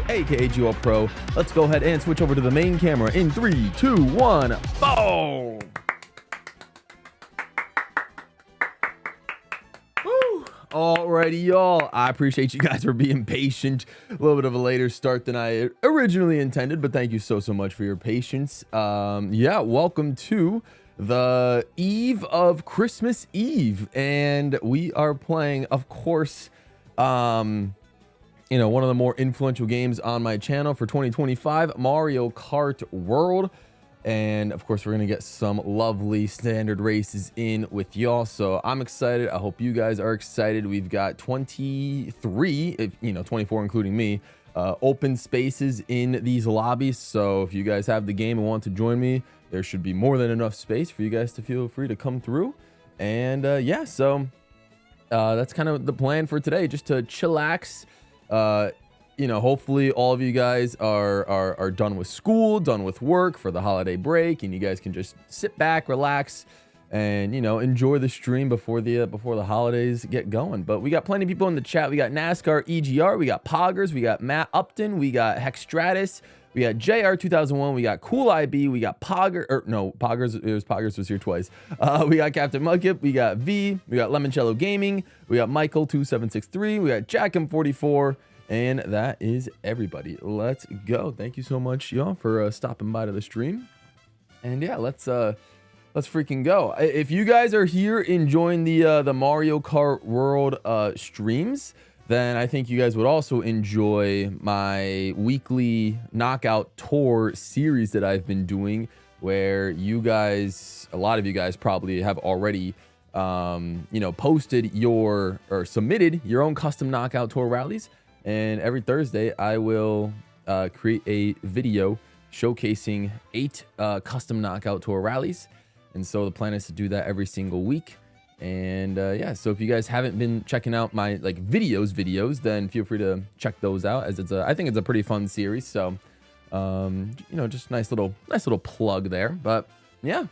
aka GWallPro. Let's go ahead and switch over to the main camera in 3, 2, 1, boom! Woo! Alrighty, y'all. I appreciate you guys for being patient. A little bit of a later start than I originally intended, but thank you so much for your patience. Yeah, welcome to the eve of Christmas Eve, and we are playing, of course, one of the more influential games on my channel for 2025, Mario Kart World. And of course, we're gonna get some lovely standard races in with y'all, so I'm excited. I hope you guys are excited. We've got 23, 24 including me, open spaces in these lobbies. So if you guys have the game and want to join me, there should be more than enough space for you guys to feel free to come through. And yeah, so that's kind of the plan for today, just to chillax. Hopefully all of you guys are done with school, done with work for the holiday break, and you guys can just sit back, relax, and enjoy the stream before the holidays get going. But we got plenty of people in the chat. We got NASCAR EGR, we got Poggers, we got Matt Upton, we got Hexstratus, we got JR 2001, we got Cool IB, we got Poggers was here twice. We got Captain Mudkip, we got V, we got Lemoncello Gaming, we got Michael 2763, we got Jack M44, and that is everybody. Let's go. Thank you so much, y'all, for stopping by to the stream. And yeah, let's freaking go. If you guys are here enjoying the Mario Kart World streams, then I think you guys would also enjoy my weekly knockout tour series that I've been doing, where you guys, a lot of you guys probably have already posted or submitted your own custom knockout tour rallies. And every Thursday I will create a video showcasing 8 custom knockout tour rallies. And so the plan is to do that every single week. And yeah, so if you guys haven't been checking out my videos, then feel free to check those out, as I think it's a pretty fun series. So just nice little plug there. But yeah,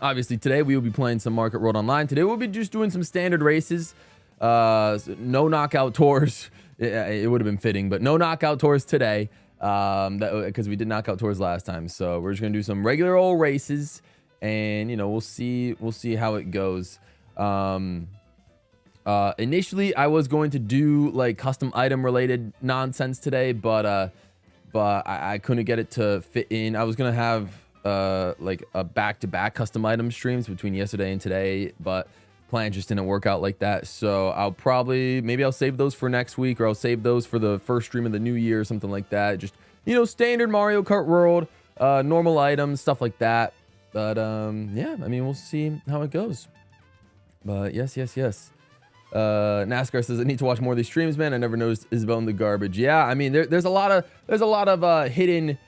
obviously today we will be playing some Market World Online. Today we'll be just doing some standard races, no knockout tours. It would have been fitting, but no knockout tours today, because we did knockout tours last time. So we're just gonna do some regular old races, and we'll see how it goes. Initially I was going to do like custom item related nonsense today, but I couldn't get it to fit in. I was gonna have like a back-to-back custom item streams between yesterday and today, but plan just didn't work out like that. So maybe I'll save those for next week, or I'll save those for the first stream of the new year or something like that. Just standard Mario Kart World, normal items, stuff like that. But yeah, I mean, we'll see how it goes. But yes. NASCAR says I need to watch more of these streams, man. I never noticed Isabel in the garbage. Yeah, I mean, there's a lot of hidden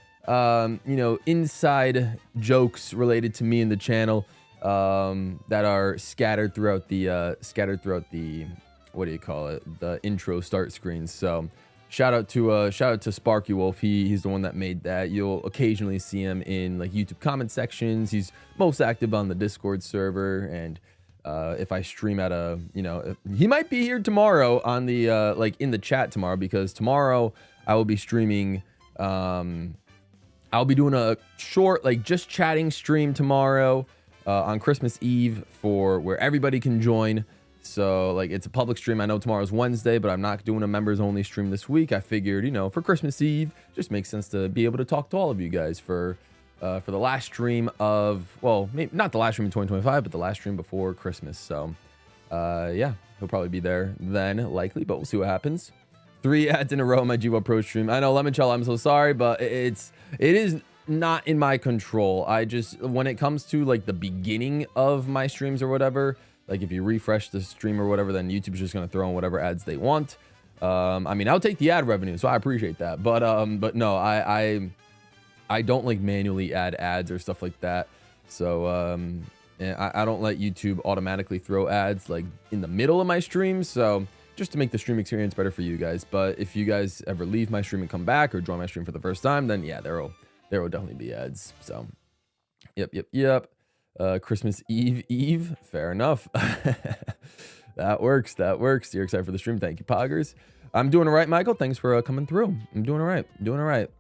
inside jokes related to me in the channel that are scattered throughout the what do you call it, the intro start screens. So shout out to Sparky Wolf. He's the one that made that. You'll occasionally see him in like YouTube comment sections. He's most active on the Discord server, and if I stream at he might be here tomorrow on the in the chat tomorrow, because tomorrow I will be streaming. I'll be doing a short just chatting stream tomorrow on Christmas Eve, where everybody can join. So it's a public stream. I know tomorrow's Wednesday, but I'm not doing a members only stream this week. I figured, for Christmas Eve, just makes sense to be able to talk to all of you guys for the last stream of, well, maybe not the last stream in 2025, but the last stream before Christmas. So yeah, he'll probably be there then, likely, but we'll see what happens. 3 ads in a row on my GWallPro stream. I know, Lemoncello, I'm so sorry, but it is not in my control. When it comes to the beginning of my streams or whatever, if you refresh the stream or whatever, then YouTube's just gonna throw in whatever ads they want. I mean, I'll take the ad revenue, so I appreciate that. But no, I don't manually add ads or stuff like that. So and I don't let YouTube automatically throw ads in the middle of my stream. So just to make the stream experience better for you guys. But if you guys ever leave my stream and come back, or join my stream for the first time, then yeah, there will definitely be ads. So yep. Christmas Eve. Fair enough. That works. You're excited for the stream. Thank you, Poggers. I'm doing all right, Michael. Thanks for coming through. I'm doing all right. Doing all right.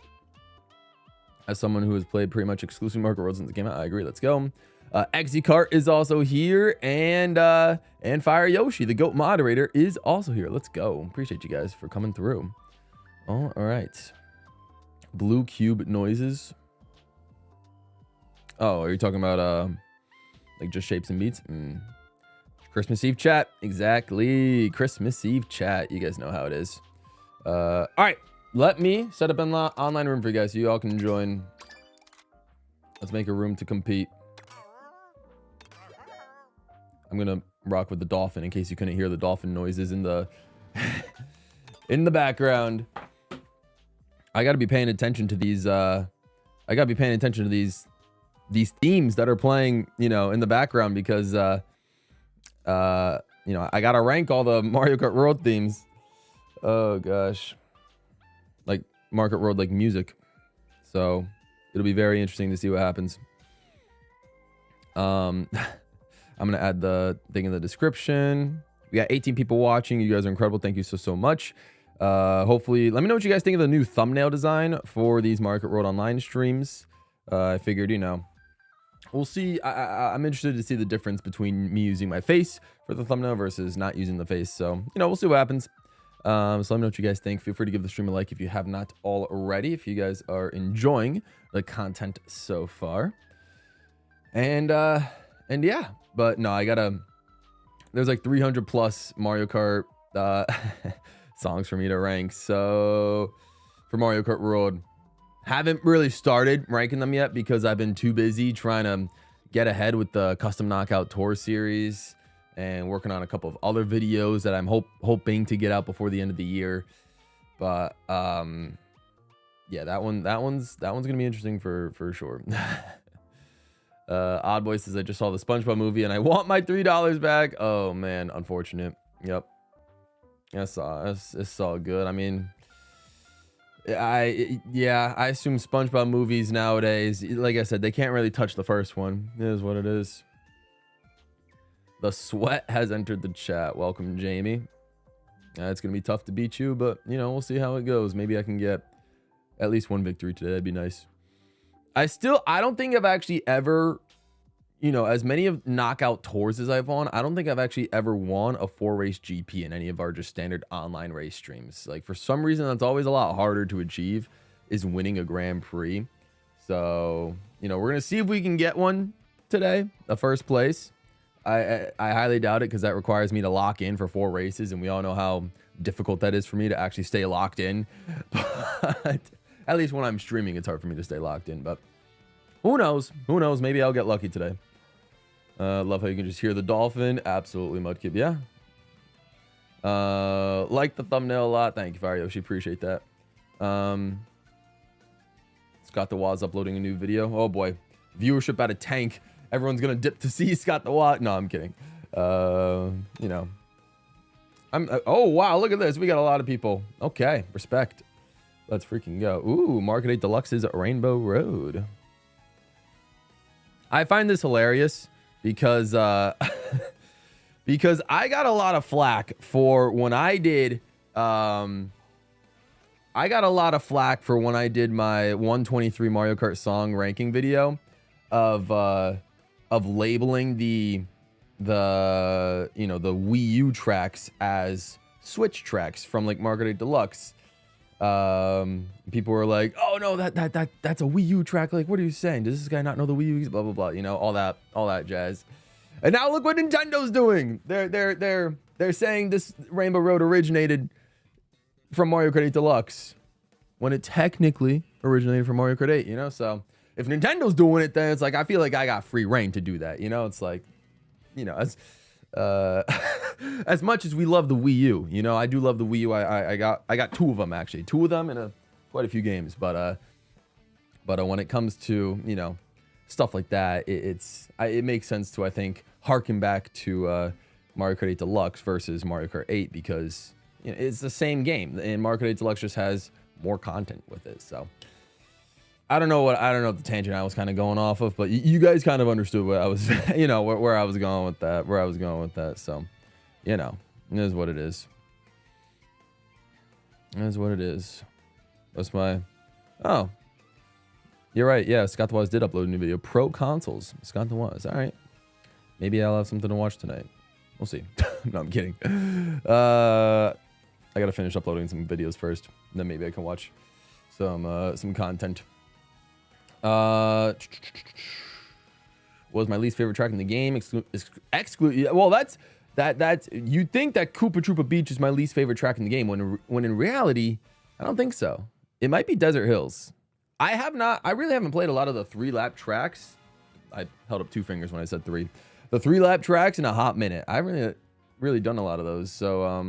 As someone who has played pretty much exclusive Market World since it came out, I agree. Let's go. Kart is also here, and Fire Yoshi, the GOAT moderator, is also here. Let's go. Appreciate you guys for coming through. All right. Blue cube noises. Oh, are you talking about like just shapes and beats? Christmas Eve chat. Exactly. Christmas Eve chat. You guys know how it is. All right. Let me set up an online room for you guys so you all can join. Let's make a room to compete. I'm gonna rock with the dolphin in case you couldn't hear the dolphin noises in the in the background. I gotta be paying attention to these these themes that are playing, you know, in the background, because you know, I gotta rank all the Mario Kart World themes. Oh gosh, like Market World, like music. So it'll be very interesting to see what happens. I'm gonna add the thing in the description. We got 18 people watching. You guys are incredible. Thank you so much. Hopefully, let me know what you guys think of the new thumbnail design for these Market World Online streams. I figured, you know, we'll see. I'm interested to see the difference between me using my face for the thumbnail versus not using the face. So, you know, we'll see what happens. So let me know what you guys think. Feel free to give the stream a like if you have not already, if you guys are enjoying the content so far. And yeah, but no, there's like 300 plus Mario Kart songs for me to rank. So for Mario Kart World, haven't really started ranking them yet because I've been too busy trying to get ahead with the Custom Knockout Tour series and working on a couple of other videos that I'm hoping to get out before the end of the year. But yeah, that one's gonna be interesting for sure. Odd Boy says, I just saw the SpongeBob movie and I want my $3 back. Oh man, unfortunate. Yep. It's all good. I mean, I assume SpongeBob movies nowadays, like I said, they can't really touch the first one. It is what it is. The Sweat has entered the chat. Welcome, Jamie. It's gonna be tough to beat you, but you know, we'll see how it goes. Maybe I can get at least one victory today. That'd be nice. I don't think I've actually ever, you know, as many of knockout tours as I've won, I don't think I've actually ever won a 4-race GP in any of our just standard online race streams. Like for some reason, that's always a lot harder to achieve, is winning a Grand Prix. So, you know, we're going to see if we can get one today, a first place. I highly doubt it because that requires me to lock in for 4 races. And we all know how difficult that is for me to actually stay locked in. But at least when I'm streaming, it's hard for me to stay locked in. But who knows? Who knows? Maybe I'll get lucky today. Love how you can just hear the dolphin. Absolutely, Mudkip. Yeah. Like the thumbnail a lot. Thank you, Fire Yoshi. Appreciate that. Scott the Waz uploading a new video. Oh boy. Viewership at a tank. Everyone's gonna dip to see Scott the Waz. No, I'm kidding. You know. Oh wow, look at this. We got a lot of people. Okay, respect. Let's freaking go. Ooh, Market 8 Deluxe's Rainbow Road. I find this hilarious because because I got a lot of flack for when I did my 123 Mario Kart song ranking video of labeling the you know, the Wii U tracks as Switch tracks from like Market 8 Deluxe. People were like, oh no, that's a Wii U track. Like, what are you saying? Does this guy not know the Wii U? Blah blah blah. You know, all that jazz. And now look what Nintendo's doing. They're saying this Rainbow Road originated from Mario Kart 8 Deluxe when it technically originated from Mario Kart 8. You know, so if Nintendo's doing it, then it's like I feel like I got free reign to do that. You know, it's like, you know, as much as we love the Wii U, you know, I do love the Wii U. I got 2 of them actually, 2 of them in quite a few games. But when it comes to, you know, stuff like that, it makes sense to, I think, harken back to Mario Kart 8 Deluxe versus Mario Kart 8 because, you know, it's the same game, and Mario Kart 8 Deluxe just has more content with it. So I don't know the tangent I was kind of going off of, but you guys kind of understood what I was, you know, where I was going with that, So, you know, it is what it is. That's what it is. That's my... Oh. You're right. Yeah, Scott the Wise did upload a new video. Pro consoles. Scott the Wise. All right. Maybe I'll have something to watch tonight. We'll see. No, I'm kidding. I got to finish uploading some videos first. Then maybe I can watch some content. Was my least favorite track in the game. Well, that's you'd think that Koopa Troopa Beach is my least favorite track in the game when in reality, I don't think so. It might be Desert Hills. I really haven't played a lot of the 3-lap tracks. I held up 2 fingers when I said 3. The 3-lap tracks in a hot minute. I really done a lot of those. So,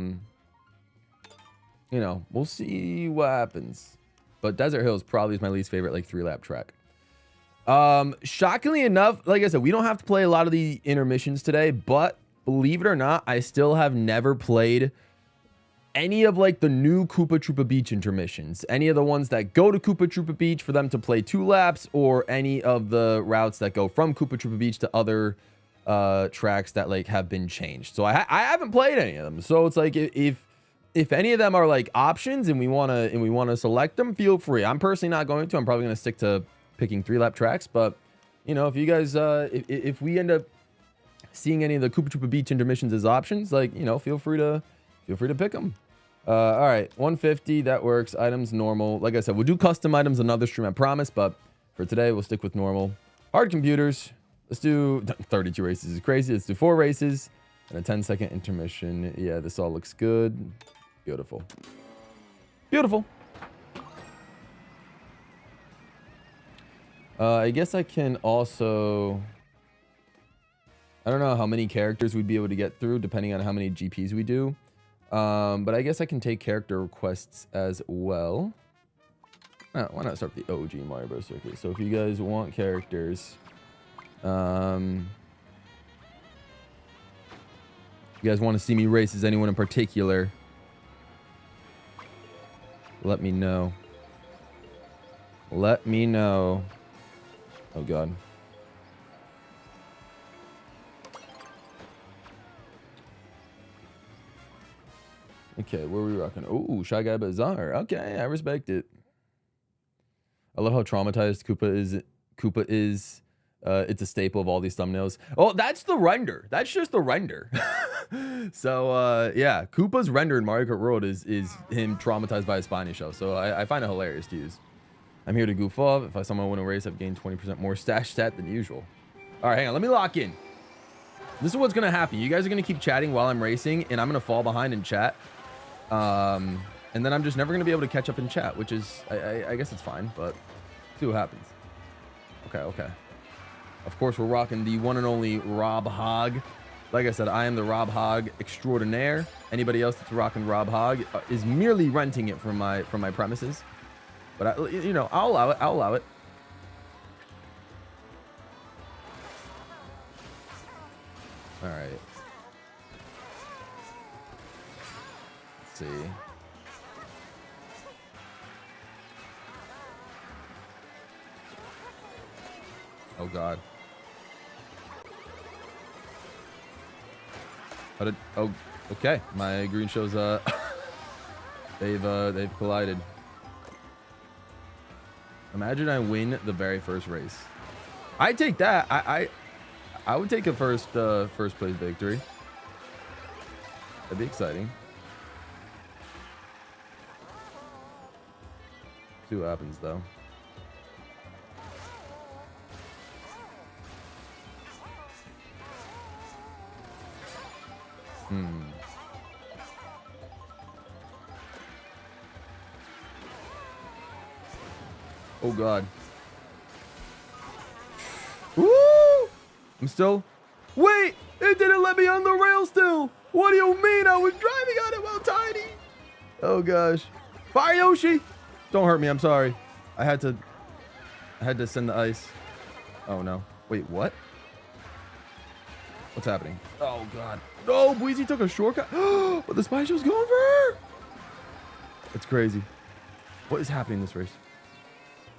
you know, we'll see what happens. But Desert Hills probably is my least favorite, like, 3-lap track. Shockingly enough, like I said, we don't have to play a lot of the intermissions today, but believe it or not, I still have never played any of like the new Koopa Troopa Beach intermissions, any of the ones that go to Koopa Troopa Beach for them to play 2 laps, or any of the routes that go from Koopa Troopa Beach to other tracks that like have been changed. So I haven't played any of them. So it's like if any of them are like options and we want to select them, feel free. I'm personally not going to. I'm probably going to stick to picking 3-lap tracks, but you know, if you guys if we end up seeing any of the Koopa Troopa Beach intermissions as options, like, you know, feel free to pick them. All right, 150, that works. Items normal. Like I said, we'll do custom items another stream, I promise, but for today we'll stick with normal. Hard computers. Let's do 32 races is crazy. Let's do 4 races and a 10-second intermission. Yeah, this all looks good. Beautiful. Beautiful. I guess I can also... I don't know how many characters we'd be able to get through, depending on how many GPs we do. But I guess I can take character requests as well. Why not start with the OG Mario Bros. Circuit? So if you guys want characters... if you guys want to see me race as anyone in particular, let me know. Let me know. Oh, God. Okay, where are we rocking? Oh, Shy Guy Bazaar. Okay, I respect it. I love how traumatized Koopa is. It's a staple of all these thumbnails. Oh, that's the render. That's just the render. So, yeah, Koopa's render in Mario Kart World is him traumatized by a spiny shell. So I find it hilarious to use. I'm here to goof off. If I somehow win a race, I've gained 20% more stash stat than usual. All right, hang on. Let me lock in. This is what's going to happen. You guys are going to keep chatting while I'm racing, and I'm going to fall behind in chat. And then I'm just never going to be able to catch up in chat, which is, I guess it's fine, but see what happens. Okay. Of course, we're rocking the one and only Rob Hogg. Like I said, I am the Rob Hogg extraordinaire. Anybody else that's rocking Rob Hogg is merely renting it from my premises. But, you know, I'll allow it. I'll allow it. All right. Let's see. Oh, God. Oh, okay. My green shows, they've collided. Imagine I win the very first race. I'd take that. I would take a first place victory. That'd be exciting. See what happens though. Oh, God. Woo! I'm still... Wait! It didn't let me on the rail still! What do you mean? I was driving on it while tiny! Oh, gosh. Fire Yoshi! Don't hurt me, I'm sorry. I had to send the ice. Oh, no. Wait, what? What's happening? Oh, God. No, Bweezy took a shortcut. But the Spy Show's going for her! It's crazy. What is happening in this race?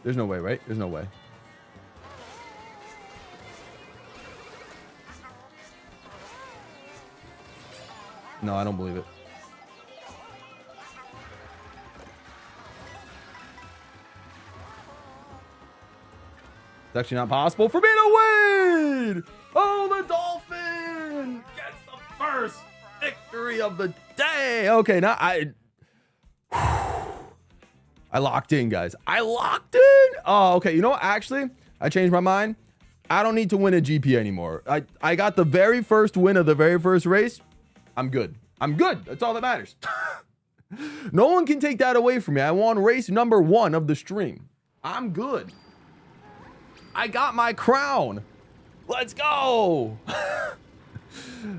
There's no way, right? There's no way. No, I don't believe it. It's actually not possible for me to win. Oh, the Dolphin gets the first victory of the day. Okay, now I locked in, guys. I locked in. Oh, okay. You know what? Actually, I changed my mind. I don't need to win a GP anymore. I got the very first win of the very first race. I'm good. I'm good. That's all that matters. No one can take that away from me. I won race number 1 of the stream. I'm good. I got my crown. Let's go.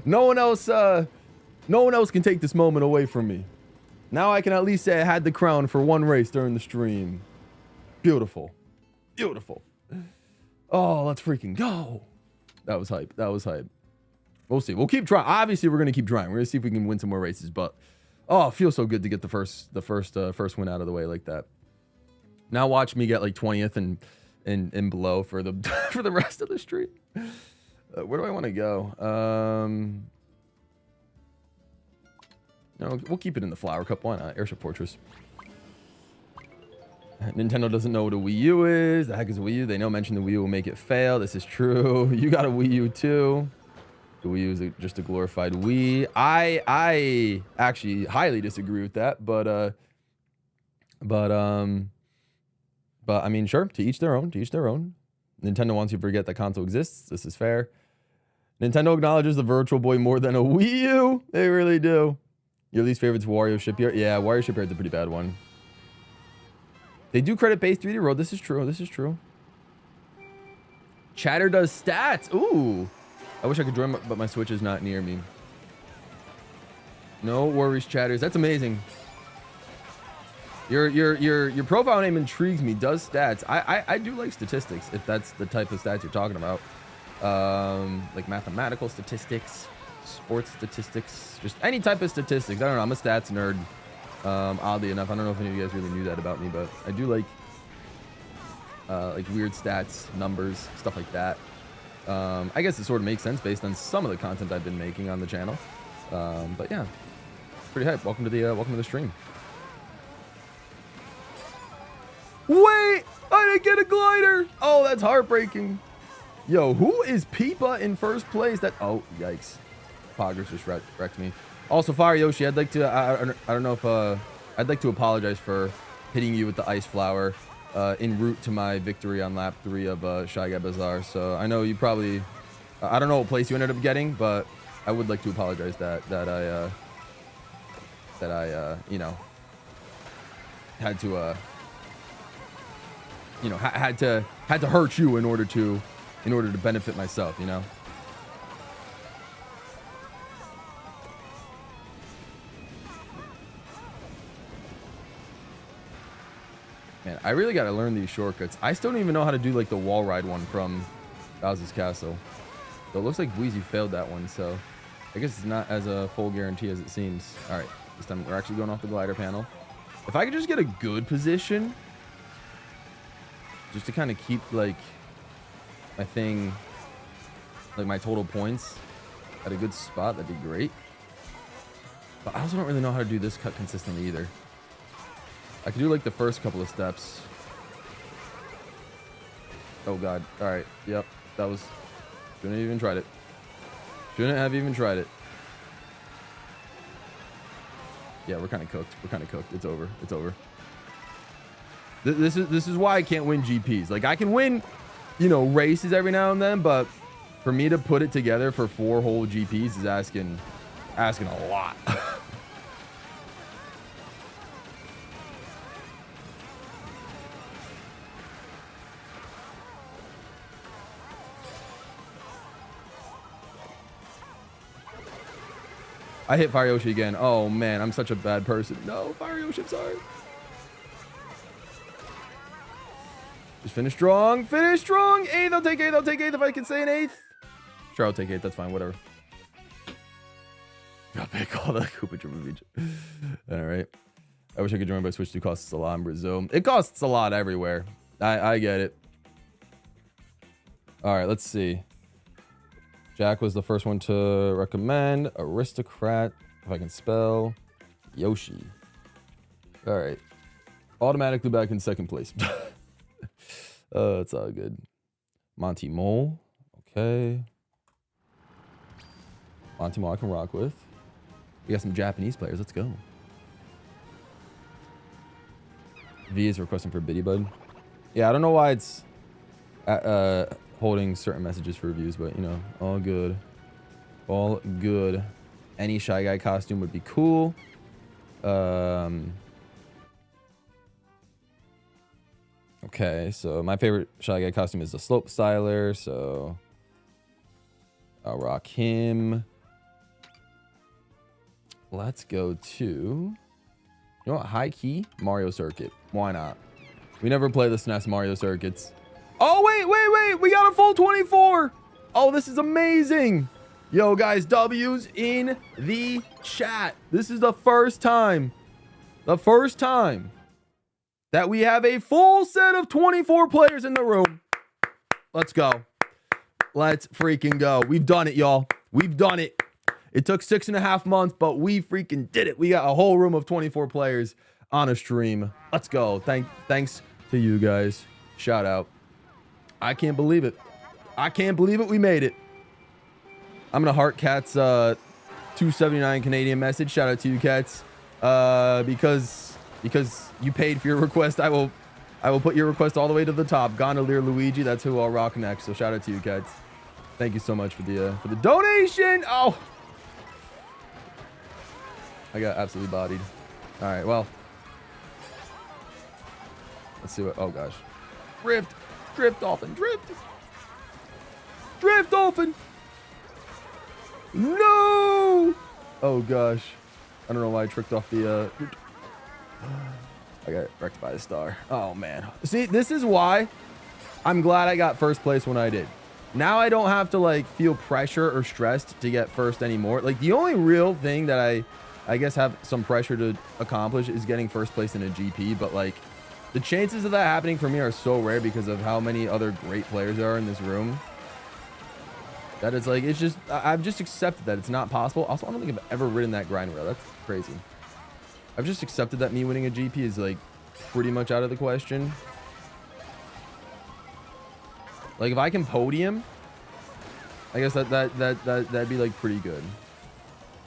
No one else can take this moment away from me. Now I can at least say I had the crown for 1 race during the stream. Beautiful. Beautiful. Oh, let's freaking go. That was hype. That was hype. We'll see. We'll keep trying. Obviously, we're going to keep trying. We're going to see if we can win some more races, but oh, it feels so good to get the first win out of the way like that. Now watch me get like 20th and below for the for the rest of the stream. Where do I want to go? No, we'll keep it in the Flower Cup. Why not? Airship Fortress. Nintendo doesn't know what a Wii U is. The heck is a Wii U? They know mention the Wii U will make it fail. This is true. You got a Wii U too. The Wii U is just a glorified Wii. I actually highly disagree with that, but I mean, sure, to each their own, to each their own. Nintendo wants you to forget that console exists. This is fair. Nintendo acknowledges the Virtual Boy more than a Wii U. They really do. Your least favorite's Wario Shipyard. Yeah, Wario Shipyard's a pretty bad one. They do credit base 3D Road. This is true. This is true. Chatter does stats. Ooh. I wish I could join, but my Switch is not near me. No worries, chatters. That's amazing. Your profile name intrigues me. Does stats. I do like statistics, if that's the type of stats you're talking about. Like mathematical statistics, sports statistics, just any type of statistics. I don't know. I'm a stats nerd. Oddly enough, I don't know if any of you guys really knew that about me, but I do like weird stats, numbers, stuff like that. I guess it sort of makes sense based on some of the content I've been making on the channel. But yeah, pretty hype. Welcome to the stream. Wait, I didn't get a glider. Oh, that's heartbreaking. Yo, who is Peepa in first place? Oh, yikes. Poggers just wrecked me. Also, Fire Yoshi, I'd like to, I don't know if, I'd like to apologize for hitting you with the ice flower en route to my victory on lap 3 of Shy Guy Bazaar. So I know you probably, I don't know what place you ended up getting, but I would like to apologize that I, you know, had to, you know, had to hurt you in order to benefit myself, you know. Man, I really got to learn these shortcuts. I still don't even know how to do like the wall ride one from Bowser's Castle. So it looks like Wheezy failed that one, so I guess it's not as a full guarantee as it seems. All right, this time we're actually going off the glider panel. If I could just get a good position, just to kind of keep like my thing, like my total points at a good spot, that'd be great. But I also don't really know how to do this cut consistently either. I could do like the first couple of steps. Oh god. All right. Yep. That was, shouldn't have even tried it. Shouldn't have even tried it. Yeah, we're kind of cooked. We're kind of cooked. It's over. It's over. This is why I can't win GPs. Like I can win, you know, races every now and then, but for me to put it together for 4 whole GPs is asking a lot. I hit Fire Yoshi again. Oh man, I'm such a bad person. No, Fire Yoshi, I'm sorry. Just finish strong. Finish strong. 8th, I'll take 8th. I'll take 8th if I can say an 8th. Sure, I'll take 8th. That's fine. Whatever. I'll pick all the Koopa Troopa Beach. All right. I wish I could join, but Switch 2 costs a lot in Brazil. It costs a lot everywhere. I get it. All right, let's see. Jack was the first one to recommend. Aristocrat, if I can spell. Yoshi. All right. Automatically back in second place. It's all good. Monty Mole. Okay. Monty Mole I can rock with. We got some Japanese players. Let's go. V is requesting for Biddy Bud. Yeah, I don't know why it's holding certain messages for reviews, but you know, all good. All good. Any Shy Guy costume would be cool. Okay, so my favorite Shy Guy costume is the Slope Styler, so I'll rock him. Let's go to, you know what, high key Mario Circuit. Why not? We never play the SNES Mario Circuits. Oh, wait. We got a full 24. Oh, this is amazing. Yo, guys, W's in the chat. This is the first time that we have a full set of 24 players in the room. Let's go. Let's freaking go. We've done it, y'all. We've done it. It took 6.5 months, but we freaking did it. We got a whole room of 24 players on a stream. Let's go. Thanks to you guys. Shout out. I can't believe it. I can't believe it. We made it. I'm gonna heart Cat's 279 Canadian message. Shout out to you, Cats. Because you paid for your request, I will put your request all the way to the top. Gondolier Luigi, that's who I'll rock next. So shout out to you, Cats. Thank you so much for the donation. Oh, I got absolutely bodied. All right, well, let's see what. Oh gosh, drift dolphin, drift dolphin. No! Oh gosh, I don't know why I tricked off the. I got wrecked by a star. Oh man. See, this is why I'm glad I got first place when I did. Now I don't have to like feel pressure or stressed to get first anymore. Like the only real thing that I guess have some pressure to accomplish is getting first place in a GP, but like the chances of that happening for me are so rare because of how many other great players there are in this room. That it's like, it's just, I've just accepted that it's not possible. Also, I don't think I've ever ridden that grind rail. That's crazy. I've just accepted that me winning a GP is like pretty much out of the question. Like if I can podium, I guess that'd be like pretty good.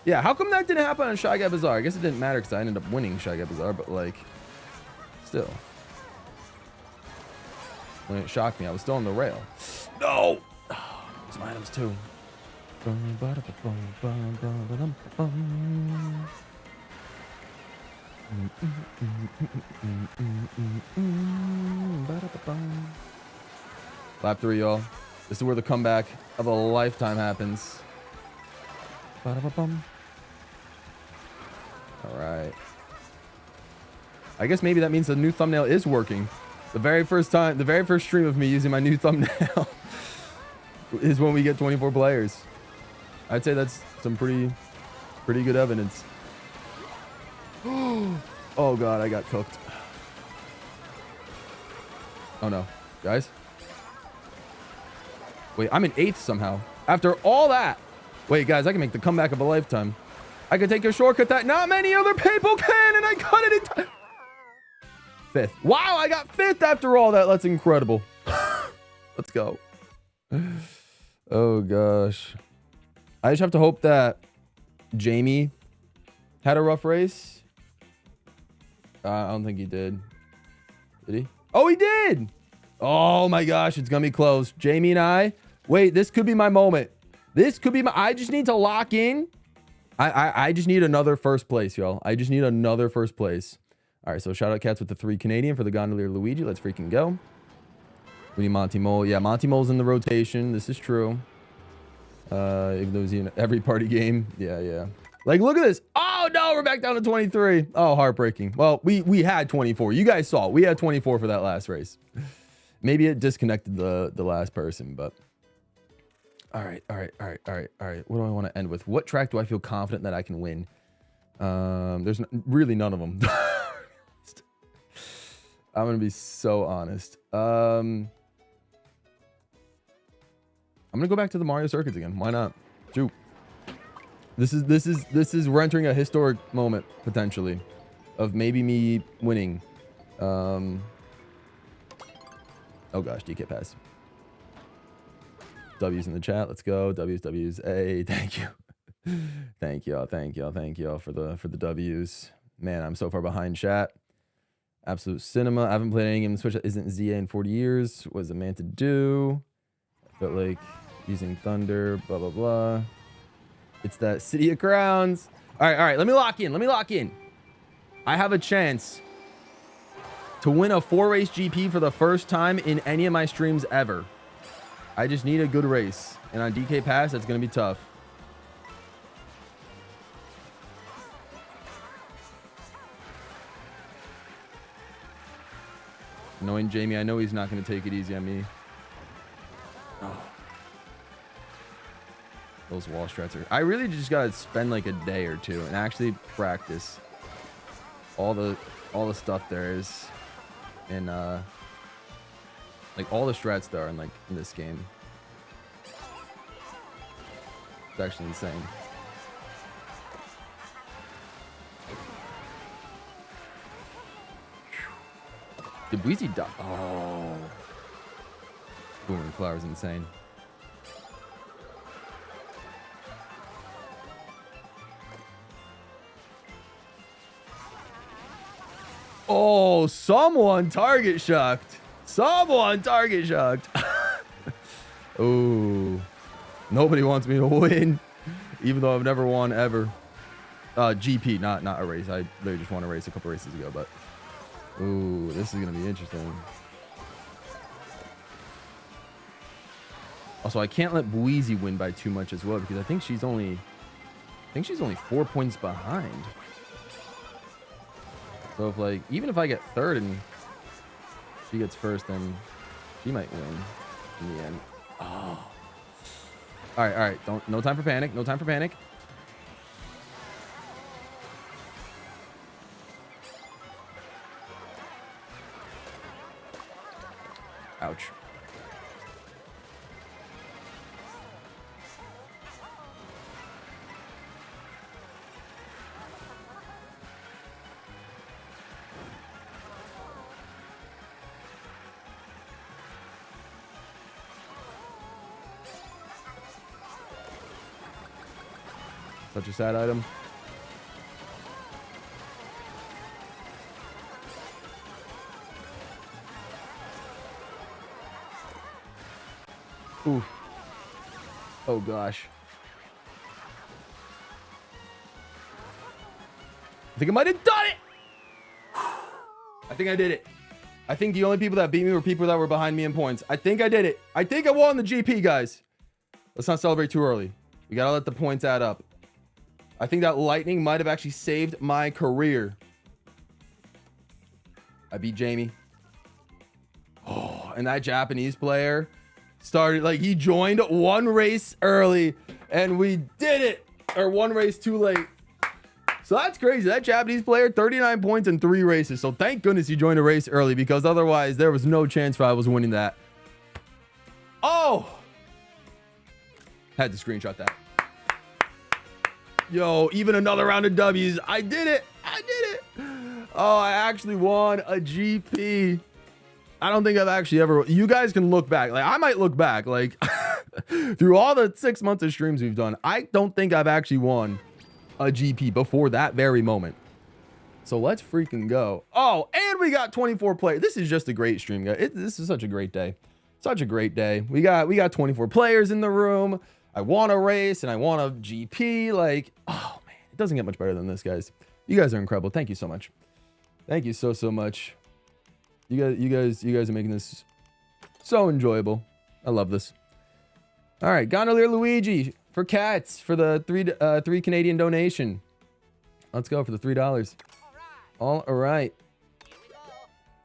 Yeah, how come that didn't happen on Shy Guy Bazaar? I guess it didn't matter because I ended up winning Shy Guy Bazaar, but like, still. When it shocked me, I was still on the rail. No! Some items too. Lap 3, y'all. This is where the comeback of a lifetime happens. All right. I guess maybe that means the new thumbnail is working. The very first stream of me using my new thumbnail is when we get 24 players. I'd say that's some pretty good evidence. Oh god, I got cooked. Oh no, guys. Wait, I'm in 8th somehow. After all that. Wait, guys, I can make the comeback of a lifetime. I can take a shortcut that not many other people can, and I got it in time. 5th. Wow, I got 5th after all that. That's incredible. Let's go. Oh gosh. I just have to hope that Jamie had a rough race. I don't think he did. Did he? Oh, he did. Oh my gosh, it's gonna be close. Jamie and I. Wait, this could be my moment. This could be my. I just need to lock in. I just need another first place, y'all. I just need another first place. All right, so shout out Cats with the 3 Canadian for the Gondolier Luigi. Let's freaking go. We need Monty Mole. Yeah, Monty Mole's in the rotation. This is true. Even though he's in every party game. Yeah. Like, look at this. Oh, no, we're back down to 23. Oh, heartbreaking. Well, we had 24. You guys saw it. We had 24 for that last race. Maybe it disconnected the last person, but... All right. What do I want to end with? What track do I feel confident that I can win? There's really none of them. I'm going to be so honest. I'm going to go back to the Mario circuits again. Why not? Shoot. This is we're entering a historic moment potentially of maybe me winning. Oh gosh, DK pass. W's in the chat. Let's go. W's. Hey, thank you. Thank y'all for the W's. Man, I'm so far behind chat. Absolute cinema. I haven't played any game on Switch that isn't ZA in 40 years. What is a man to do? I felt like using Thunder, blah, blah, blah. It's that City of Crowns. All right. Let me lock in. I have a chance to win a 4-race GP for the first time in any of my streams ever. I just need a good race. And on DK Pass, that's going to be tough. Knowing Jamie, I know he's not going to take it easy on me. Oh. Those wall strats are... I really just got to spend like a day or two and actually practice all the stuff there is in like all the strats there are in this game. It's actually insane. Did Weezy die? Oh. Booming Flower's insane. Oh, someone target shocked. Oh. Nobody wants me to win, even though I've never won ever. GP, not a race. I literally just won a race a couple races ago, but... Ooh, this is gonna be interesting. Also, I can't let Bweezy win by too much as well because I think she's only 4 points behind. So if even if I get third and she gets first, then she might win in the end. Oh. All right. No time for panic. Ouch. Such a sad item. Oof. Oh gosh. I think I might have done it. I think I did it. I think the only people that beat me were people that were behind me in points. I think I did it. I think I won the GP, guys. Let's not celebrate too early. We gotta let the points add up. I think that lightning might have actually saved my career. I beat Jamie. Oh, and that Japanese player started, he joined one race early and we did it, or one race too late. So that's crazy. That Japanese player, 39 points in 3 races. So thank goodness he joined a race early because otherwise there was no chance I was winning that. Oh, had to screenshot that. Yo, even another round of W's. I did it. Oh, I actually won a GP. I don't think I've actually ever... You guys can look back. I might look back. Through all the 6 months of streams we've done, I don't think I've actually won a GP before that very moment. So let's freaking go. Oh, and we got 24 players. This is just a great stream, guys. This is such a great day. Such a great day. We got 24 players in the room. I won a race and I won a GP. Oh man, it doesn't get much better than this, guys. You guys are incredible. Thank you so much. Thank you so much. You guys are making this so enjoyable. I love this. All right, Gondolier Luigi for cats for the three Canadian donation. Let's go for the $3. All right.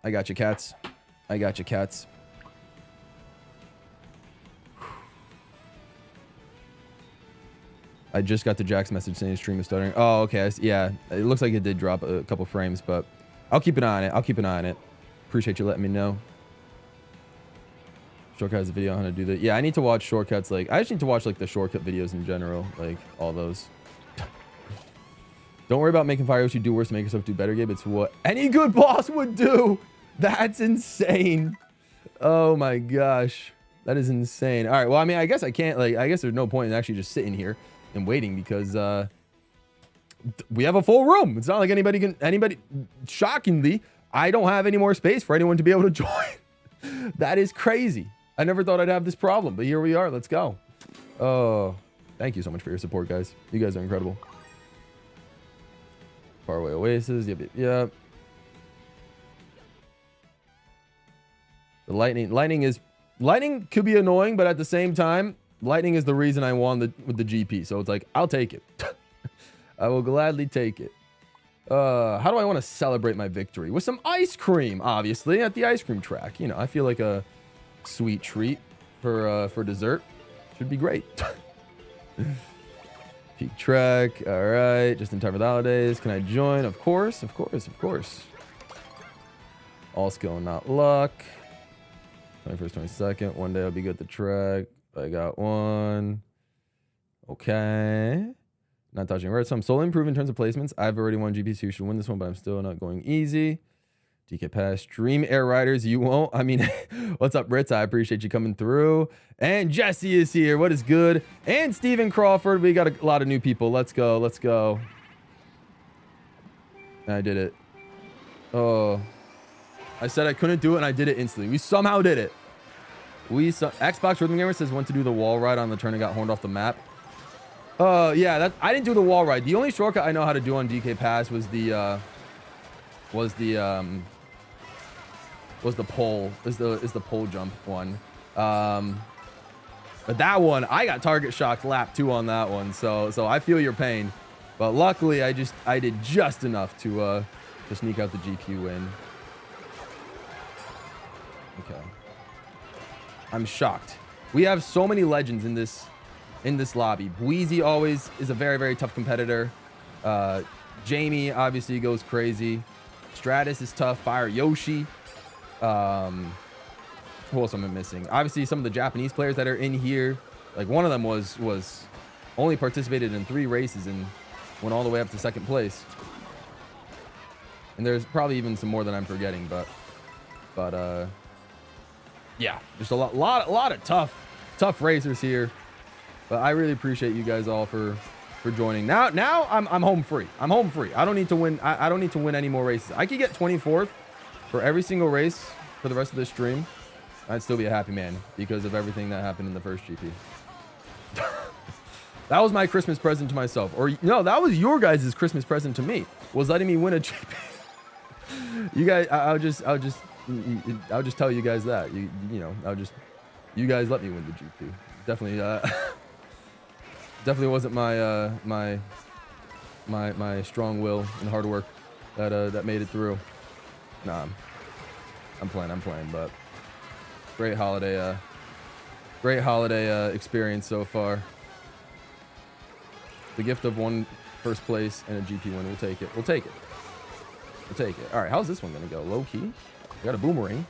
I got you, cats. I just got the Jack's message saying his stream is stuttering. Oh, okay. Yeah, it looks like it did drop a couple frames, but I'll keep an eye on it. Appreciate you letting me know. Shortcut has a video on how to do that. Yeah, I need to watch shortcuts. I just need to watch the shortcut videos in general, all those. Don't worry about making fire Yoshi do worse to make yourself do better, Gabe. It's what any good boss would do. That's insane. Oh my gosh. That is insane. All right. Well, I mean, I guess I can't, like, I guess there's no point in actually just sitting here and waiting because we have a full room. It's not like anybody, shockingly, I don't have any more space for anyone to be able to join. That is crazy. I never thought I'd have this problem, but here we are. Let's go. Oh, thank you so much for your support, guys. You guys are incredible. Faraway Oasis. Yep. The lightning could be annoying, but at the same time, lightning is the reason I won with the GP. So it's like, I'll take it. I will gladly take it. How do I want to celebrate my victory? With some ice cream, obviously, at the ice cream track. You know, I feel like a sweet treat for dessert. Should be great. Peak track. All right. Just in time for the holidays. Can I join? Of course. All skill, not luck. 21st, 22nd. One day I'll be good at the track. I got one. Okay. Not touching red. So I'm slowly improving in terms of placements. I've already won GP2. Should win this one, but I'm still not going easy. DK Pass. Dream Air Riders. You won't. I mean, what's up, Ritz? I appreciate you coming through. And Jesse is here. What is good? And Steven Crawford. We got a lot of new people. Let's go. I did it. Oh. I said I couldn't do it, and I did it instantly. We somehow did it. Xbox Rhythm Gamer says went to do the wall ride on the turn and got horned off the map. Yeah, I didn't do the wall ride. The only shortcut I know how to do on DK Pass was the pole jump one. But that one, I got target shocked lap 2 on that one. So I feel your pain. But luckily, I did just enough to sneak out the GP win. Okay. I'm shocked. We have so many legends in this lobby. Bweezy always is a very, very tough competitor. Jamie obviously goes crazy. Stratus is tough. Fire Yoshi. Who else am I missing? Obviously, some of the Japanese players that are in here. Like one of them was only participated in 3 races and went all the way up to 2nd place. And there's probably even some more that I'm forgetting, but yeah, just a lot of tough racers here. But I really appreciate you guys all for joining. Now I'm home free. I'm home free. I don't need to win. I don't need to win any more races. I could get 24th for every single race for the rest of this stream. I'd still be a happy man because of everything that happened in the first GP. That was my Christmas present to myself. Or no, that was your guys' Christmas present to me. Was letting me win a GP. You guys, I'll just tell you guys that. You know, you guys let me win the GP. Definitely definitely wasn't my strong will and hard work that made it through. Nah, I'm playing, but great holiday experience so far. The gift of 1 first place and a GP win. We'll take it. All right, how's this one gonna go? Low key. We got a boomerang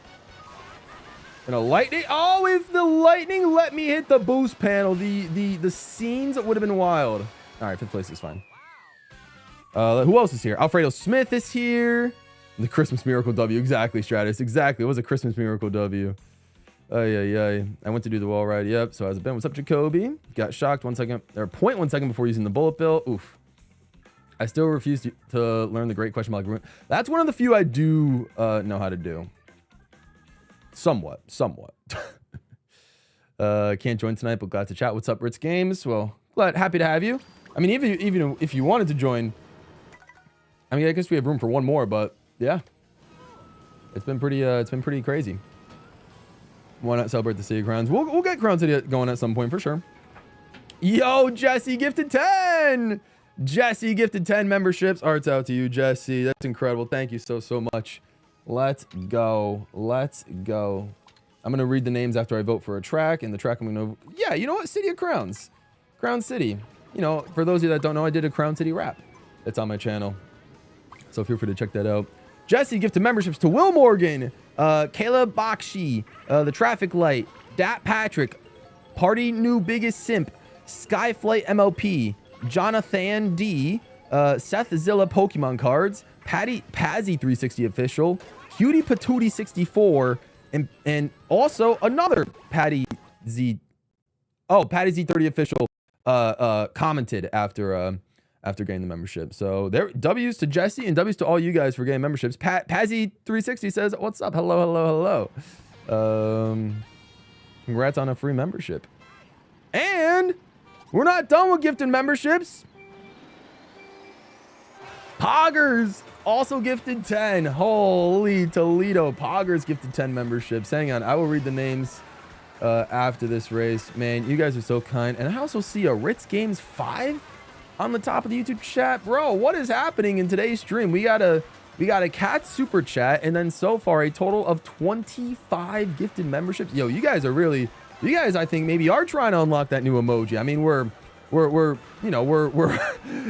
and a lightning. Oh, if the lightning let me hit the boost panel, the scenes would have been wild. All right, 5th place is fine. Who else is here? Alfredo Smith is here. The Christmas Miracle W. Exactly, Stratus. Exactly. It was a Christmas Miracle W. I went to do the wall ride. Yep. So how's it been? What's up, Jacoby? Got shocked 1 second. Or 0.1 second before using the bullet bill. Oof. I still refuse to learn the great question mark. That's one of the few I do know how to do. Somewhat. Can't join tonight, but glad to chat. What's up, Ritz Games? Well, happy to have you. I mean, even if you wanted to join, I mean, I guess we have room for one more, but yeah, it's been pretty crazy. Why not celebrate the City of Crowns? We'll get Crown City going at some point for sure. Yo, Jesse gifted 10. Jesse gifted 10 memberships. Arts out to you, Jesse. That's incredible. Thank you so much. Let's go. I'm gonna read the names after I vote for a track, and the track I'm gonna. Yeah, you know what? City of Crowns, Crown City. You know, for those of you that don't know, I did a Crown City rap. It's on my channel, so feel free to check that out. Jesse gifted memberships to Will Morgan, Caleb Bakshi, the Traffic Light, Dat Patrick, Party New Biggest Simp, Skyflight MLP, Jonathan D, Seth Zilla Pokemon Cards, Pazzy 360 Official, Cutie Patootie 64, and also another Patty Z. Oh, Patty Z30 official commented after getting the membership. So there, W's to Jesse and W's to all you guys for getting memberships. Pazzy360 says, "What's up? Hello, hello, hello." Congrats on a free membership. And we're not done with gifted memberships. Poggers also gifted 10. Holy Toledo. Poggers gifted 10 memberships. Hang on. I will read the names after this race. Man, you guys are so kind. And I also see a Ritz Games 5 on the top of the YouTube chat. Bro, what is happening in today's stream? We got a cat super chat, and then so far a total of 25 gifted memberships. Yo, you guys, I think maybe are trying to unlock that new emoji. I mean, we're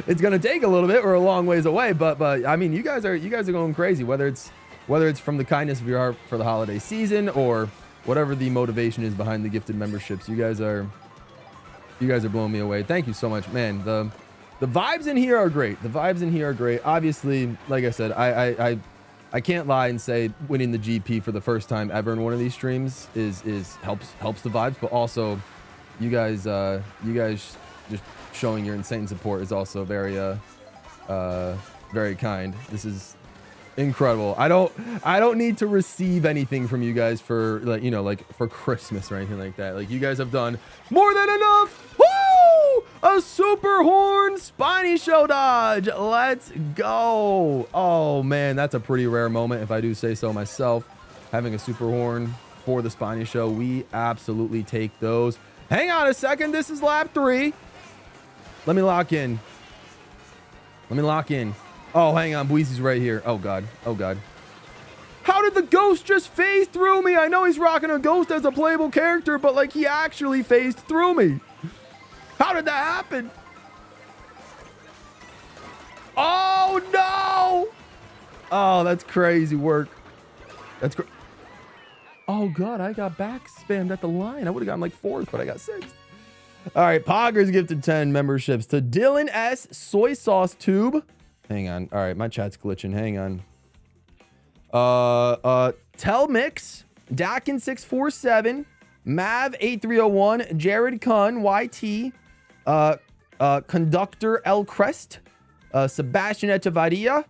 it's gonna take a little bit. We're a long ways away, but I mean, you guys are going crazy. Whether it's from the kindness of your heart for the holiday season or whatever the motivation is behind the gifted memberships, you guys are blowing me away. Thank you so much, man. The vibes in here are great. The vibes in here are great. Obviously, like I said, I can't lie and say winning the GP for the first time ever in one of these streams helps the vibes, but also you guys just showing your insane support is also very kind. This is incredible. I don't need to receive anything from you guys for for Christmas or anything like that. Like, you guys have done more than enough. Woo! A super horn spiny show dodge. Let's go. Oh man, that's a pretty rare moment if I do say so myself. Having a super horn for the spiny show, we absolutely take those. Hang on a second. This is lap 3. Let me lock in. Oh, hang on. Buizi's right here. Oh, God. Oh, God. How did the ghost just phase through me? I know he's rocking a ghost as a playable character, but, like, he actually phased through me. How did that happen? Oh, no. Oh, that's crazy work. That's crazy. Oh, God. I got back spammed at the line. I would have gotten, like, 4th, but I got 6th. All right, Poggers gifted 10 memberships to Dylan S, Soy Sauce Tube. Hang on. All right, my chat's glitching. Hang on. Telmix, Dakin647, Mav8301, Jared Kun, YT, Conductor L Crest, Sebastian Echevarria,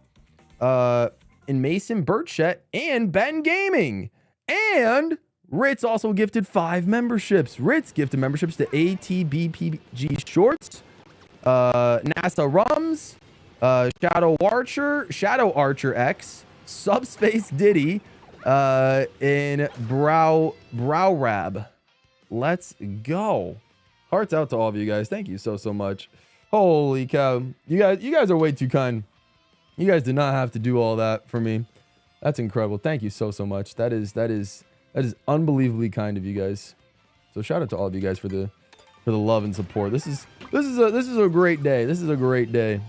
and Mason Birchett, and Ben Gaming, and Ritz also gifted 5 memberships. Ritz gifted memberships to ATBPG Shorts, NASA Rums, Shadow Archer X, Subspace Diddy, and Brow Rab. Let's go. Hearts out to all of you guys. Thank you so much. Holy cow. You guys are way too kind. You guys did not have to do all that for me. That's incredible. Thank you so much. That is unbelievably kind of you guys. So shout out to all of you guys for the love and support. This is a great day. This is a great day.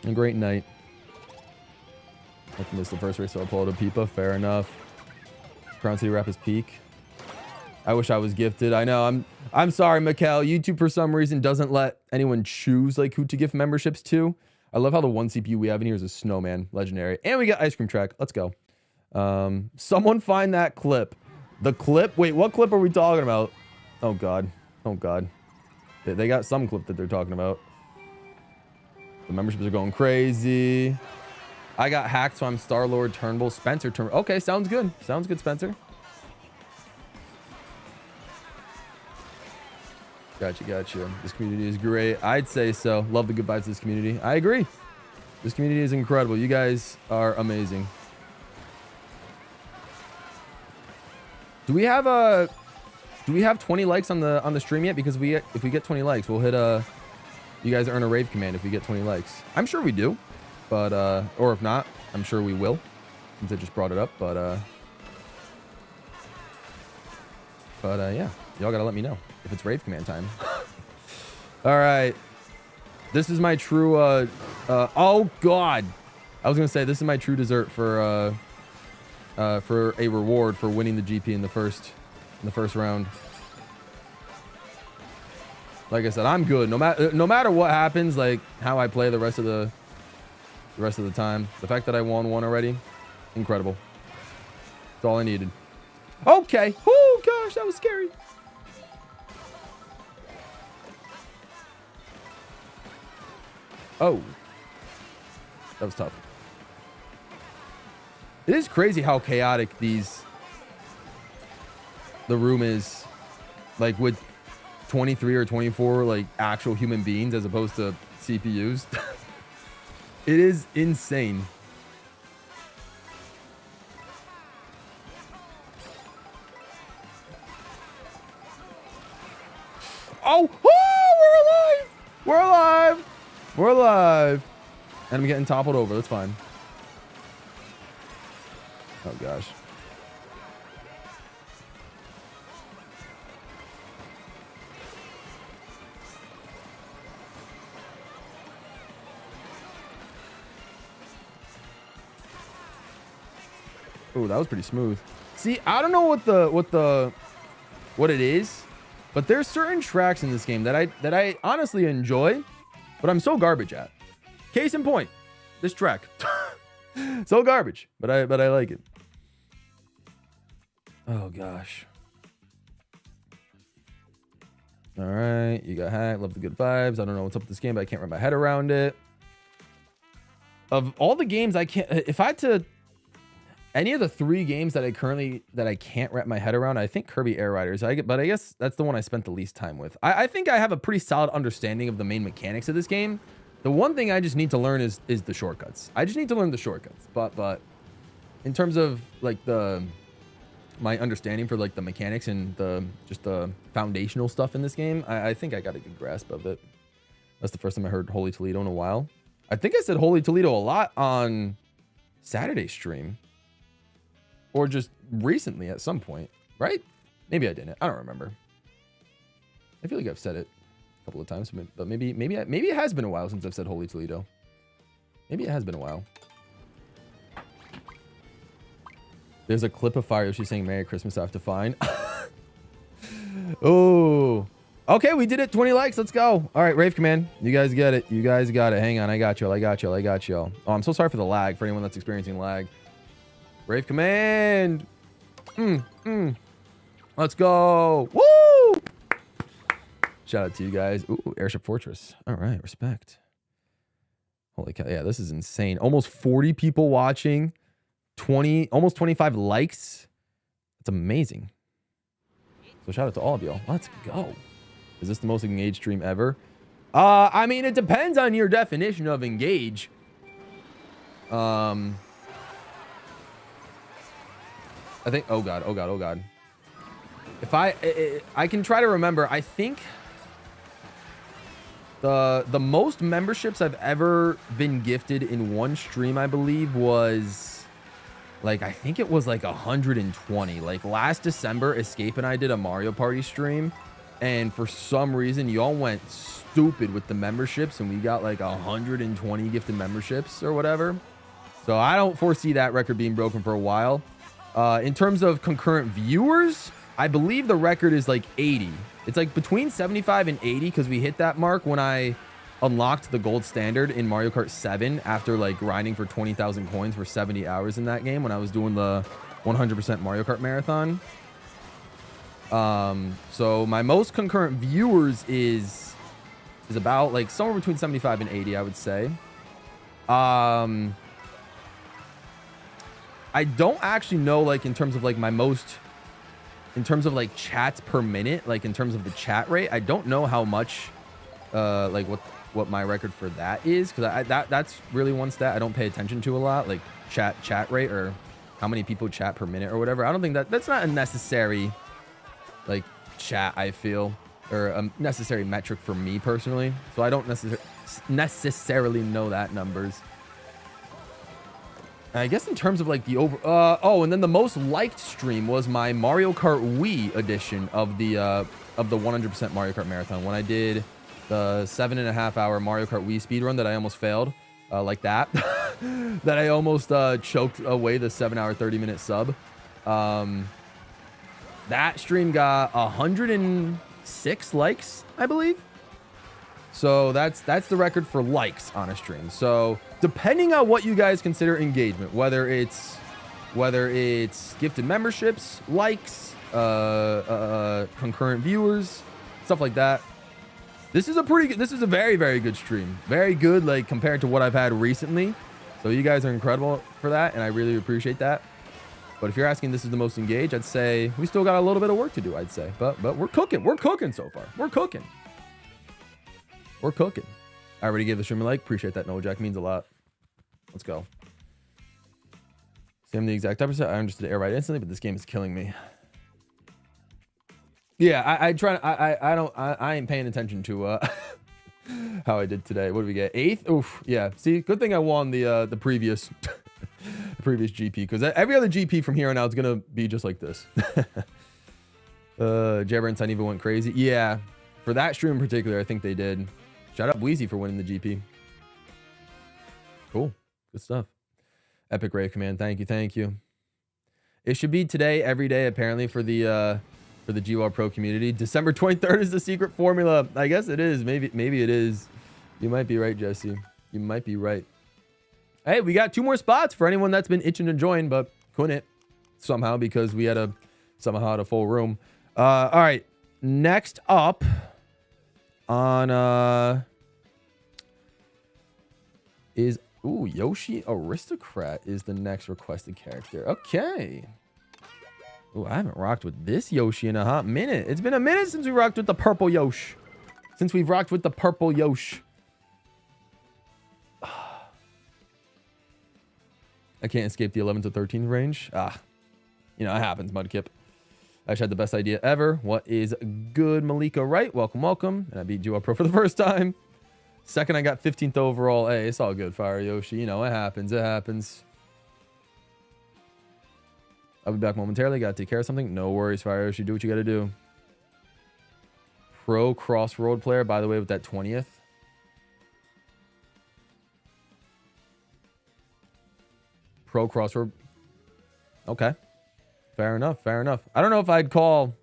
A great night. I missed the first race, so I'll pull out a Peepa. Fair enough. Crown City Rapids Peak. I wish I was gifted. I know. I'm sorry, Mikkel. YouTube for some reason doesn't let anyone choose like who to gift memberships to. I love how the one CPU we have in here is a snowman. Legendary. And we got ice cream track. Let's go. Someone find that clip. The clip? Wait, what clip are we talking about? Oh, God. Oh, God. They got some clip that they're talking about. The memberships are going crazy. I got hacked, so I'm Star-Lord Turnbull. Spencer Turnbull. Okay, sounds good. Sounds good, Spencer. Gotcha. This community is great. I'd say so. Love the good vibes of this community. I agree. This community is incredible. You guys are amazing. Do we have 20 likes on the stream yet? Because if we get 20 likes, we'll hit you guys earn a rave command if we get 20 likes. I'm sure we do. But or if not, I'm sure we will. Since I just brought it up, but yeah. Y'all gotta let me know if it's rave command time. All right. This is my true oh God. I was gonna say this is my true dessert for a reward for winning the GP in the first round. Like I said, I'm good. No matter what happens, like how I play the rest of the time. The fact that I won one already, incredible. That's all I needed. Okay. Oh gosh, that was scary. Oh, that was tough. It is crazy how chaotic the room is, like with 23 or 24 like actual human beings as opposed to CPUs. It is insane. Oh, oh, we're alive. We're alive. We're alive. And I'm getting toppled over. That's fine. Oh, gosh. Oh, that was pretty smooth. See, I don't know what it is, but there's certain tracks in this game that I honestly enjoy, but I'm so garbage at. Case in point, this track. So garbage, but I like it. Oh gosh. All right, you got hacked. Love the good vibes. I don't know what's up with this game, but I can't wrap my head around it. Of all the games, I can't. If I had to, any of the 3 games that I can't wrap my head around, I think Kirby Air Riders. But I guess that's the one I spent the least time with. I think I have a pretty solid understanding of the main mechanics of this game. The one thing I just need to learn is the shortcuts. I just need to learn the shortcuts. But in terms of like my understanding for like the mechanics and just the foundational stuff in this game, I think I got a good grasp of it. That's the first time I heard Holy Toledo in a while. I think I said Holy Toledo a lot on Saturday stream. Or just recently at some point, right? Maybe I didn't. I don't remember. I feel like I've said it a couple of times, but maybe it has been a while since I've said Holy Toledo. Maybe it has been a while. There's a clip of Fire. She's saying Merry Christmas I have to find. Oh. Okay, we did it. 20 likes. Let's go. All right, Rave Command. You guys get it. You guys got it. Hang on. I got y'all. I got y'all. I got y'all. Oh, I'm so sorry for the lag for anyone that's experiencing lag. Brave Command. Let's go. Woo! Shout out to you guys. Ooh, Airship Fortress. All right, respect. Holy cow. Yeah, this is insane. Almost 40 people watching. Almost 25 likes. That's amazing. So shout out to all of y'all. Let's go. Is this the most engaged stream ever? I mean, it depends on your definition of engage. I think, oh god. If I can try to remember, I think the most memberships I've ever been gifted in one stream, I believe, was like, I think it was like 120. Like last December, Escape and I did a Mario Party stream, and for some reason, y'all went stupid with the memberships, and we got like 120 gifted memberships or whatever. So I don't foresee that record being broken for a while. In terms of concurrent viewers, I believe the record is like 80. It's like between 75 and 80 because we hit that mark when I unlocked the gold standard in Mario Kart 7 after like grinding for 20,000 coins for 70 hours in that game when I was doing the 100% Mario Kart marathon. So my most concurrent viewers is about like somewhere between 75 and 80, I would say. I don't actually know, like, in terms of, like, in terms of, like, chats per minute, like, in terms of the chat rate, I don't know how much, like, what my record for that is, because that's really one stat I don't pay attention to a lot, like, chat rate, or how many people chat per minute, or whatever. I don't think that's not a necessary, like, chat, I feel, or a necessary metric for me, personally, so I don't necessarily know that numbers. I guess in terms of like the oh, and then the most liked stream was my Mario Kart Wii edition of the 100% Mario Kart marathon, when I did the 7.5 hour Mario Kart Wii speedrun that I almost failed, like that, that I almost choked away the 7 hour 30-minute sub. That stream got 106 likes, I believe. So that's the record for likes on a stream. So depending on what you guys consider engagement, whether it's gifted memberships, likes, concurrent viewers, stuff like that, This is a very, very good stream. Very good, like, compared to what I've had recently. So you guys are incredible for that, and I really appreciate that. But if you're asking this is the most engaged, I'd say we still got a little bit of work to do, I'd say. But we're cooking. We're cooking so far. We're cooking. We're cooking. I already gave the stream a like. Appreciate that, Noah Jack. Means a lot. Let's go. See, I'm the exact opposite. I understood air right instantly, but this game is killing me. Yeah, I ain't paying attention to how I did today. What did we get? 8th? Oof. Yeah. See, good thing I won the previous previous GP, because every other GP from here on out is gonna be just like this. Jabber and Sun even went crazy. Yeah, for that stream in particular, I think they did. Shout out Wheezy for winning the GP. Cool. Good stuff. Epic Rave Command. Thank you. Thank you. It should be today, every day, apparently, for the GWallPro community. December 23rd is the secret formula. I guess it is. Maybe it is. You might be right, Jesse. You might be right. Hey, we got 2 more spots for anyone that's been itching to join, but couldn't somehow because we had somehow had a full room. All right. Next up on is Yoshi Aristocrat is the next requested character. Okay. Oh, I haven't rocked with this Yoshi in a hot minute. It's been a minute since we rocked with the purple Yoshi. Since we've rocked with the purple Yoshi. I can't escape the 11 to 13 range. You know, it happens, Mudkip. I just had the best idea ever. What is good, Malika Wright? Welcome, welcome. And I beat GWallPro for the first time. Second, I got 15th overall. Hey, it's all good, Fire Yoshi. You know, it happens. It happens. I'll be back momentarily. Got to take care of something. No worries, Fire Yoshi. Do what you got to do. Pro Crossroad player, by the way, with that 20th. Pro Crossroad. Okay. Fair enough. Fair enough. I don't know if I'd call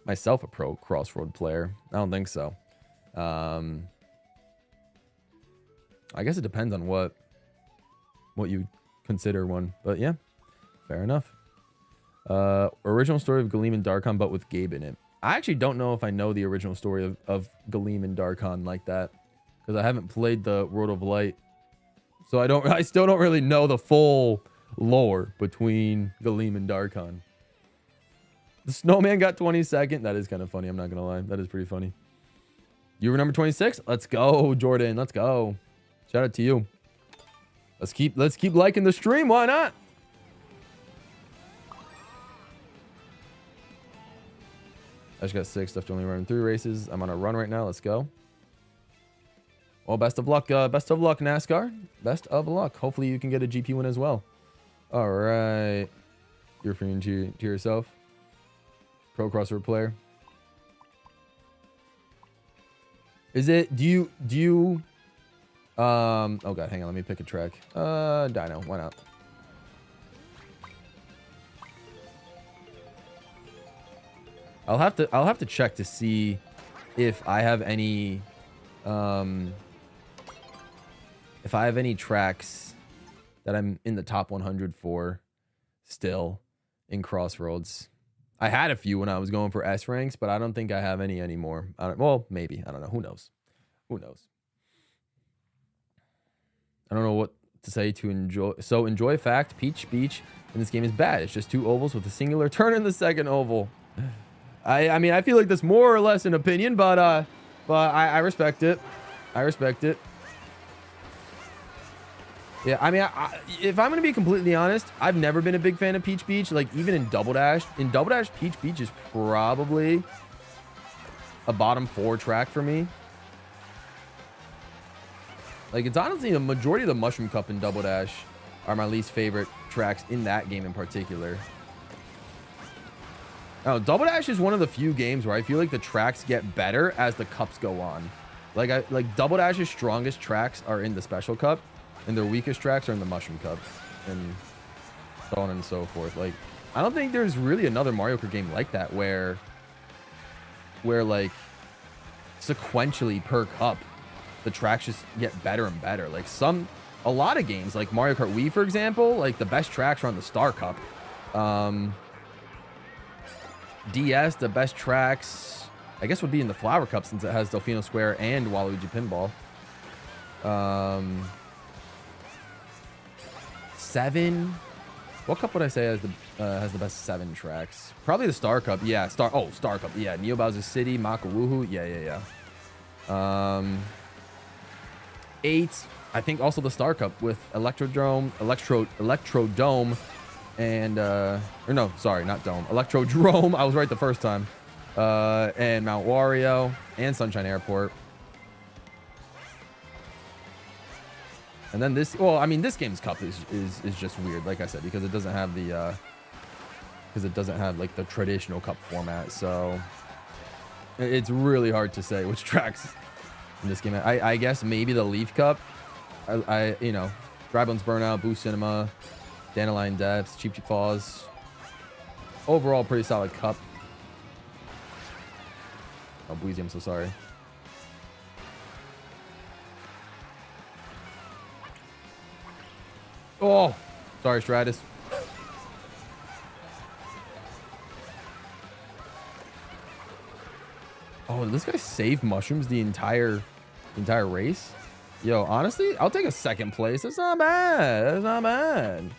myself a pro Crossroad player. I don't think so. I guess it depends on what you consider one. But yeah, fair enough. Original story of Galeem and Darkon, but with Gabe in it. I actually don't know if I know the original story of Galeem and Darkon like that, because I haven't played the World of Light. So I still don't really know the full lore between Galeem and Darkon. The snowman got 22nd. That is kind of funny. I'm not going to lie. That is pretty funny. You were number 26? Let's go, Jordan. Let's go. Shout out to you. Let's keep liking the stream. Why not? I just got 6 left, only running 3 races. I'm on a run right now. Let's go. Well, best of luck. Best of luck, NASCAR. Best of luck. Hopefully you can get a GP win as well. All right. You're referring to yourself. Pro Crossroad player. Is it, do you, oh God, hang on. Let me pick a track. Dino. Why not? I'll have to check to see if I have any, tracks that I'm in the top 100 for still in Crossroads. I had a few when I was going for S ranks, but I don't think I have any anymore. Well, maybe. I don't know. Who knows? Who knows? I don't know what to say to enjoy. So enjoy fact, Peach Beach in this game is bad. It's just 2 ovals with a singular turn in the second oval. I mean, I feel like that's more or less an opinion, but I respect it. I respect it. Yeah, I mean, if I'm going to be completely honest, I've never been a big fan of Peach Beach. Like, even in Double Dash. In Double Dash, Peach Beach is probably a bottom 4 track for me. Like, it's honestly the majority of the Mushroom Cup in Double Dash are my least favorite tracks in that game in particular. Oh, Double Dash is one of the few games where I feel like the tracks get better as the cups go on. Like Double Dash's strongest tracks are in the Special Cup, and their weakest tracks are in the Mushroom Cup, and so on and so forth. Like, I don't think there's really another Mario Kart game like that where like sequentially per cup the tracks just get better and better. Like a lot of games like Mario Kart Wii, for example, like the best tracks are on the Star Cup. DS, the best tracks, I guess would be in the Flower Cup since it has Delfino Square and Waluigi Pinball. 7. What cup would I say has the best 7 tracks? Probably the Star Cup. Yeah, Star Cup. Yeah, Neo Bowser City, Maka Woohoo. Yeah. 8. I think also the Star Cup with Electrodrome, and or no, sorry, not Dome. Electrodrome. I was right the first time. And Mount Wario and Sunshine Airport. And then this, well, I mean, this game's cup is just weird, like I said, because it doesn't have the like the traditional cup format. So it's really hard to say which tracks in this game. I guess maybe the Leaf Cup. You know, Dry Bones Burnout, Boo Cinema, Dandelion Depths, Cheap Cheap Falls. Overall, pretty solid cup. Oh, Boozy, I'm so sorry. Oh, sorry, Stratus. Oh, did this guy save mushrooms the entire race? Yo, honestly, I'll take a 2nd place. That's not bad. That's not bad.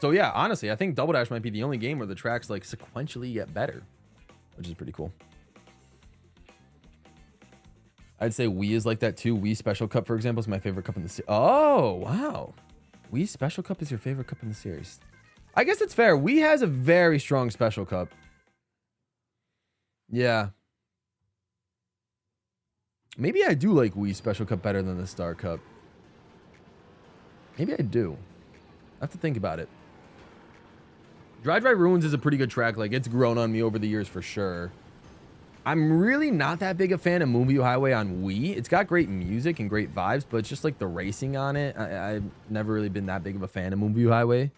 So yeah, honestly, I think Double Dash might be the only game where the tracks like sequentially get better, which is pretty cool. I'd say Wii is like that too. Wii Special Cup, for example, is my favorite cup in the series. Oh, wow. Wii Special Cup is your favorite cup in the series. I guess it's fair. Wii has a very strong Special Cup. Yeah. Maybe I do like Wii Special Cup better than the Star Cup. Maybe I do. I have to think about it. Dry Dry Ruins is a pretty good track. Like, it's grown on me over the years for sure. I'm really not that big a fan of Moonview Highway on Wii. It's got great music and great vibes, but it's just like the racing on it. I've never really been that big of a fan of Moonview Highway.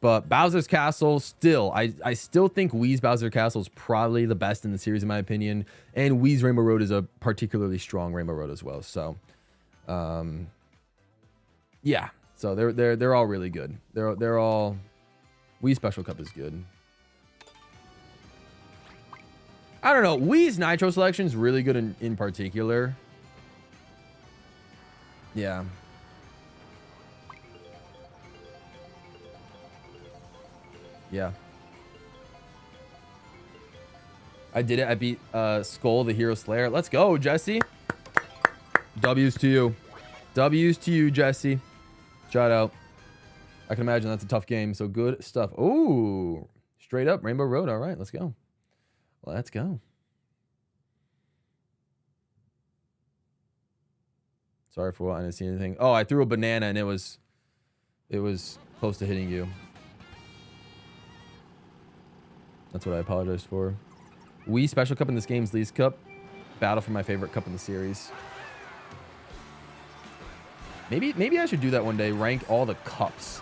But Bowser's Castle, still, I still think Wii's Bowser Castle is probably the best in the series, in my opinion. And Wii's Rainbow Road is a particularly strong Rainbow Road as well. So, yeah. So they're all really good. They're all. Wii Special Cup is good. I don't know. Wii's Nitro Selection is really good in particular. Yeah. Yeah. I did it. I beat Skull, the Hero Slayer. Let's go, Jesse. W's to you. W's to you, Jesse. Shout out. I can imagine that's a tough game. So good stuff. Ooh. Straight up Rainbow Road. All right, let's go. Let's go. Sorry for what I didn't see anything. Oh, I threw a banana and it was close to hitting you. That's what I apologize for. Wii Special Cup in this game's least cup. Battle for my favorite cup in the series. Maybe I should do that one day. Rank all the cups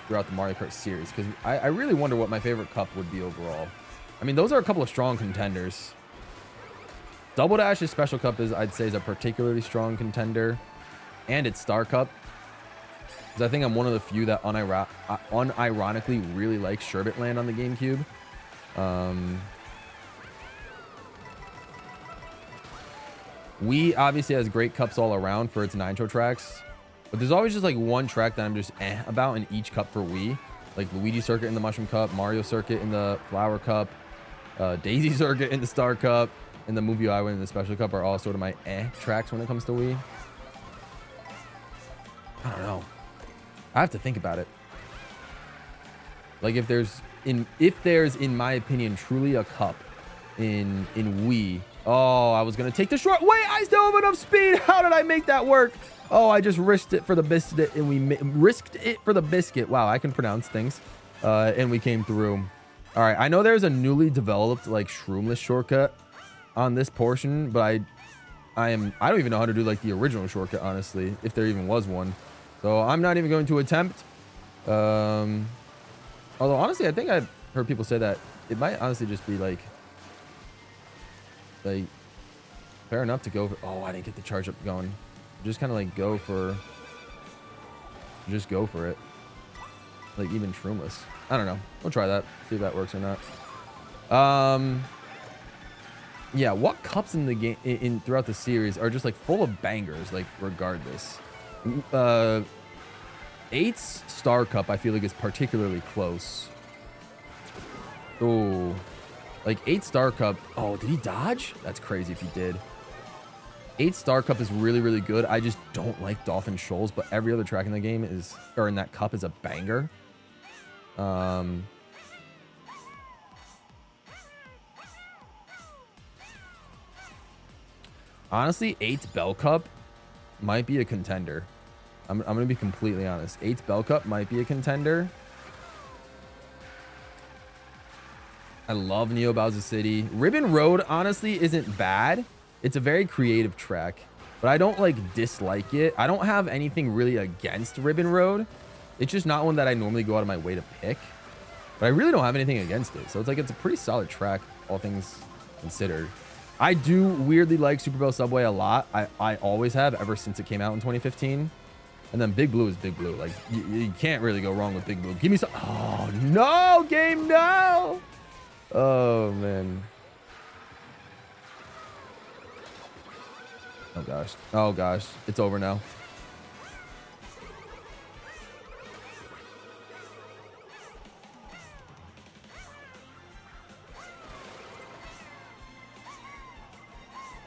throughout the Mario Kart series, because I really wonder what my favorite cup would be overall. I mean, those are a couple of strong contenders. Double Dash's Special Cup I'd say is a particularly strong contender, and it's Star Cup, because I think I'm one of the few that unironically really likes Sherbet Land on the GameCube. Wii obviously has great cups all around for its Nitro tracks, but there's always just like one track that I'm just about in each cup for Wii. Like Luigi Circuit in the Mushroom Cup, Mario Circuit in the Flower Cup, Daisy Circuit in the Star Cup, and the Movie I Win in the Special Cup are all sort of my tracks when it comes to Wii. I don't know. I have to think about it. Like if there's in my opinion truly a cup in Wii. Oh, I was gonna take the short. Wait, I still have enough speed. How did I make that work? Oh, I just risked it for the biscuit, and we risked it for the biscuit. Wow, I can pronounce things. And we came through. All right, I know there's a newly developed like shroomless shortcut on this portion, but I don't even know how to do like the original shortcut, honestly, if there even was one. So I'm not even going to attempt. Although honestly, I think I've heard people say that it might honestly just be like fair enough to go for. Oh, I didn't get the charge up going. Just kind of like go for it. Like even shroomless. I don't know. We'll try that. See if that works or not. Yeah, what cups in the game in throughout the series are just like full of bangers, like regardless. 8's Star Cup, I feel like is particularly close. Oh, like 8 Star Cup. Oh, did he dodge? That's crazy if he did. 8 Star Cup is really, really good. I just don't like Dolphin Shoals, but every other track in the game is, or in that cup, is a banger. Honestly, 8's Bell Cup might be a contender. I'm going to be completely honest. 8's Bell Cup might be a contender. I love Neo Bowser City. Ribbon Road, honestly, isn't bad. It's a very creative track, but I don't, like, dislike it. I don't have anything really against Ribbon Road. It's just not one that I normally go out of my way to pick. But I really don't have anything against it. So it's like, it's a pretty solid track, all things considered. I do weirdly like Super Bell Subway a lot. I always have, ever since it came out in 2015. And then Big Blue is Big Blue. Like, you can't really go wrong with Big Blue. Give me some. Oh, no, game, no. Oh, man. Oh, gosh. Oh, gosh. It's over now.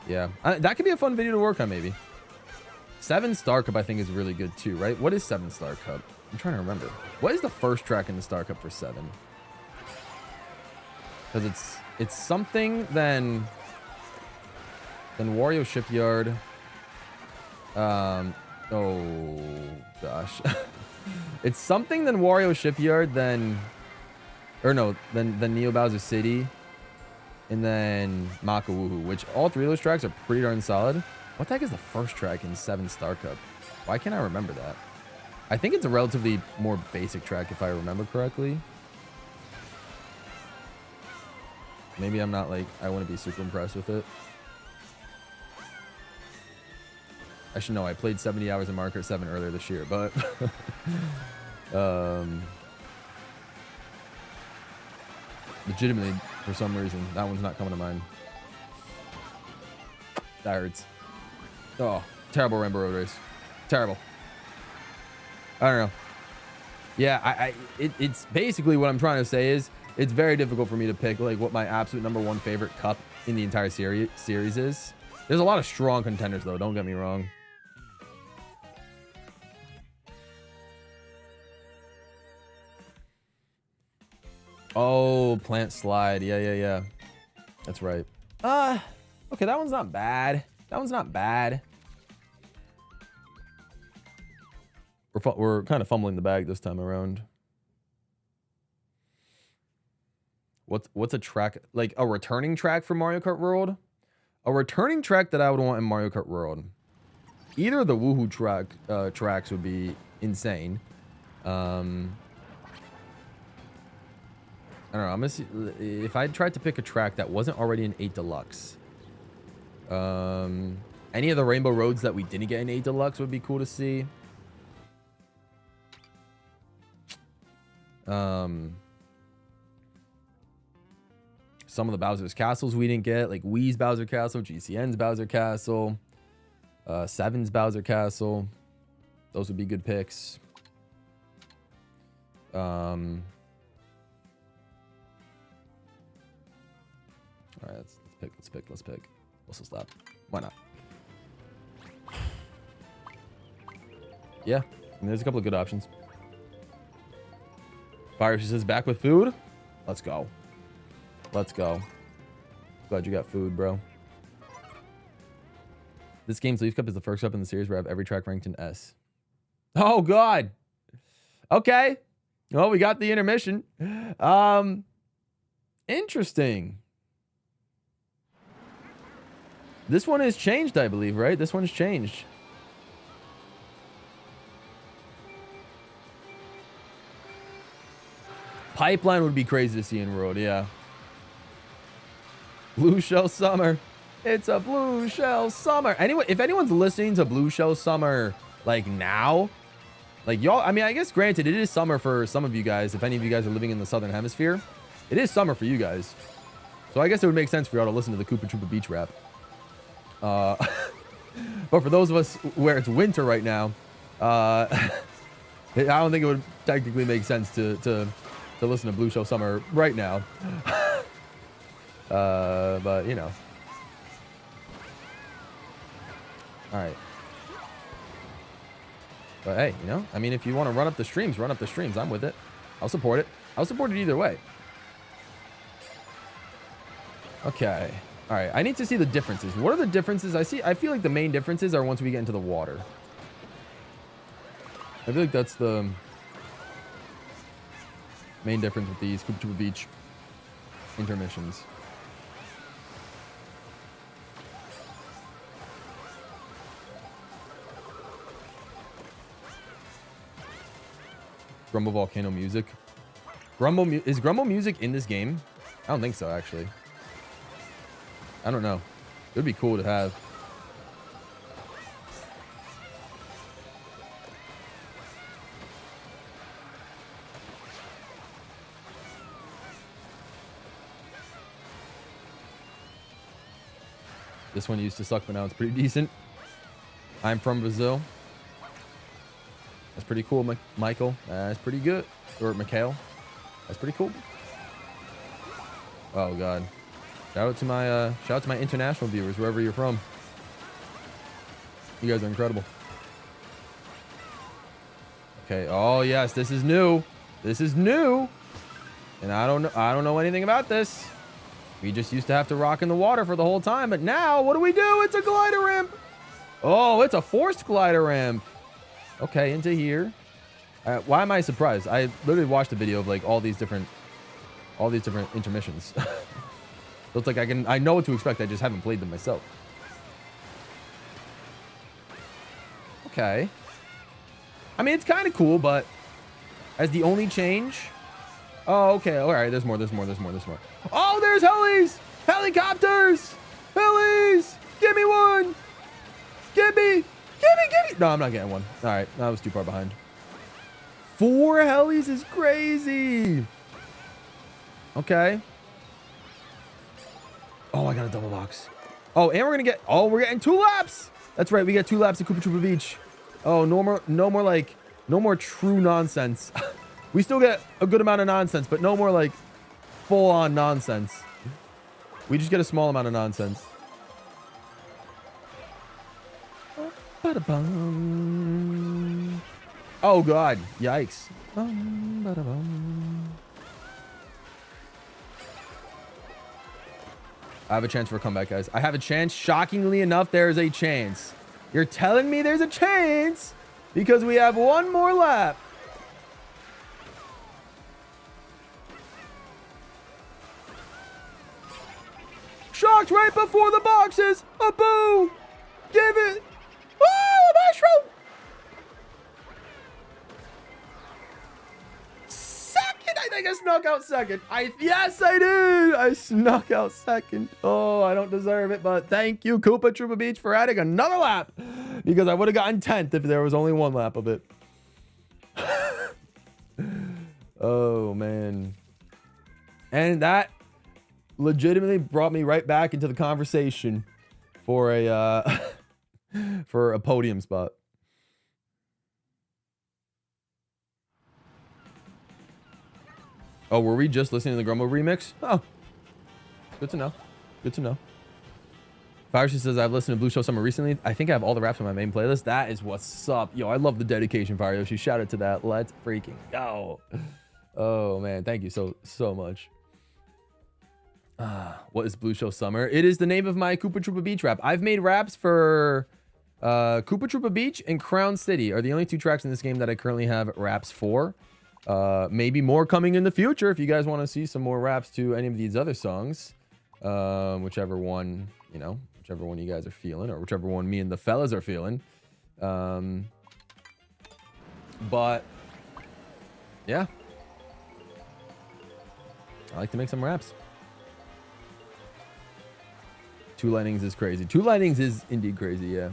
Yeah, that could be a fun video to work on, maybe. 7 Star Cup, I think, is really good, too, right? What is 7 Star Cup? I'm trying to remember. What is the first track in the Star Cup for 7? Because it's something than Wario Shipyard. Oh, gosh. It's something than Wario Shipyard, then Neo Bowser City. And then Maka Woohoo, which all 3 of those tracks are pretty darn solid. What the heck is the first track in 7 Star Cup? Why can't I remember that? I think it's a relatively more basic track, if I remember correctly. Maybe I'm not, like, I wouldn't be super impressed with it. I should know, I played 70 hours of Mario Kart 7 earlier this year, but... legitimately, for some reason, that one's not coming to mind. That hurts. Oh, terrible Rainbow Road Race. Terrible. I don't know. Yeah, it's basically what I'm trying to say is it's very difficult for me to pick like what my absolute #1 favorite cup in the entire series is. There's a lot of strong contenders though, don't get me wrong. Oh, Plant Slide. Yeah. That's right. Okay, that one's not bad. That one's not bad. We're kind of fumbling the bag this time around. What's a track, like a returning track for Mario Kart World? A returning track that I would want in Mario Kart World. Either of the Woohoo tracks would be insane. I don't know. I'm gonna see if I tried to pick a track that wasn't already in 8 Deluxe. Any of the Rainbow Roads that we didn't get in 8 Deluxe would be cool to see. Some of the Bowser's Castles we didn't get, like Wii's Bowser Castle, GCN's Bowser Castle, 7's Bowser Castle. Those would be good picks. All right, let's pick. Let's stop. Why not? Yeah, I mean, there's a couple of good options. Fire, she says, back with food. Let's go. Let's go. Glad you got food, bro. This game's Leaf Cup is the first cup in the series where I have every track ranked in S. Oh, God. Okay. Well, we got the intermission. Interesting. This one has changed, I believe, right? This one's changed. Pipeline would be crazy to see in World, yeah. Blue Shell Summer. It's a Blue Shell Summer. Anyway, if anyone's listening to Blue Shell Summer, like now, Like y'all, I mean, I guess granted, it is summer for some of you guys. If any of you guys are living in the Southern Hemisphere, it is summer for you guys. So I guess it would make sense for y'all to listen to the Koopa Troopa Beach rap. But for those of us where it's winter right now, I don't think it would technically make sense to listen to Blue Show Summer right now. But you know. All right. But hey, you know, I mean, if you want to run up the streams, run up the streams. I'm with it. I'll support it. I'll support it either way. Okay. All right. I need to see the differences. What are the differences? I feel like the main differences are once we get into the water. I feel like that's the main difference with these Koopa Troopa Beach intermissions. Grumble Volcano music. Is Grumble music in this game? I don't think so, actually. I don't know. It would be cool to have. This one used to suck, but now it's pretty decent. I'm from Brazil. That's pretty cool, Michael. That's pretty good. Or Mikhail. That's pretty cool. Oh God. Shout out to my international viewers, wherever you're from. You guys are incredible. Okay. Oh yes, this is new. This is new. And I don't know anything about this. We just used to have to rock in the water for the whole time, but now what do we do? It's a glider ramp. Oh, it's a forced glider ramp. Okay, into here. Why am I surprised? I literally watched a video of like all these different intermissions. So it's like I know what to expect. I just haven't played them myself. Okay. I mean, it's kind of cool, but as the only change. Oh, okay. All right. There's more. Oh, there's helis, helicopters, helis. Give me one. Give me. No, I'm not getting one. All right. I was too far behind. 4 helis is crazy. Okay. Oh, I got a double box. Oh, and we're getting 2 laps. That's right. We get 2 laps at Koopa Troopa Beach. Oh, no more true nonsense. We still get a good amount of nonsense, but no more like full on nonsense. We just get a small amount of nonsense. Oh God, yikes. I have a chance for a comeback, guys. I have a chance. Shockingly enough, there's a chance. You're telling me there's a chance because we have 1 more lap. Shocked right before the boxes. A boo. Give it. Oh, a mushroom. Second. I think I snuck out second. Yes, I did. I snuck out second. Oh, I don't deserve it, but thank you, Koopa Troopa Beach, for adding another lap because I would have gotten 10th if there was only 1 lap of it. Oh, man. And that legitimately brought me right back into the conversation for a for a podium spot. Oh, were we just listening to the Grumble remix? Oh, good to know. Good to know. Fireshi says, I've listened to Blue Show Summer recently. I think I have all the raps on my main playlist. That is what's up. Yo, I love the dedication, Fireshi. Shout out to that. Let's freaking go. Oh, man. Thank you so much. What is Blue Show Summer? It is the name of my Koopa Troopa Beach rap. I've made raps for Koopa Troopa Beach and Crown City are the only 2 tracks in this game that I currently have raps for. Maybe more coming in the future if you guys want to see some more raps to any of these other songs. Whichever one you guys are feeling, or whichever one me and the fellas are feeling. But yeah, I like to make some raps. 2 lightnings is crazy. 2 lightnings is indeed crazy, yeah.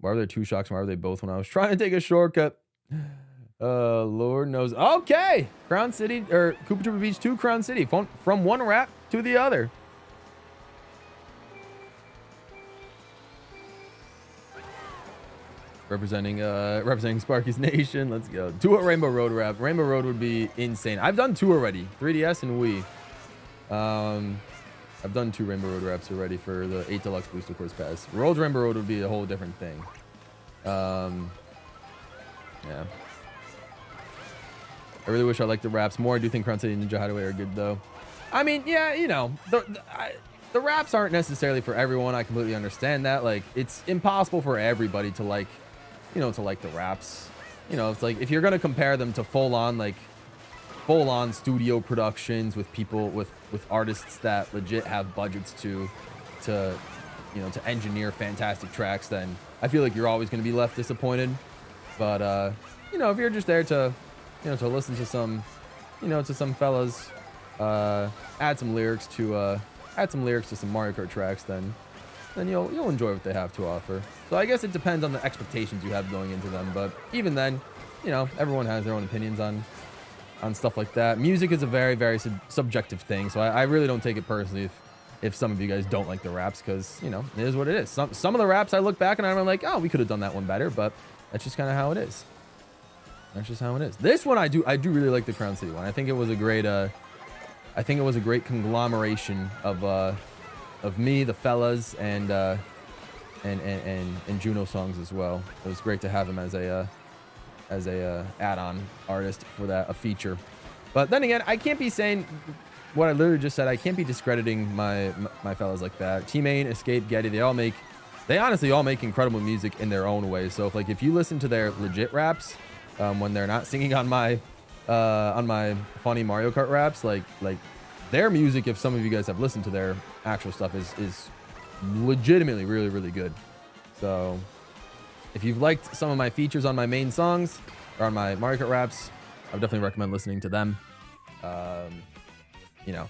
Why were there 2 shocks? Why were they both when I was trying to take a shortcut? Lord knows. Okay, Crown City or Koopa Troopa Beach to Crown City from one wrap to the other. Representing Sparky's Nation. Let's go. Do a Rainbow Road rap. Rainbow Road would be insane. I've done 2 already. 3DS and Wii. I've done 2 Rainbow Road raps already for the 8 Deluxe Booster Course Pass. World's Rainbow Road would be a whole different thing. Yeah. I really wish I liked the raps more. I do think Crown City and Ninja Hideaway are good though. I mean, yeah, you know, the raps aren't necessarily for everyone. I completely understand that. Like, it's impossible for everybody to like, you know, to like the raps. You know, it's like if you're gonna compare them to full-on studio productions with people with artists that legit have budgets to you know, to engineer fantastic tracks, then I feel like you're always going to be left disappointed. But you know, if you're just there to, you know, to listen to some, you know, to some fellas add some lyrics to some Mario Kart tracks, then you'll enjoy what they have to offer. So I guess it depends on the expectations you have going into them, but even then, you know, everyone has their own opinions on stuff like that. Music is a very, very subjective thing, so I really don't take it personally if some of you guys don't like the raps, because, you know, it is what it is. Some of the raps I look back and I'm like, oh, we could have done that one better, but that's just kind of how it is. That's just how it is. This one I do really like the Crown City one. I think it was a great conglomeration of me, the fellas, and Juno songs as well. It was great to have him as a add-on artist for that, a feature. But then again, I can't be saying what I literally just said. I can't be discrediting my fellas like that. T-Main, Escape, Getty, they honestly all make incredible music in their own way. So if you listen to their legit raps, when they're not singing on my funny Mario Kart raps, like their music, if some of you guys have listened to their actual stuff, is legitimately really, really good. So if you've liked some of my features on my main songs or on my Mario Kart raps, I would definitely recommend listening to them. You know,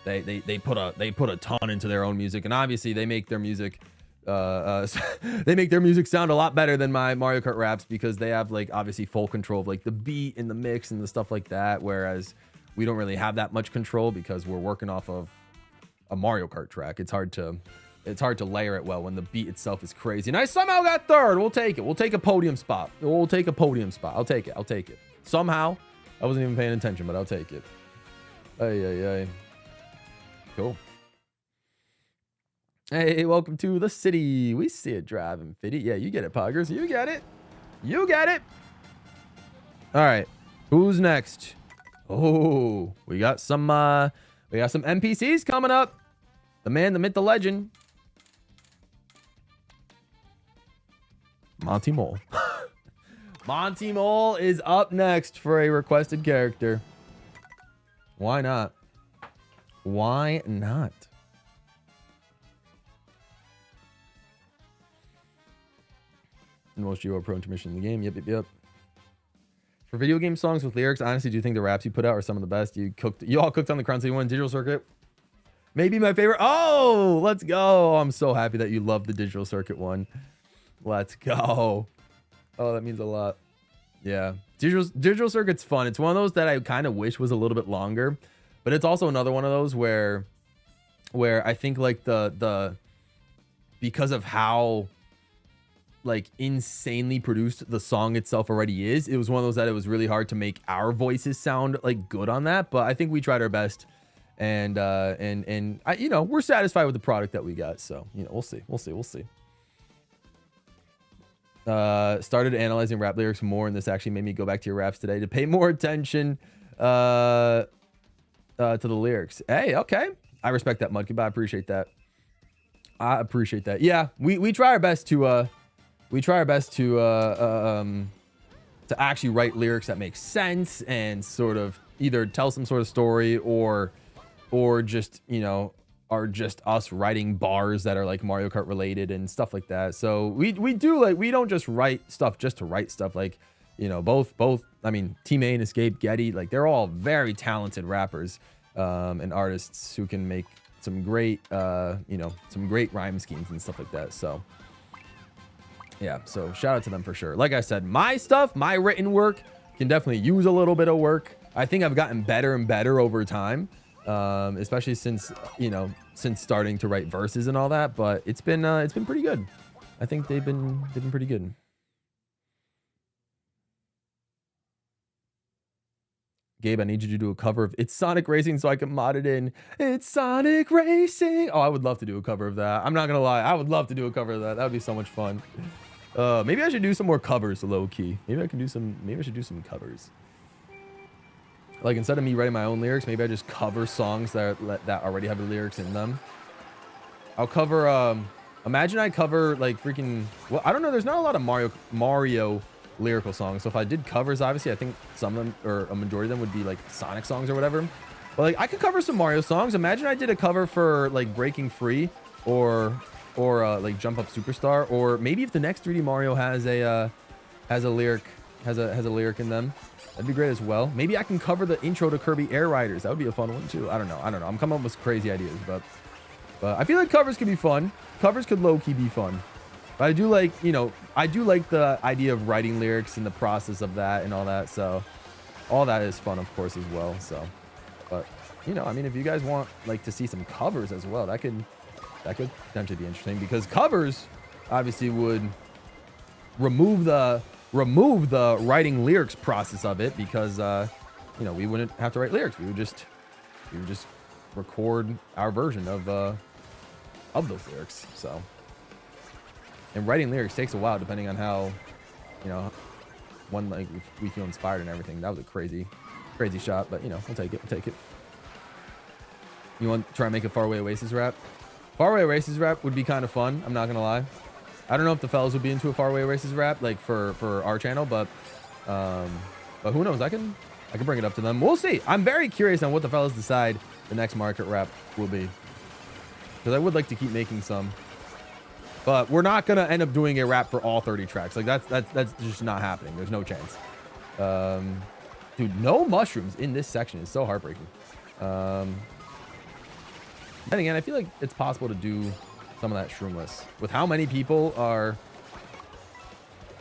they put a ton into their own music, and obviously they make their music sound a lot better than my Mario Kart raps, because they have like obviously full control of like the beat and the mix and the stuff like that, whereas we don't really have that much control because we're working off of a Mario Kart track. It's hard to layer it well when the beat itself is crazy. And I somehow got third. We'll take it. We'll take a podium spot. I'll take it. Somehow. I wasn't even paying attention, but I'll take it. Ay. Cool. Hey, welcome to the city. We see it driving fitty. Yeah, you get it, Poggers. You get it. All right. Who's next? Oh, we got some NPCs coming up. The man, the myth, the legend. Monty Mole. Monty Mole is up next for a requested character. Why not? Why not? The most GWallPro intermission in the game. Yep. For video game songs with lyrics, honestly, do you think the raps you put out are some of the best? You all cooked on the Crown City one, Digital Circuit. Maybe my favorite. Oh, let's go. I'm so happy that you love the Digital Circuit one. Let's go. Oh, that means a lot. Yeah. Digital Circuit's fun. It's one of those that I kind of wish was a little bit longer, but it's also another one of those where I think like the because of how like insanely produced the song itself already is, it was one of those that it was really hard to make our voices sound like good on that, but I think we tried our best, and I, you know, we're satisfied with the product that we got. So, you know, we'll see. Started analyzing rap lyrics more, and this actually made me go back to your raps today to pay more attention to the lyrics. Hey, okay, I respect that, Mudkip. I appreciate that. Yeah, we try our best to actually write lyrics that make sense and sort of either tell some sort of story or just, you know, are just us writing bars that are like Mario Kart related and stuff like that. So we do, like, we don't just write stuff just to write stuff. Like, you know, both I mean, T-Main, Escape, Getty, like, they're all very talented rappers and artists who can make some great you know, some great rhyme schemes and stuff like that. So Yeah, so shout out to them for sure. Like I said, my stuff, my written work can definitely use a little bit of work. I think I've gotten better and better over time, especially since, you know, since starting to write verses and all that. But it's been pretty good. I think they've been pretty good. Gabe, I need you to do a cover of It's Sonic Racing so I can mod it in. It's Sonic Racing. Oh, I would love to do a cover of that. I'm not gonna lie, I would love to do a cover of that. That would be so much fun. Maybe I should do some more covers, low key. Maybe I should do some covers. Like, instead of me writing my own lyrics, maybe I just cover songs that already have the lyrics in them. I'll cover, imagine I cover like freaking, well, I don't know, there's not a lot of Mario lyrical songs. So if I did covers, obviously I think some of them, or a majority of them, would be like Sonic songs or whatever. But like, I could cover some Mario songs. Imagine I did a cover for like Breaking Free or like Jump Up Superstar, or maybe if the next 3D Mario has a lyric in them, that'd be great as well. Maybe I can cover the intro to Kirby Air Riders. That would be a fun one too. I don't know. I'm coming up with crazy ideas, but I feel like covers could be fun. Covers could low key be fun. But I do like, you know, I do like the idea of writing lyrics and the process of that and all that. So all that is fun, of course, as well. So, but you know, I mean, if you guys want like to see some covers as well, that could potentially be interesting, because covers obviously would remove the writing lyrics process of it, because you know, we wouldn't have to write lyrics. We would just record our version of those lyrics. So. And writing lyrics takes a while, depending on how, you know, like we feel inspired and everything. That was a crazy shot, but you know, we'll take it. You want to try and make a Faraway Oasis rap? Faraway Oasis rap would be kind of fun. I'm not gonna lie. I don't know if the fellas would be into a Faraway Oasis rap, like for our channel, but who knows? I can bring it up to them. We'll see. I'm very curious on what the fellas decide the next market rap will be, because I would like to keep making some. But we're not gonna end up doing a rap for all 30 tracks. Like that's just not happening. There's no chance. Dude, no mushrooms in this section is so heartbreaking. And again, I feel like it's possible to do some of that shroomless. With how many people are...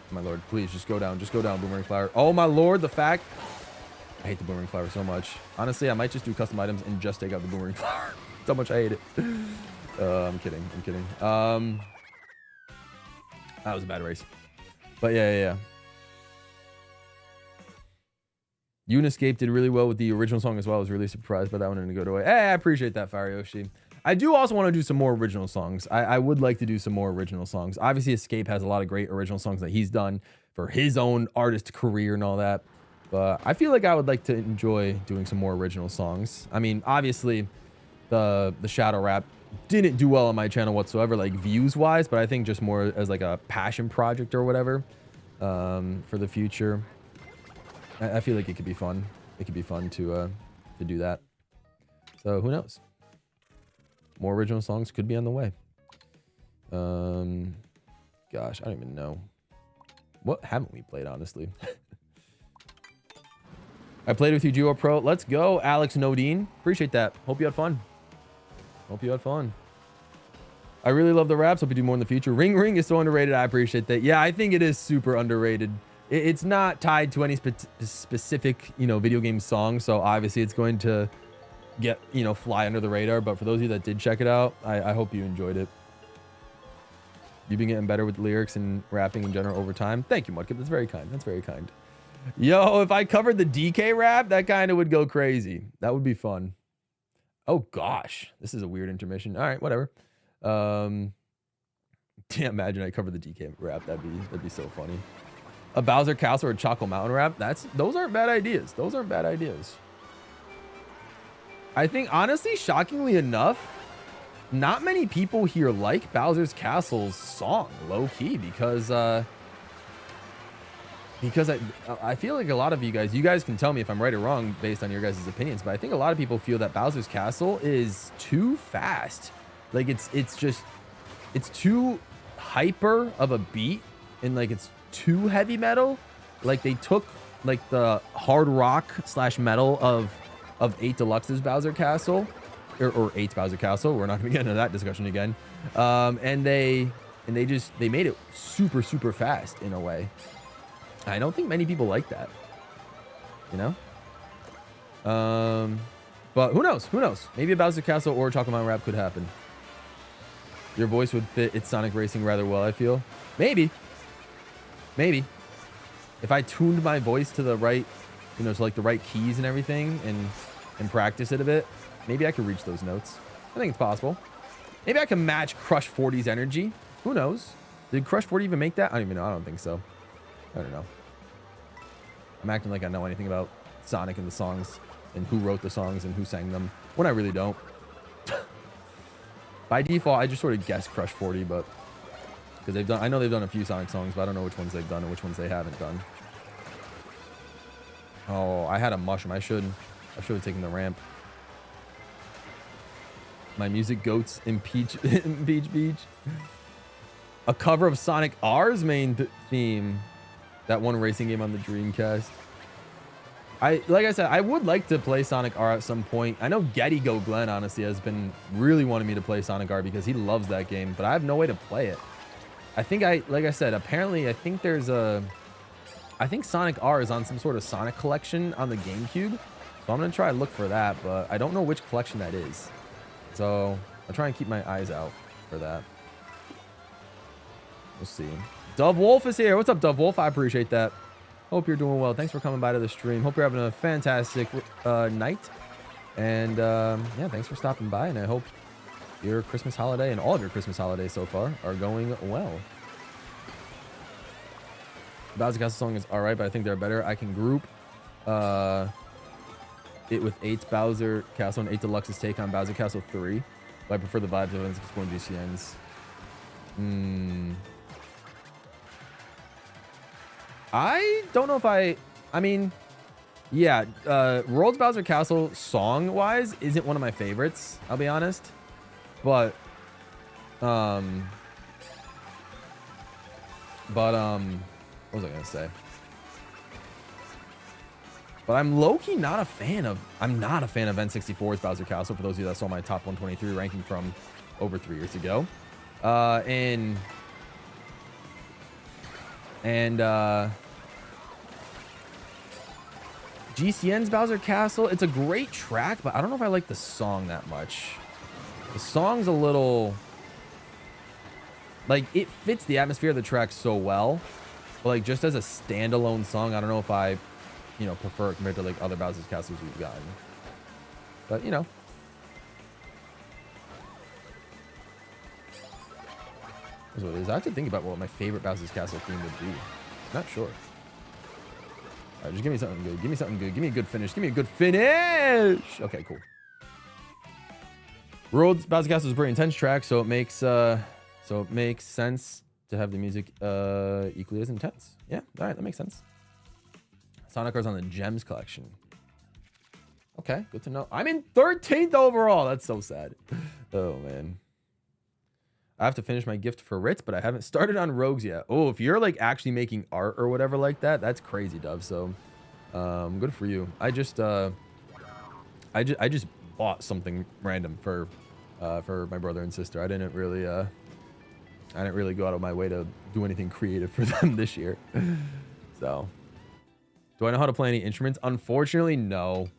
My lord, please just go down. Just go down, Boomerang Flower. Oh my lord, the fact... I hate the Boomerang Flower so much. Honestly, I might just do custom items and just take out the Boomerang Flower. That's how much I hate it. I'm kidding. That was a bad race. But yeah. Uniscape did really well with the original song as well. I was really surprised by that one in a good way. Hey, I appreciate that, Fire Yoshi. I do also want to do some more original songs. I would like to do some more original songs. Obviously, Escape has a lot of great original songs that he's done for his own artist career and all that. But I feel like I would like to enjoy doing some more original songs. I mean, obviously, the Shadow Rap didn't do well on my channel whatsoever, like views wise, but I think just more as like a passion project or whatever, for the future. I feel like it could be fun. It could be fun to do that. So who knows? More original songs could be on the way. Gosh, I don't even know. What haven't we played, honestly? I played with you, GWallPro. Let's go, Alex Nodine. Appreciate that. Hope you had fun. I really love the raps. Hope you do more in the future. Ring Ring is so underrated. I appreciate that. Yeah, I think it is super underrated. It's not tied to any specific, you know, video game song. So obviously it's going to get, you know, fly under the radar. But for those of you that did check it out, I hope you enjoyed it. You've been getting better with lyrics and rapping in general over time. Thank you, Mudkip. That's very kind. That's very kind. Yo, if I covered the DK rap, that kind of would go crazy. That would be fun. Oh gosh, this is a weird intermission. All right, whatever. Can't imagine I covered the DK rap. That'd be so funny. A Bowser Castle or a Choco Mountain rap. Those aren't bad ideas. Those aren't bad ideas. I think honestly, shockingly enough, not many people here like Bowser's Castle's song, low key, because I feel like a lot of you guys can tell me if I'm right or wrong based on your guys' opinions, but I think a lot of people feel that Bowser's Castle is too fast. Like it's too hyper of a beat, and like it's too heavy metal. Like they took like the hard rock / metal of 8 Deluxe's Bowser Castle, or 8's Bowser Castle. We're not gonna get into that discussion again. And they and they made it super, super fast in a way. I don't think many people like that, you know? But who knows? Who knows? Maybe a Bowser Castle or Chocolate Mountain rap could happen. Your voice would fit its Sonic Racing rather well, I feel. Maybe. Maybe. If I tuned my voice to the right, you know, to like the right keys and everything and practice it a bit, maybe I could reach those notes. I think it's possible. Maybe I can match Crush 40's energy. Who knows? Did Crush 40 even make that? I don't even know. I don't think so. I don't know. I'm acting like I know anything about Sonic and the songs and who wrote the songs and who sang them when I really don't. By default, I just sort of guess Crush 40, but because they've done, I know they've done a few Sonic songs, but I don't know which ones they've done and which ones they haven't done. Oh, I had a mushroom. I should have taken the ramp. My music goats in Peach Beach. A cover of Sonic R's main theme. That one racing game on the Dreamcast. Like I said, I would like to play Sonic R at some point. I know GWallPro honestly has been really wanting me to play Sonic R because he loves that game, but I have no way to play it. I think like I said, apparently I think Sonic R is on some sort of Sonic collection on the GameCube. So I'm going to try to look for that, but I don't know which collection that is. So I'll try and keep my eyes out for that. We'll see. GWallPro is here. What's up, GWallPro? I appreciate that. Hope you're doing well. Thanks for coming by to the stream. Hope you're having a fantastic night. And yeah, thanks for stopping by. And I hope your Christmas holiday and all of your Christmas holidays so far are going well. The Bowser Castle song is all right, but I think they're better. I can group it with 8's Bowser Castle and 8 Deluxe's take on Bowser Castle 3. But I prefer the vibes of N64 and GCN's. I don't know if I mean, yeah, World's Bowser Castle song-wise isn't one of my favorites, I'll be honest. But, what was I gonna say? But I'm low-key not a fan of N64's Bowser Castle, for those of you that saw my top 123 ranking from over 3 years ago. GCN's Bowser Castle, it's a great track, but I don't know if I like the song that much. The song's a little, like, it fits the atmosphere of the track so well, but like just as a standalone song, I don't know if I, you know, prefer it compared to like other Bowser's Castles we've gotten. But you know, that's what it is. I have to think about what my favorite Bowser's Castle theme would be. Not sure. All right, just give me something good. Give me something good. Give me a good finish. Give me a good finish. Okay, cool. World's Bowser Castle is a pretty intense track, so it makes sense to have the music equally as intense. Yeah, all right, that makes sense. Sonic R's on the Gems collection. Okay, good to know. I'm in 13th overall. That's so sad. Oh man. I have to finish my gift for Ritz, but I haven't started on Rogues yet. Oh, if you're like actually making art or whatever like that, that's crazy, Dove. So, good for you. I just bought something random for my brother and sister. I didn't really go out of my way to do anything creative for them this year. So, do I know how to play any instruments? Unfortunately, no.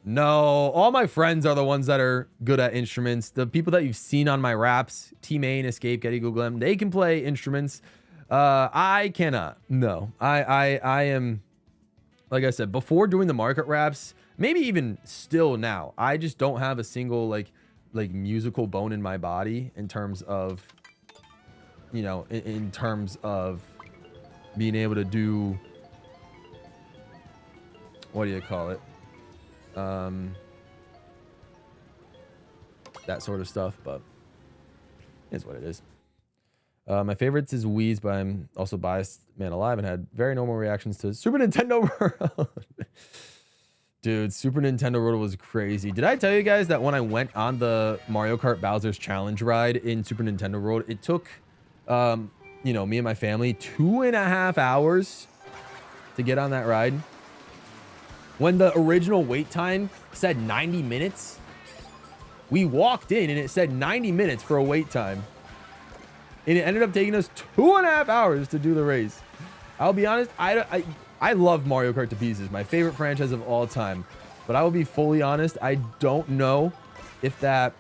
No, all my friends are the ones that are good at instruments. The people that you've seen on my raps, T-Main, Escape, Getty, Google them, they can play instruments. I cannot. No, I am, like I said, before doing the market raps, maybe even still now, I just don't have a single like musical bone in my body in terms of, you know, in terms of being able to do, what do you call it? That sort of stuff, but it is what it is. My favorites is Wii's, but I'm also biased man alive and had very normal reactions to Super Nintendo World. Dude, Super Nintendo World was crazy. Did I tell you guys that when I went on the Mario Kart Bowser's Challenge ride in Super Nintendo World, it took, you know, me and my family 2.5 hours to get on that ride? When the original wait time said 90 minutes, we walked in and it said 90 minutes for a wait time. and it ended up taking us 2.5 hours to do the race. I'll be honest, I love Mario Kart to pieces, my favorite franchise of all time. But I will be fully honest, I don't know if that,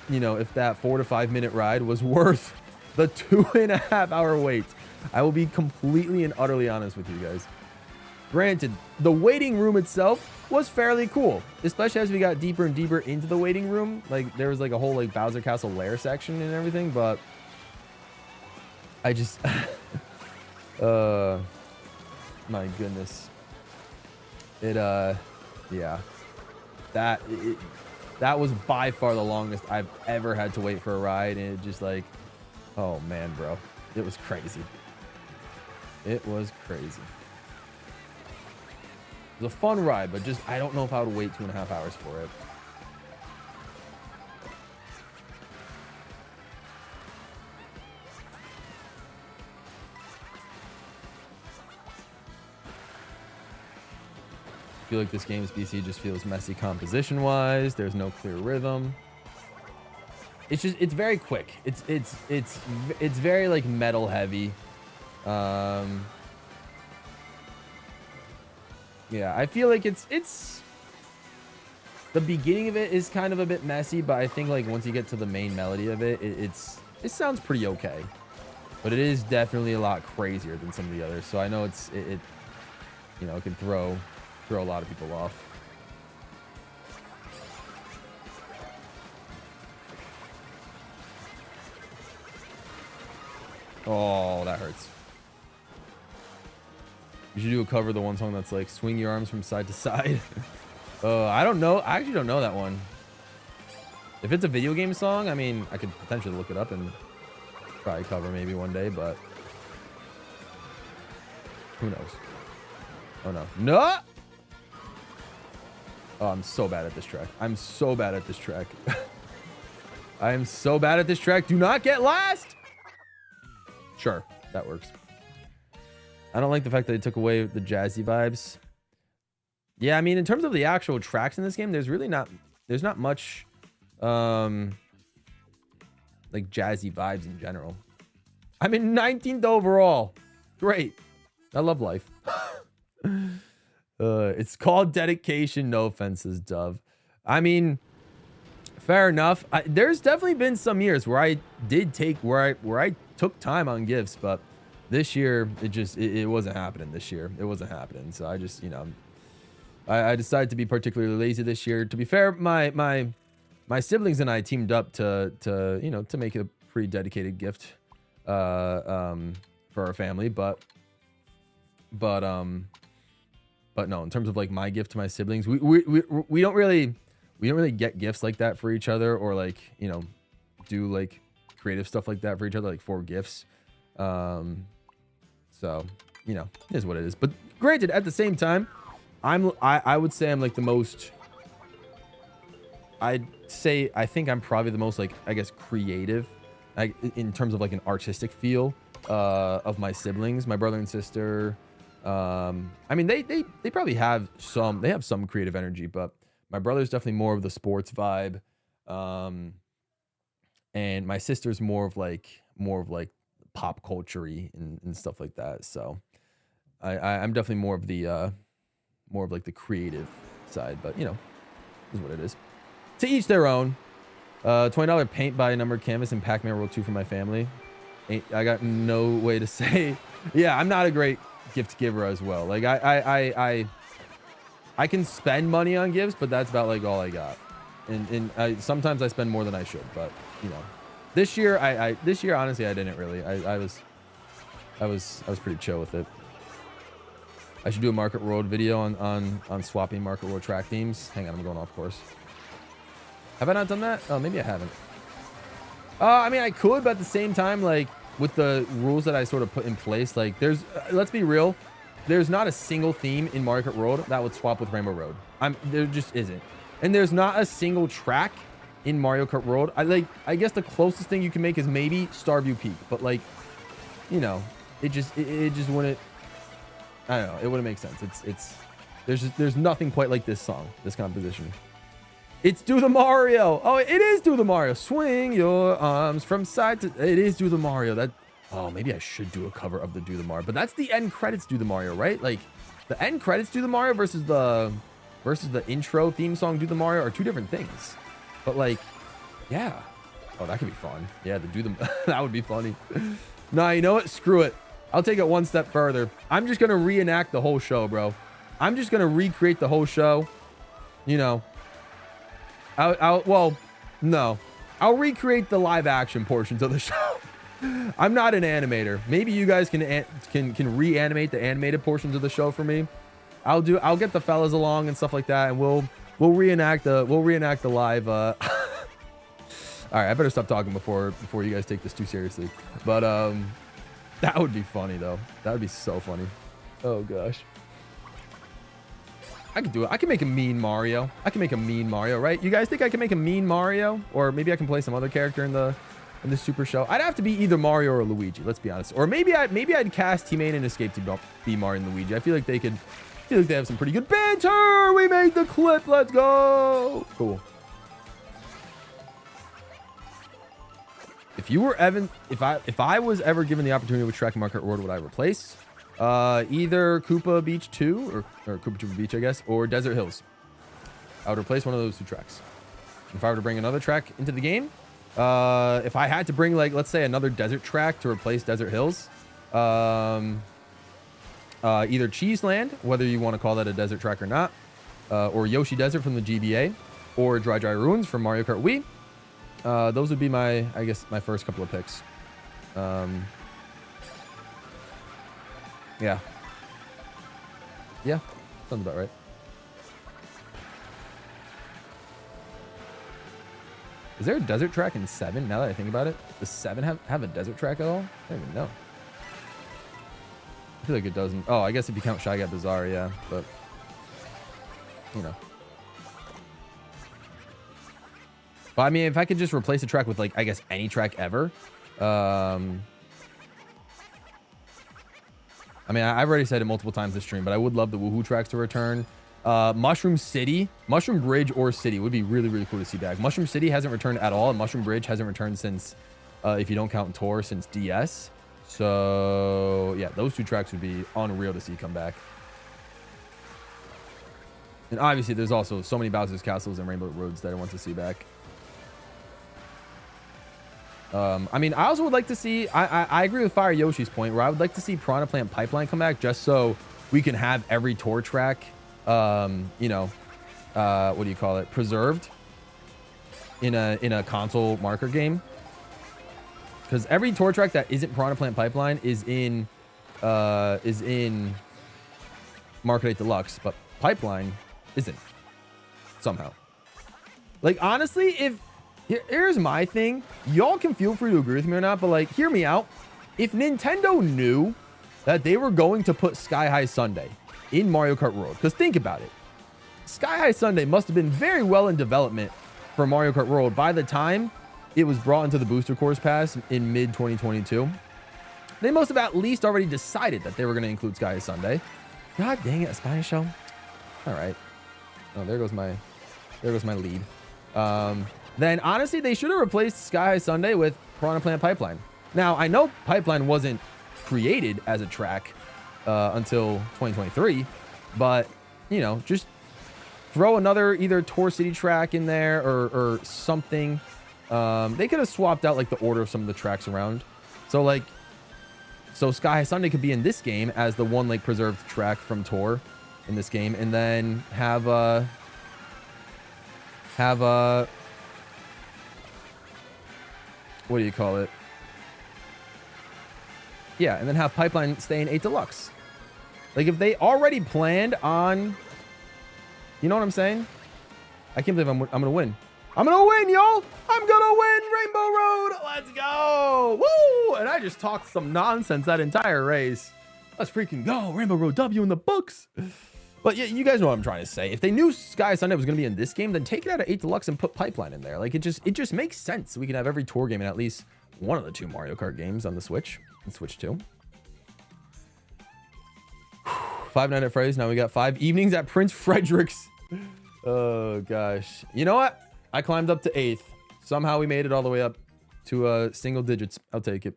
if that 4 to 5 minute ride was worth the 2.5 hour wait. I will be completely and utterly honest with you guys. Granted, the waiting room itself was fairly cool, especially as we got deeper and deeper into the waiting room. Like, there was like a whole like Bowser Castle lair section and everything, but I just, my goodness. Yeah. That was by far the longest I've ever had to wait for a ride, and it just like, oh man, bro, it was crazy. It was crazy. It was a fun ride, but just I don't know if I would wait 2.5 hours for it. I feel like this game's BC just feels messy composition wise. There's no clear rhythm. It's very quick. It's very like metal heavy. Yeah, I feel like it's the beginning of it is kind of a bit messy, but I think like once you get to the main melody of it, it sounds pretty okay. But it is definitely a lot crazier than some of the others. So I know it can throw a lot of people off. Oh, that hurts. You should do a cover of the one song that's like swing your arms from side to side. I don't know. I actually don't know that one. If it's a video game song, I mean, I could potentially look it up and try a cover maybe one day, but who knows? Oh no. No! Oh, I'm so bad at this track. I'm so bad at this track. I am so bad at this track. Do not get last! Sure, that works. I don't like the fact that they took away the jazzy vibes. Yeah, I mean, in terms of the actual tracks in this game, there's not much like jazzy vibes in general. I'm in 19th overall. Great. I love life. It's called dedication. No offenses, Dove. I mean, fair enough. There's definitely been some years where I did take where I took time on gifts, but this year it wasn't happening. This year it wasn't happening. So I just I decided to be particularly lazy this year. To be fair, my siblings and I teamed up to make a pretty dedicated gift for our family, but no, in terms of like my gift to my siblings, we don't really get gifts like that for each other, or like do like creative stuff like that for each other, like for gifts. So it is what it is. But granted, at the same time, I would say I'm like the most, I think I'm probably the most like, I guess, creative, like in terms of like an artistic feel of my siblings, my brother and sister. I mean, they probably have some creative energy, but my brother's definitely more of the sports vibe. And my sister's more of like pop culture-y and stuff like that. So I'm definitely more of like the creative side, but is what it is. To each their own. $20 paint by number canvas and Pac-Man World 2 for my family. I got no way to say. Yeah, I'm not a great gift giver as well. Like I can spend money on gifts, but that's about like all I got. And sometimes I spend more than I should, but this year honestly I didn't really. I was pretty chill with it. I should do a Market Road video on swapping Market Road track themes. Hang on, I'm going off course. Have I not done that? Oh, maybe I haven't. I mean, I could, but at the same time, like with the rules that I sort of put in place, like there's, let's be real, there's not a single theme in Market Road that would swap with Rainbow Road. There just isn't. And there's not a single track in Mario Kart Road. I guess the closest thing you can make is maybe Starview Peak, but like, it just wouldn't, I don't know, it wouldn't make sense. There's nothing quite like this song, this composition. It's Do the Mario. Oh, it is Do the Mario. Swing your arms from side to, it is Do the Mario. Oh, maybe I should do a cover of the Do the Mario, but that's the end credits Do the Mario, right? Like the end credits Do the Mario versus the intro theme song Do the Mario are two different things. But like, yeah. Oh, that could be fun. Yeah, to do them. That would be funny. Nah, you know what? Screw it. I'll take it one step further. I'm just going to reenact the whole show, bro. I'm just going to recreate the whole show. You know, well, no. I'll recreate the live action portions of the show. I'm not an animator. Maybe you guys can reanimate the animated portions of the show for me. I'll get the fellas along and stuff like that, and we'll reenact the live. All right, I better stop talking before you guys take this too seriously. But that would be funny though. That would be so funny. Oh gosh. I could do it. I can make a mean Mario. Right? You guys think I can make a mean Mario? Or maybe I can play some other character in the Super Show. I'd have to be either Mario or Luigi, let's be honest. Or maybe I'd cast T-Main and Escape to be Mario and Luigi. I feel like they have some pretty good banter. We made the clip. Let's go. Cool. If you were Evan, if I was ever given the opportunity with track Mario Kart World, would I replace either Koopa Beach 2 or Koopa Troopa Beach, I guess, or Desert Hills? I would replace one of those two tracks. If I were to bring another track into the game, if I had to bring, like, let's say another desert track to replace Desert Hills, either Cheese Land, whether you want to call that a desert track or not, or Yoshi Desert from the GBA, or Dry Dry Ruins from Mario Kart Wii. Those would be my first couple of picks. Yeah, sounds about right. Is there a desert track in 7? Now that I think about it, does 7 have a desert track at all? I don't even know. I feel like it doesn't. Oh, I guess if you count Shy Guy Bazaar, yeah, but you know. But I mean, if I could just replace a track with, like, I guess any track ever. I mean, I've already said it multiple times this stream, but I would love the Woohoo tracks to return. Mushroom Bridge or City would be really, really cool to see back. Mushroom City hasn't returned at all, and Mushroom Bridge hasn't returned since, if you don't count Tour, since DS. So yeah, those two tracks would be unreal to see come back. And obviously, there's also so many Bowser's Castles and Rainbow Roads that I want to see back. I mean, I also would like to see, I agree with Fire Yoshi's point, where I would like to see Piranha Plant Pipeline come back, just so we can have every tour track, you know, what do you call it, preserved in a console marker game. Because every tour track that isn't Piranha Plant Pipeline is in Market 8 Deluxe, but Pipeline isn't somehow. Like, honestly, here's my thing. Y'all can feel free to agree with me or not, but, like, hear me out. If Nintendo knew that they were going to put Sky High Sundae in Mario Kart World, because think about it. Sky High Sundae must have been very well in development for Mario Kart World by the time it was brought into the Booster Course Pass in mid-2022. They must have at least already decided that they were going to include Sky High Sundae. God dang it, a Spanish show. All right. Oh, there goes my lead. Then honestly, they should have replaced Sky High Sundae with Piranha Plant Pipeline. Now, I know Pipeline wasn't created as a track until 2023, but, you know, just throw another either Tour City track in there or something. They could have swapped out, like, the order of some of the tracks around. So, like, Sky High Sundae could be in this game as the one, like, preserved track from Tour in this game, and then have what do you call it? Yeah, and then have Pipeline stay in 8 Deluxe. Like, if they already planned on, you know what I'm saying? I can't believe I'm gonna win. I'm gonna win, y'all! I'm gonna win Rainbow Road! Let's go! Woo! And I just talked some nonsense that entire race. Let's freaking go! Rainbow Road W in the books! But yeah, you guys know what I'm trying to say. If they knew Sky Sundae was gonna be in this game, then take it out of 8 Deluxe and put Pipeline in there. Like, it just makes sense. We can have every tour game in at least one of the 2 Mario Kart games on the Switch. And Switch 2. 5 nights at Freddy's. Now we got 5 evenings at Prince Frederick's. Oh gosh. You know what? I climbed up to 8th. Somehow we made it all the way up to single digits. I'll take it.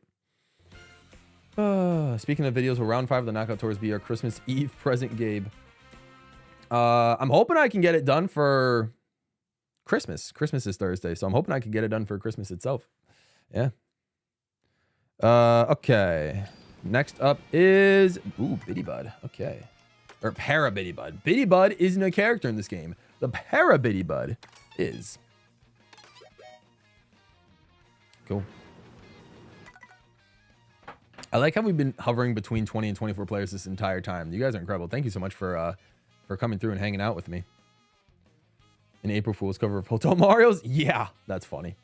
Speaking of videos, will round 5 of the knockout tours be our Christmas Eve present, Gabe? I'm hoping I can get it done for Christmas. Christmas is Thursday, so I'm hoping I can get it done for Christmas itself. Yeah. Okay. Next up is Bitty Bud. Okay. Or Para Bitty Bud. Bitty Bud isn't a character in this game. The Para Bitty Bud is. Cool. I like how we've been hovering between 20 and 24 players this entire time. You guys are incredible. Thank you so much for coming through and hanging out with me. An April Fool's cover of Hotel Mario's? Yeah, that's funny.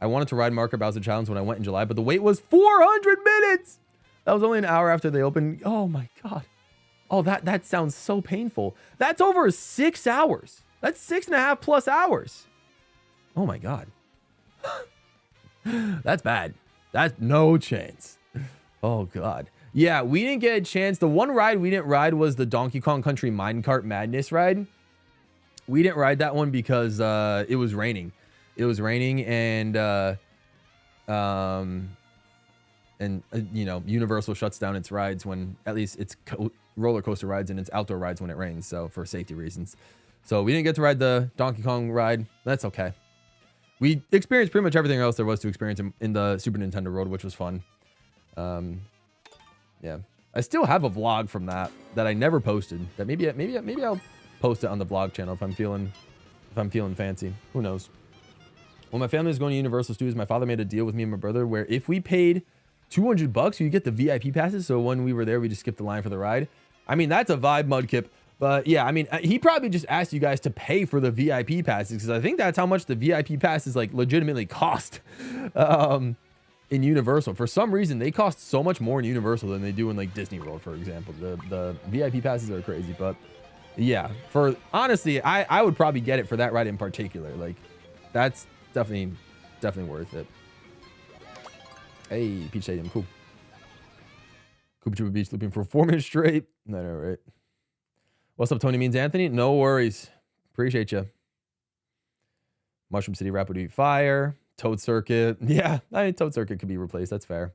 I wanted to ride Marker Bowser Challenge when I went in July, but the wait was 400 minutes. That was only an hour after they opened. Oh my God. Oh, that sounds so painful. That's over 6 hours. That's 6.5 plus hours. Oh my God. That's bad. That's no chance. Oh God. Yeah, we didn't get a chance. The one ride we didn't ride was the Donkey Kong Country Minecart Madness ride. We didn't ride that one because it was raining. It was raining, and you know, Universal shuts down its rides when, at least its roller coaster rides and its outdoor rides when it rains, so for safety reasons. So we didn't get to ride the Donkey Kong ride. That's okay. We experienced pretty much everything else there was to experience in the Super Nintendo Road, which was fun. Yeah, I still have a vlog from that I never posted. That maybe I'll post it on the vlog channel if I'm feeling fancy. Who knows? When my family was going to Universal Studios, my father made a deal with me and my brother where if we paid $200, you get the VIP passes. So when we were there, we just skipped the line for the ride. I mean, that's a vibe, Mudkip. But yeah, I mean, he probably just asked you guys to pay for the VIP passes because I think that's how much the VIP passes like legitimately cost in Universal. For some reason, they cost so much more in Universal than they do in like Disney World, for example. The VIP passes are crazy, but yeah, for honestly, I would probably get it for that ride in particular. Like, that's definitely worth it. Hey, Peach Stadium, cool. Koopa Troopa Beach looping for 4 minutes straight. No, right. What's up, Tony Means Anthony? No worries. Appreciate you. Mushroom City Rapido Fire. Toad Circuit. Yeah, I mean, Toad Circuit could be replaced. That's fair.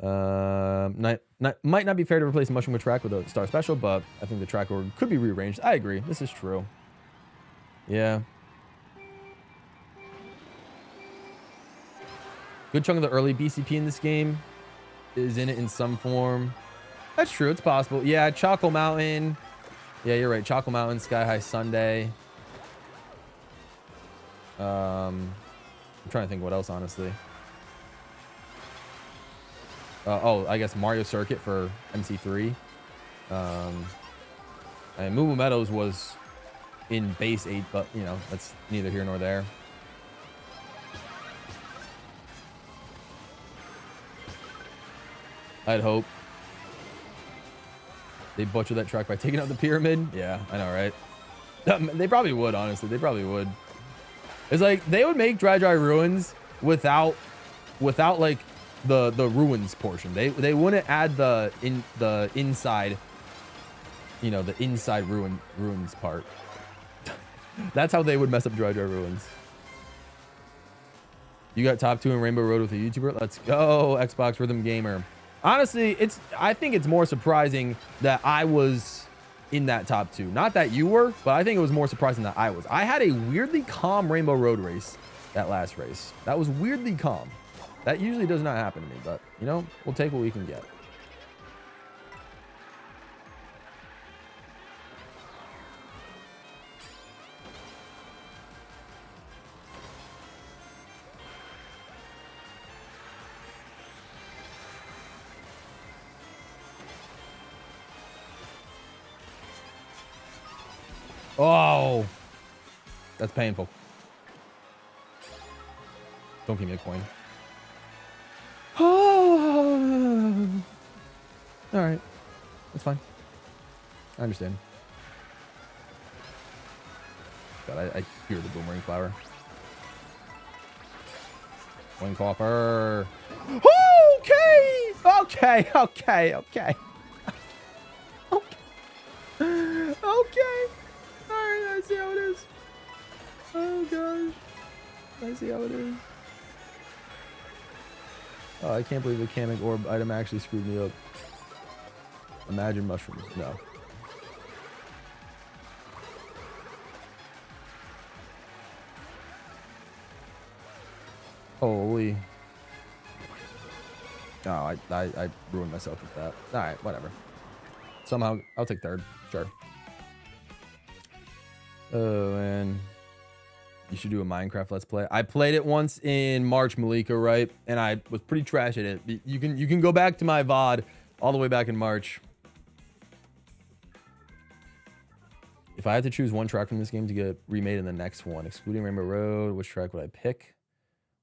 Might not be fair to replace Mushroom Track with a Star Special, but I think the track order could be rearranged. I agree. This is true. Yeah. Good chunk of the early BCP in this game is in it in some form. That's true. It's possible. Yeah, Choco Mountain. Yeah, you're right. Choco Mountain, Sky High Sunday. I'm trying to think what else, honestly. Oh, I guess Mario Circuit for MC3. And Moo Moo Meadows was in base 8, but, you know, that's neither here nor there. I'd hope. They butcher that track by taking out the pyramid. Yeah, I know, right? They probably would, honestly. They probably would. It's like they would make Dry Ruins without like the ruins portion. They wouldn't add the inside, you know, the inside ruins part. That's how they would mess up Dry Ruins. You got top 2 in Rainbow Road with a YouTuber. Let's go, Xbox Rhythm Gamer. Honestly, I think it's more surprising that I was in that top 2. Not that you were, but I think it was more surprising that I was. I had a weirdly calm Rainbow Road race, that last race. That was weirdly calm. That usually does not happen to me, but, you know, we'll take what we can get. Oh, that's painful. Don't give me a coin. Oh, all right, that's fine. I understand. God, I hear the boomerang flower. Coin coffer. Okay, okay, okay, okay. Okay. Alright, I see how it is. Oh gosh. I see how it is. Oh, I can't believe the Kamek orb item actually screwed me up. Imagine mushrooms. No. Holy. Oh, I ruined myself with that. All right, whatever. Somehow, I'll take third. Sure. Oh, man. You should do a Minecraft Let's Play. I played it once in March, Malika, right? And I was pretty trash at it. You can go back to my VOD all the way back in March. If I had to choose one track from this game to get remade in the next one, excluding Rainbow Road, which track would I pick?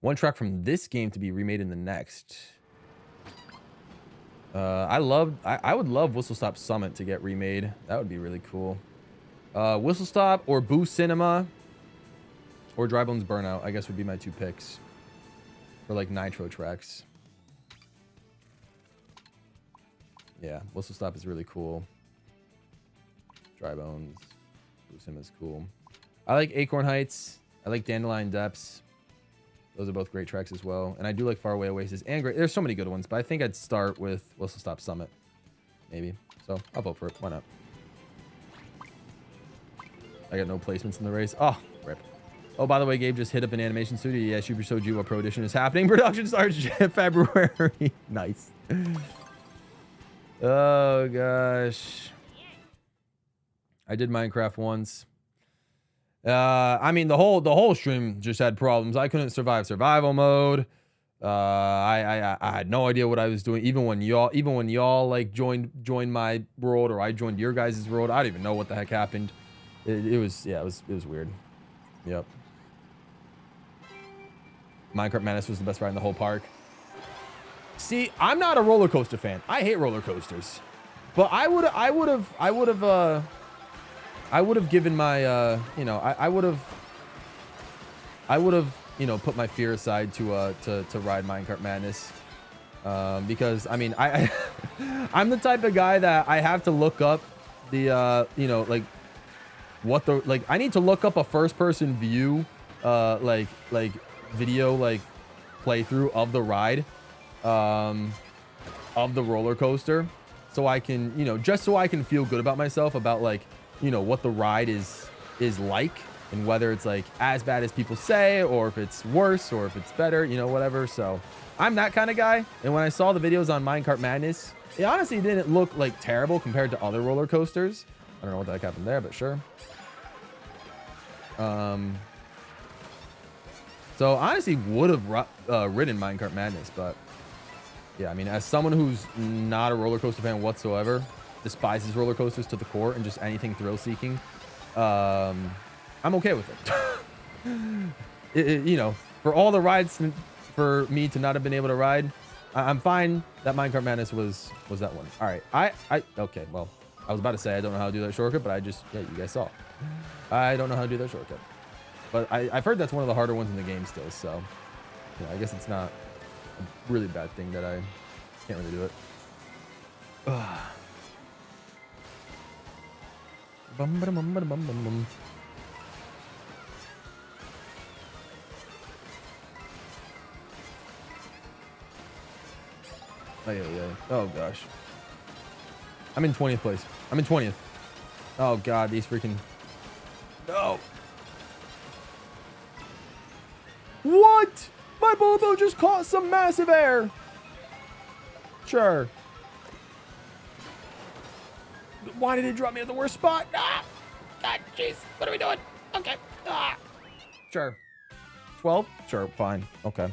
One track from this game to be remade in the next. I would love Whistle Stop Summit to get remade. That would be really cool. Whistle Stop or Boo Cinema or Dry Bones Burnout, I guess would be my two picks for like nitro tracks. Yeah, Whistle Stop is really cool. Dry Bones, Boo Cinema is cool. I like Acorn Heights. I like Dandelion Depths. Those are both great tracks as well. And I do like Faraway Oasis and great. There's so many good ones, but I think I'd start with Whistle Stop Summit. Maybe. So I'll vote for it. Why not? I got no placements in the race. Oh, rip. Oh, by the way, Gabe just hit up an animation studio. Yeah, Super Show GWallPro Edition is happening. Production starts February. Nice. Oh, gosh. I did Minecraft once. I mean, the whole stream just had problems. I couldn't survive survival mode. I had no idea what I was doing. Even when y'all like joined my world, or I joined your guys' world, I don't even know what the heck happened. It was weird. Yep. Minecraft Madness was the best ride in the whole park. See, I'm not a roller coaster fan. I hate roller coasters. But I would have given my I would have put my fear aside to ride Minecraft Madness, because I mean I'm the type of guy that I have to look up the I need to look up a first person view video playthrough of the ride, of the roller coaster, so I can just so I can feel good about myself about what the ride is like, and whether it's like as bad as people say, or if it's worse, or if it's better, whatever. So I'm that kind of guy. And when I saw the videos on Minecraft Madness, it honestly didn't look like terrible compared to other roller coasters. I don't know what the heck happened there, but sure. So honestly would have ridden Minecraft Madness, but yeah, I mean, as someone who's not a roller coaster fan whatsoever, despises roller coasters to the core and just anything thrill seeking, I'm okay with it. For all the rides for me to not have been able to ride, I'm fine that Minecraft Madness was that one. All right, okay, well, I was about to say I don't know how to do that shortcut, but you guys saw. I don't know how to do that shortcut, but I've heard that's one of the harder ones in the game still. So I guess it's not a really bad thing that I can't really do it. Bum, ba, bum, ba, bum, bum, bum. Oh gosh, I'm in 20th place. I'm in 20th. Oh god, these freaking no. What? My Bobo just caught some massive air. Sure. Why did it drop me at the worst spot? Ah! God, jeez. What are we doing? Okay. Ah! Sure. 12? Sure, fine. Okay.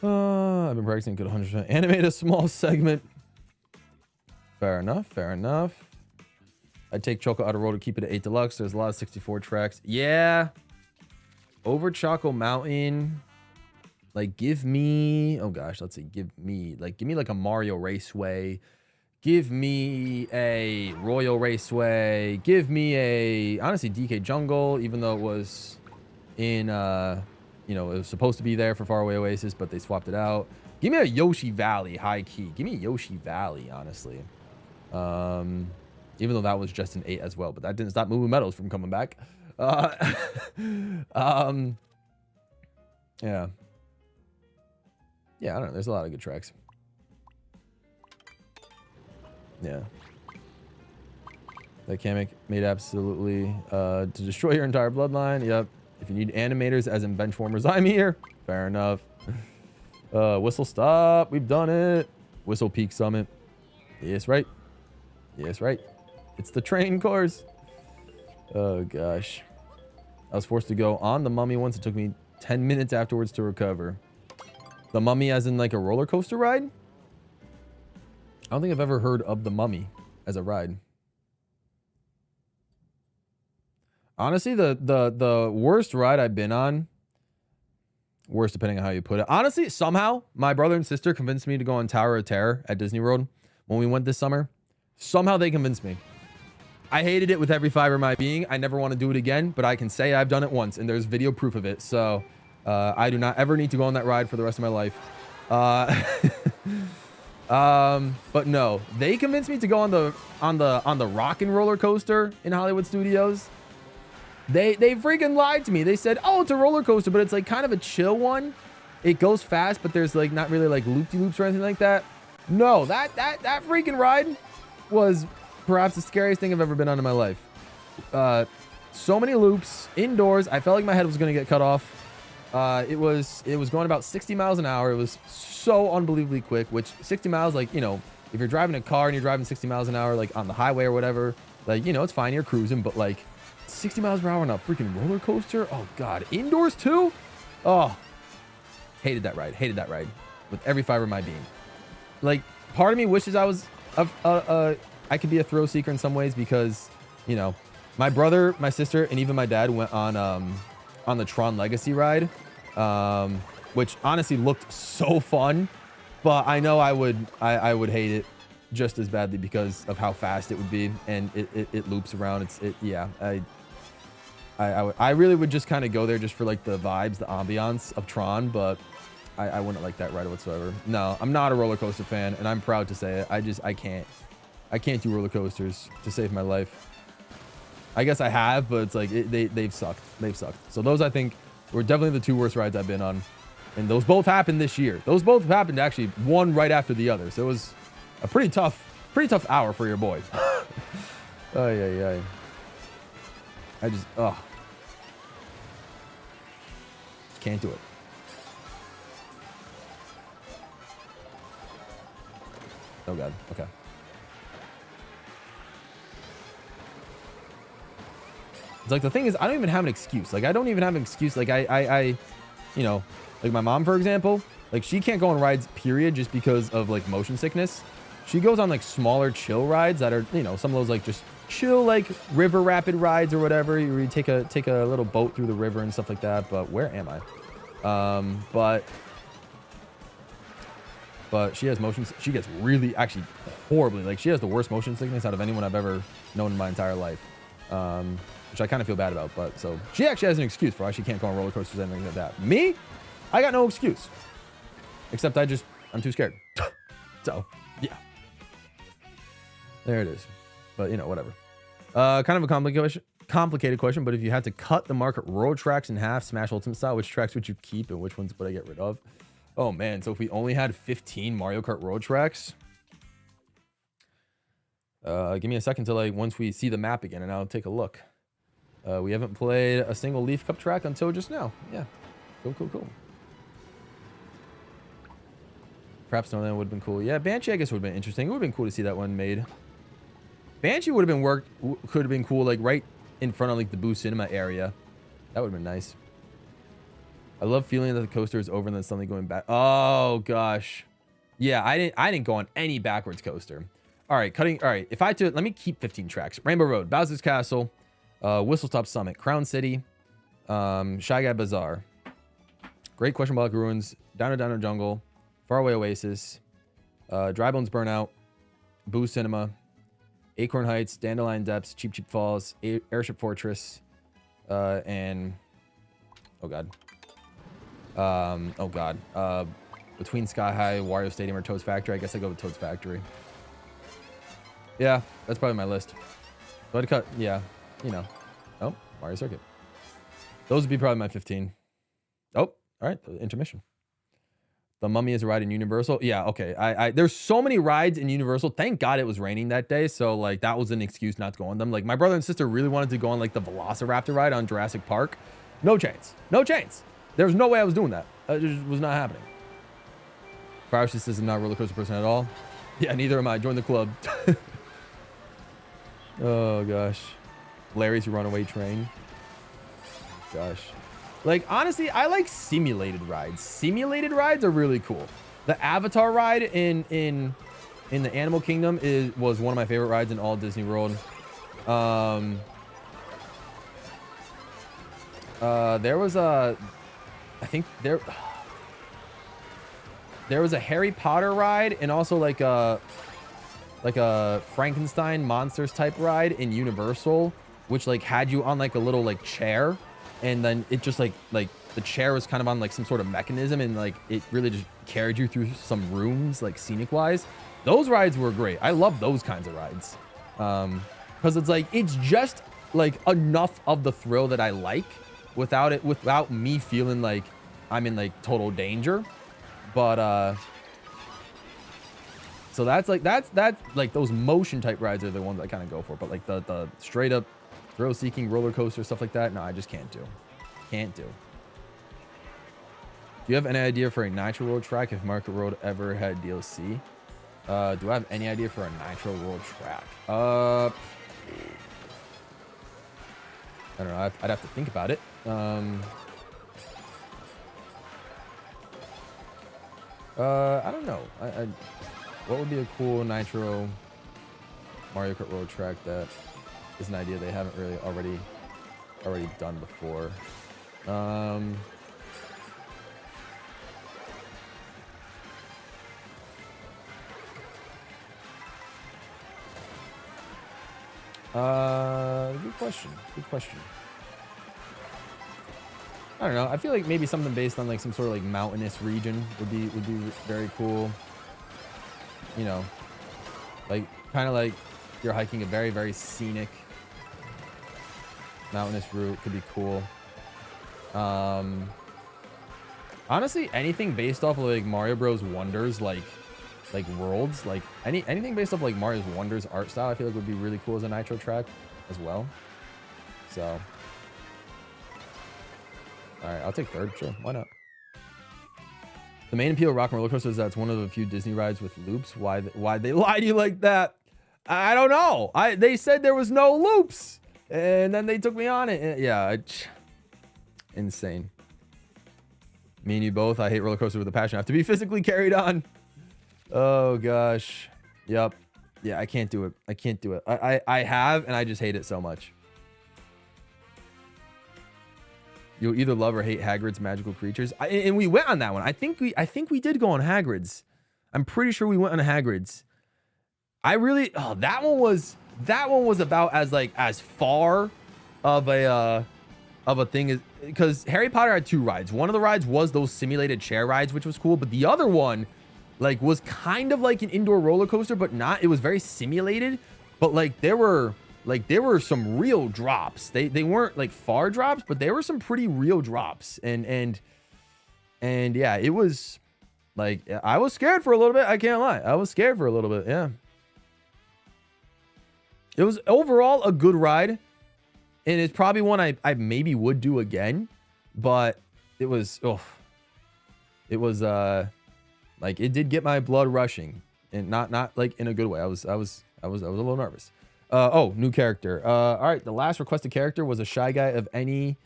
I've been practicing good 100%. Animate a small segment. Fair enough. Fair enough. I'd take Choco out of roll to keep it at 8 Deluxe. There's a lot of 64 tracks. Yeah. Over Choco Mountain. Give me... Oh, gosh. Let's see. Give me like a Mario Raceway. Give me a Royal Raceway. Give me a... Honestly, DK Jungle, even though it was in... it was supposed to be there for Faraway Oasis, but they swapped it out. Give me a Yoshi Valley, high key. Give me a Yoshi Valley, honestly. Even though that was just an 8 as well, but that didn't stop Moo Meadows from coming back. Yeah. Yeah, I don't know. There's a lot of good tracks. Yeah. That Kamek made absolutely to destroy your entire bloodline. Yep. If you need animators as in bench warmers, I'm here. Fair enough. Whistle stop. We've done it. Whistle Peak Summit. Yes, right. Yes, right. It's the train course. Oh, gosh. I was forced to go on the Mummy once. It took me 10 minutes afterwards to recover. The Mummy as in like a roller coaster ride? I don't think I've ever heard of the Mummy as a ride. Honestly, the worst ride I've been on, worst depending on how you put it. Honestly, somehow, my brother and sister convinced me to go on Tower of Terror at Disney World when we went this summer. Somehow they convinced me. I hated it with every fiber of my being. I never want to do it again, but I can say I've done it once, and there's video proof of it. So I do not ever need to go on that ride for the rest of my life. But no, they convinced me to go on the Rockin' roller coaster in Hollywood Studios. They freaking lied to me. They said, oh, it's a roller coaster, but it's like kind of a chill one. It goes fast, but there's like not really like loop-de-loops or anything like that. No, that freaking ride was perhaps the scariest thing I've ever been on in my life. So many loops indoors. I felt like my head was going to get cut off. It was going about 60 miles an hour. It was so unbelievably quick, which 60 miles, like, you know, if you're driving a car and you're driving 60 miles an hour, like on the highway or whatever, like, you know, it's fine. You're cruising, but like 60 miles per hour on a freaking roller coaster. Oh God. Indoors too. Oh, hated that ride. Hated that ride with every fiber of my being. Like, part of me wishes I was, I could be a thrill seeker in some ways because, you know, my brother, my sister, and even my dad went on the Tron Legacy ride, which honestly looked so fun, but I know I would hate it just as badly because of how fast it would be, and it loops around. Yeah. I really would just kind of go there just for like the vibes, the ambiance of Tron, but I wouldn't like that ride whatsoever. No, I'm not a roller coaster fan, and I'm proud to say it. I can't do roller coasters to save my life. I guess I have, but it's like they've sucked. They've sucked. So those, I think, were definitely the two worst rides I've been on, and those both happened this year. Those both happened actually one right after the other. So it was a pretty tough hour for your boy. Oh yeah. I just can't do it. Oh God. Okay. It's like the thing is, I don't even have an excuse. Like, I don't even have an excuse. Like, I you know, like my mom, for example, like she can't go on rides, period, just because of like motion sickness. She goes on like smaller chill rides that are, you know, some of those like just chill, like river rapid rides or whatever. You take a little boat through the river and stuff like that. But where am I? But she has motion. She gets really, actually horribly, like she has the worst motion sickness out of anyone I've ever known in my entire life. Which I kind of feel bad about, but so she actually has an excuse for why she can't go on roller coasters and anything like that. Me, I got no excuse, except I'm too scared. So yeah, there it is. But you know, whatever. Kind of a complicated question, but if you had to cut the market road tracks in half, Smash Ultimate style, which tracks would you keep and which ones would I get rid of? Oh man, so if we only had 15 Mario Kart road tracks, give me a second till once we see the map again, and I'll take a look. We haven't played a single Leaf Cup track until just now. Yeah, cool. Perhaps Snowland would have been cool. Yeah, Banshee I guess would have been interesting. It would have been cool to see that one made. Banshee would have been could have been cool, like right in front of like the Boo Cinema area. That would have been nice. I love feeling that the coaster is over and then suddenly going back. Oh gosh, yeah. I didn't go on any backwards coaster. All right, All right, if I had to, let me keep 15 tracks. Rainbow Road, Bowser's Castle, Whistle Stop Summit, Crown City, Shy Guy Bazaar, Great Question Block Ruins, Downer Jungle, Faraway Oasis, Dry Bones Burnout, Boo Cinema, Acorn Heights, Dandelion Depths, Cheap Falls, Airship Fortress, and Between Sky High, Wario Stadium, or Toad's Factory. I guess I go with Toad's Factory. Yeah, that's probably my list. So I'd cut, yeah, you know. Oh, Mario Circuit. Those would be probably my 15. Oh, all right, the intermission. The Mummy is a ride in Universal. Yeah, okay. There's so many rides in Universal. Thank God it was raining that day, so like that was an excuse not to go on them. Like my brother and sister really wanted to go on like the Velociraptor ride on Jurassic Park. No chance. No chance. There's no way I was doing that. It just was not happening. Fire says I'm not a roller coaster person at all. Yeah, neither am I. Join the club. Oh gosh. Larry's Runaway Train. Gosh. Like, honestly, I like simulated rides. Simulated rides are really cool. The Avatar ride in the Animal Kingdom was one of my favorite rides in all Disney World. There was a... I think there was a Harry Potter ride and also like a Frankenstein monsters type ride in Universal, which like had you on like a little like chair. And then it just like the chair was kind of on like some sort of mechanism and like it really just carried you through some rooms like scenic wise. Those rides were great. I love those kinds of rides. Because it's like it's just like enough of the thrill that I like without me feeling like I'm in like total danger. But so that's like those motion type rides are the ones I kind of go for. But like the straight up thrill-seeking roller coaster stuff like that, no, I just can't do. Can't do. Do you have any idea for a Nitro World track if Market Road ever had DLC? Do I have any idea for a Nitro World track? I don't know. I'd have to think about it. I don't know. What would be a cool Nitro Mario Kart Road track that is an idea they haven't really already done before? Good question. Good question. I don't know. I feel like maybe something based on like some sort of like mountainous region would be very cool. You know, like kind of like you're hiking a very, very scenic mountainous route could be cool. Honestly, anything based off of like Mario Bros. Wonders, like worlds, like anything based off like Mario's Wonders art style, I feel like would be really cool as a Nitro track as well. So, all right, I'll take third. Sure, why not? The main appeal of Rock and Roller Coaster is that it's one of the few Disney rides with loops. Why they lie to you like that? I don't know. They said there was no loops, and then they took me on it. Yeah, insane. Me and you both. I hate roller coasters with a passion. I have to be physically carried on. Oh gosh. Yep. Yeah, I can't do it. I can't do it. I have, and I just hate it so much. You'll either love or hate Hagrid's magical creatures. And we went on that one. I think we did go on Hagrid's. I'm pretty sure we went on Hagrid's. I really that one was about as far of a thing as, because Harry Potter had two rides. One of the rides was those simulated chair rides, which was cool, but the other one like was kind of like an indoor roller coaster, but not. It was very simulated, but like there were some real drops. They weren't like far drops, but there were some pretty real drops. And yeah, it was like I was scared for a little bit. I can't lie. I was scared for a little bit. Yeah. It was overall a good ride, and it's probably one I maybe would do again, but it was like it did get my blood rushing, and not like in a good way. I was a little nervous. New character. All right, the last requested character was a Shy Guy of any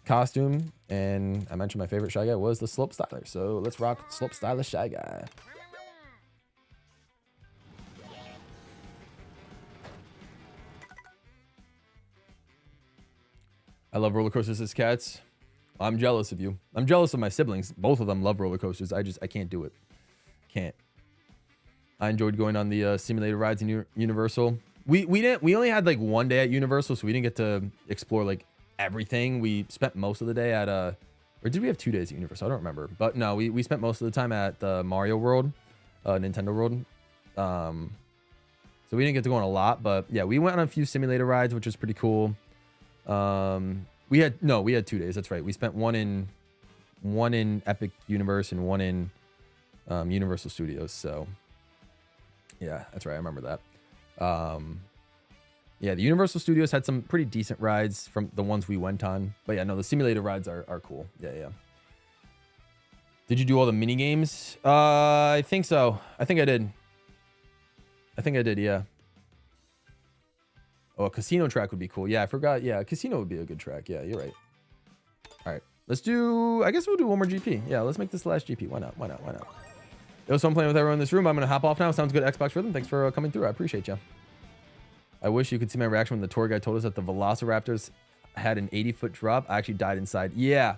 costume, and I mentioned my favorite Shy Guy was the Slope Styler. So let's rock Slope Styler Shy Guy. I love roller coasters as cats. I'm jealous of you. I'm jealous of my siblings. Both of them love roller coasters. I can't do it. Can't. I enjoyed going on the simulated rides in Universal. We only had like one day at Universal, so we didn't get to explore like everything. We spent most of the day at or did we have 2 days at Universal? I don't remember. But no, we spent most of the time at the Mario World, Nintendo World. So we didn't get to go on a lot, but yeah, we went on a few simulator rides, which was pretty cool. We had 2 days. That's right. We spent one in Epic Universe and one in Universal Studios. So yeah, that's right. I remember that. Yeah, the Universal Studios had some pretty decent rides from the ones we went on. But yeah, no, the simulated rides are cool. Yeah, yeah. Did you do all the mini games? I think so. I think I did. Yeah. Oh, a casino track would be cool. Yeah, I forgot. Yeah, a casino would be a good track. Yeah, you're right. All right, let's do, I guess we'll do one more GP. Yeah, let's make this the last GP. Why not? Why not? Why not? Yo, so I'm playing with everyone in this room. I'm going to hop off now. Sounds good, Xbox Rhythm. Thanks for coming through. I appreciate you. I wish you could see my reaction when the tour guide told us that the Velociraptors had an 80-foot drop. I actually died inside. Yeah.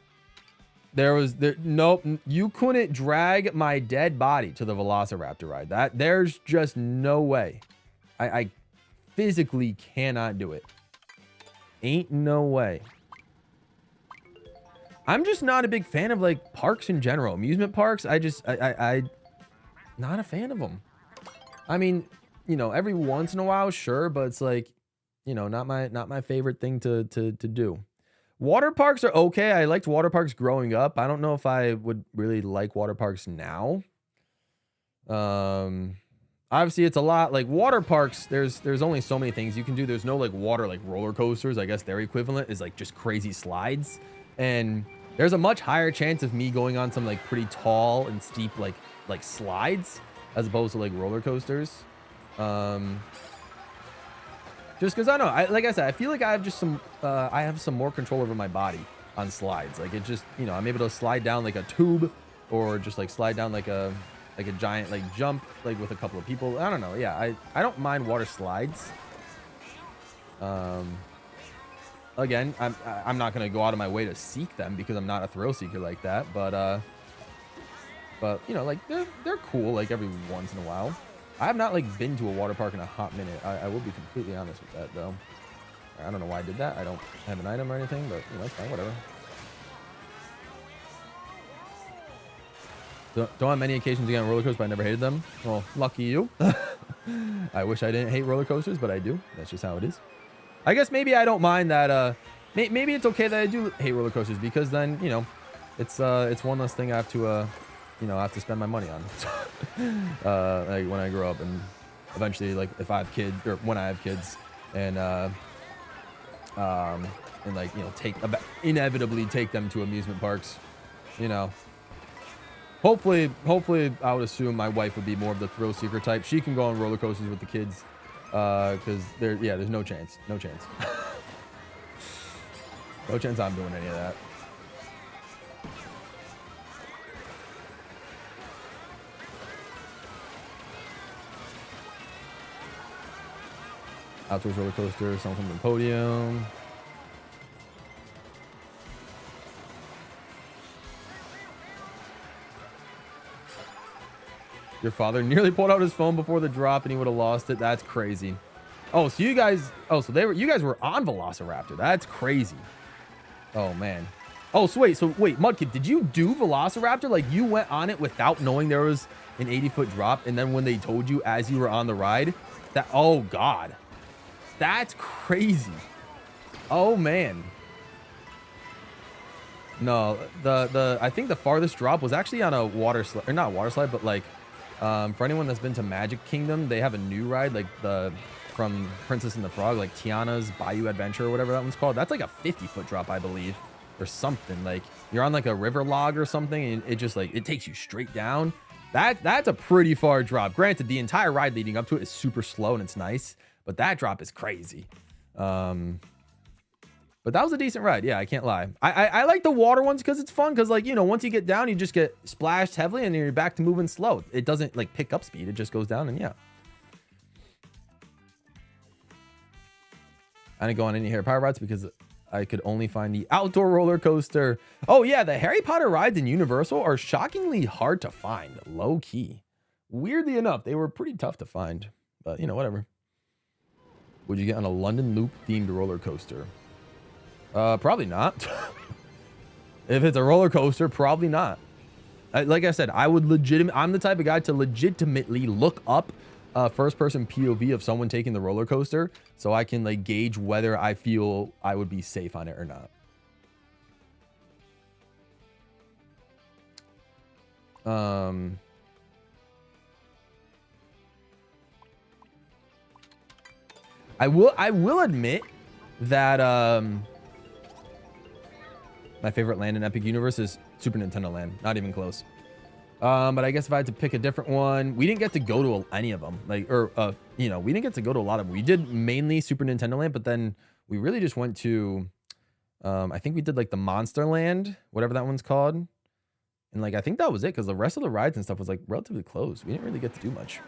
Nope. You couldn't drag my dead body to the Velociraptor ride. There's just no way. I physically cannot do it. Ain't no way. I'm just not a big fan of like parks in general. Amusement parks, I not a fan of them. I mean, you know, every once in a while, sure, but it's like, you know, not my favorite thing to do. Water parks are okay. I liked water parks growing up. I don't know if I would really like water parks now. Obviously it's a lot like water parks. There's only so many things you can do. There's no like water, like roller coasters. I guess their equivalent is like just crazy slides. And there's a much higher chance of me going on some like pretty tall and steep, like slides as opposed to like roller coasters. Just because I don't know, like I said, I feel like I have just some, I have some more control over my body on slides. Like it just, you know, I'm able to slide down like a tube or just like slide down like a giant like jump, like with a couple of people. I don't know. Yeah, I don't mind water slides. Again, I'm not gonna go out of my way to seek them because I'm not a thrill seeker like that. But you know, like they're cool like every once in a while. I have not like been to a water park in a hot minute. I will be completely honest with that though. I don't know why I did that. I don't have an item or anything, but you know, it's fine, whatever. Don't have many occasions to get on roller coasters, but I never hated them. Well, lucky you. I wish I didn't hate roller coasters, but I do. That's just how it is. I guess maybe I don't mind that. Maybe it's okay that I do hate roller coasters because then, you know, it's one less thing I have to, you know, I have to spend my money on. Like when I grow up and eventually, like if I have kids or when I have kids and like, you know, inevitably take them to amusement parks, you know. Hopefully, I would assume my wife would be more of the thrill seeker type. She can go on roller coasters with the kids, because there's no chance, no chance I'm doing any of that. Outdoors roller coaster, something from the podium. Your father nearly pulled out his phone before the drop and he would have lost it. That's crazy. Oh, so you guys, you guys were on Velociraptor. That's crazy. Oh man. Oh, so wait, Mudkip, did you do Velociraptor? Like you went on it without knowing there was an 80-foot drop, and then when they told you as you were on the ride, that, oh God, that's crazy. Oh man. No, I think the farthest drop was actually on a water slide, or not water slide, but like, for anyone that's been to Magic Kingdom, they have a new ride, like from Princess and the Frog, like Tiana's Bayou Adventure or whatever that one's called. That's like a 50-foot drop, I believe, or something. Like you're on like a river log or something, and it just like, it takes you straight down. That's a pretty far drop. Granted, the entire ride leading up to it is super slow and it's nice, but that drop is crazy. But that was a decent ride. Yeah, I can't lie. I like the water ones because it's fun. Because, like, you know, once you get down, you just get splashed heavily and you're back to moving slow. It doesn't, like, pick up speed. It just goes down and, yeah. I didn't go on any Harry Potter rides because I could only find the outdoor roller coaster. Oh, yeah. The Harry Potter rides in Universal are shockingly hard to find. Low key. Weirdly enough, they were pretty tough to find. But, you know, whatever. Would you get on a London Loop themed roller coaster? Probably not. If it's a roller coaster, probably not. Like I said, I'm the type of guy to legitimately look up a first-person POV of someone taking the roller coaster so I can like gauge whether I feel I would be safe on it or not. I will admit that my favorite land in Epic Universe is Super Nintendo Land. Not even close. But I guess if I had to pick a different one, we didn't get to go to any of them. Like, or you know, we didn't get to go to a lot of them. We did mainly Super Nintendo Land, but then we really just went to I think we did like the Monster Land, whatever that one's called. And like I think that was it, because the rest of the rides and stuff was like relatively close. We didn't really get to do much.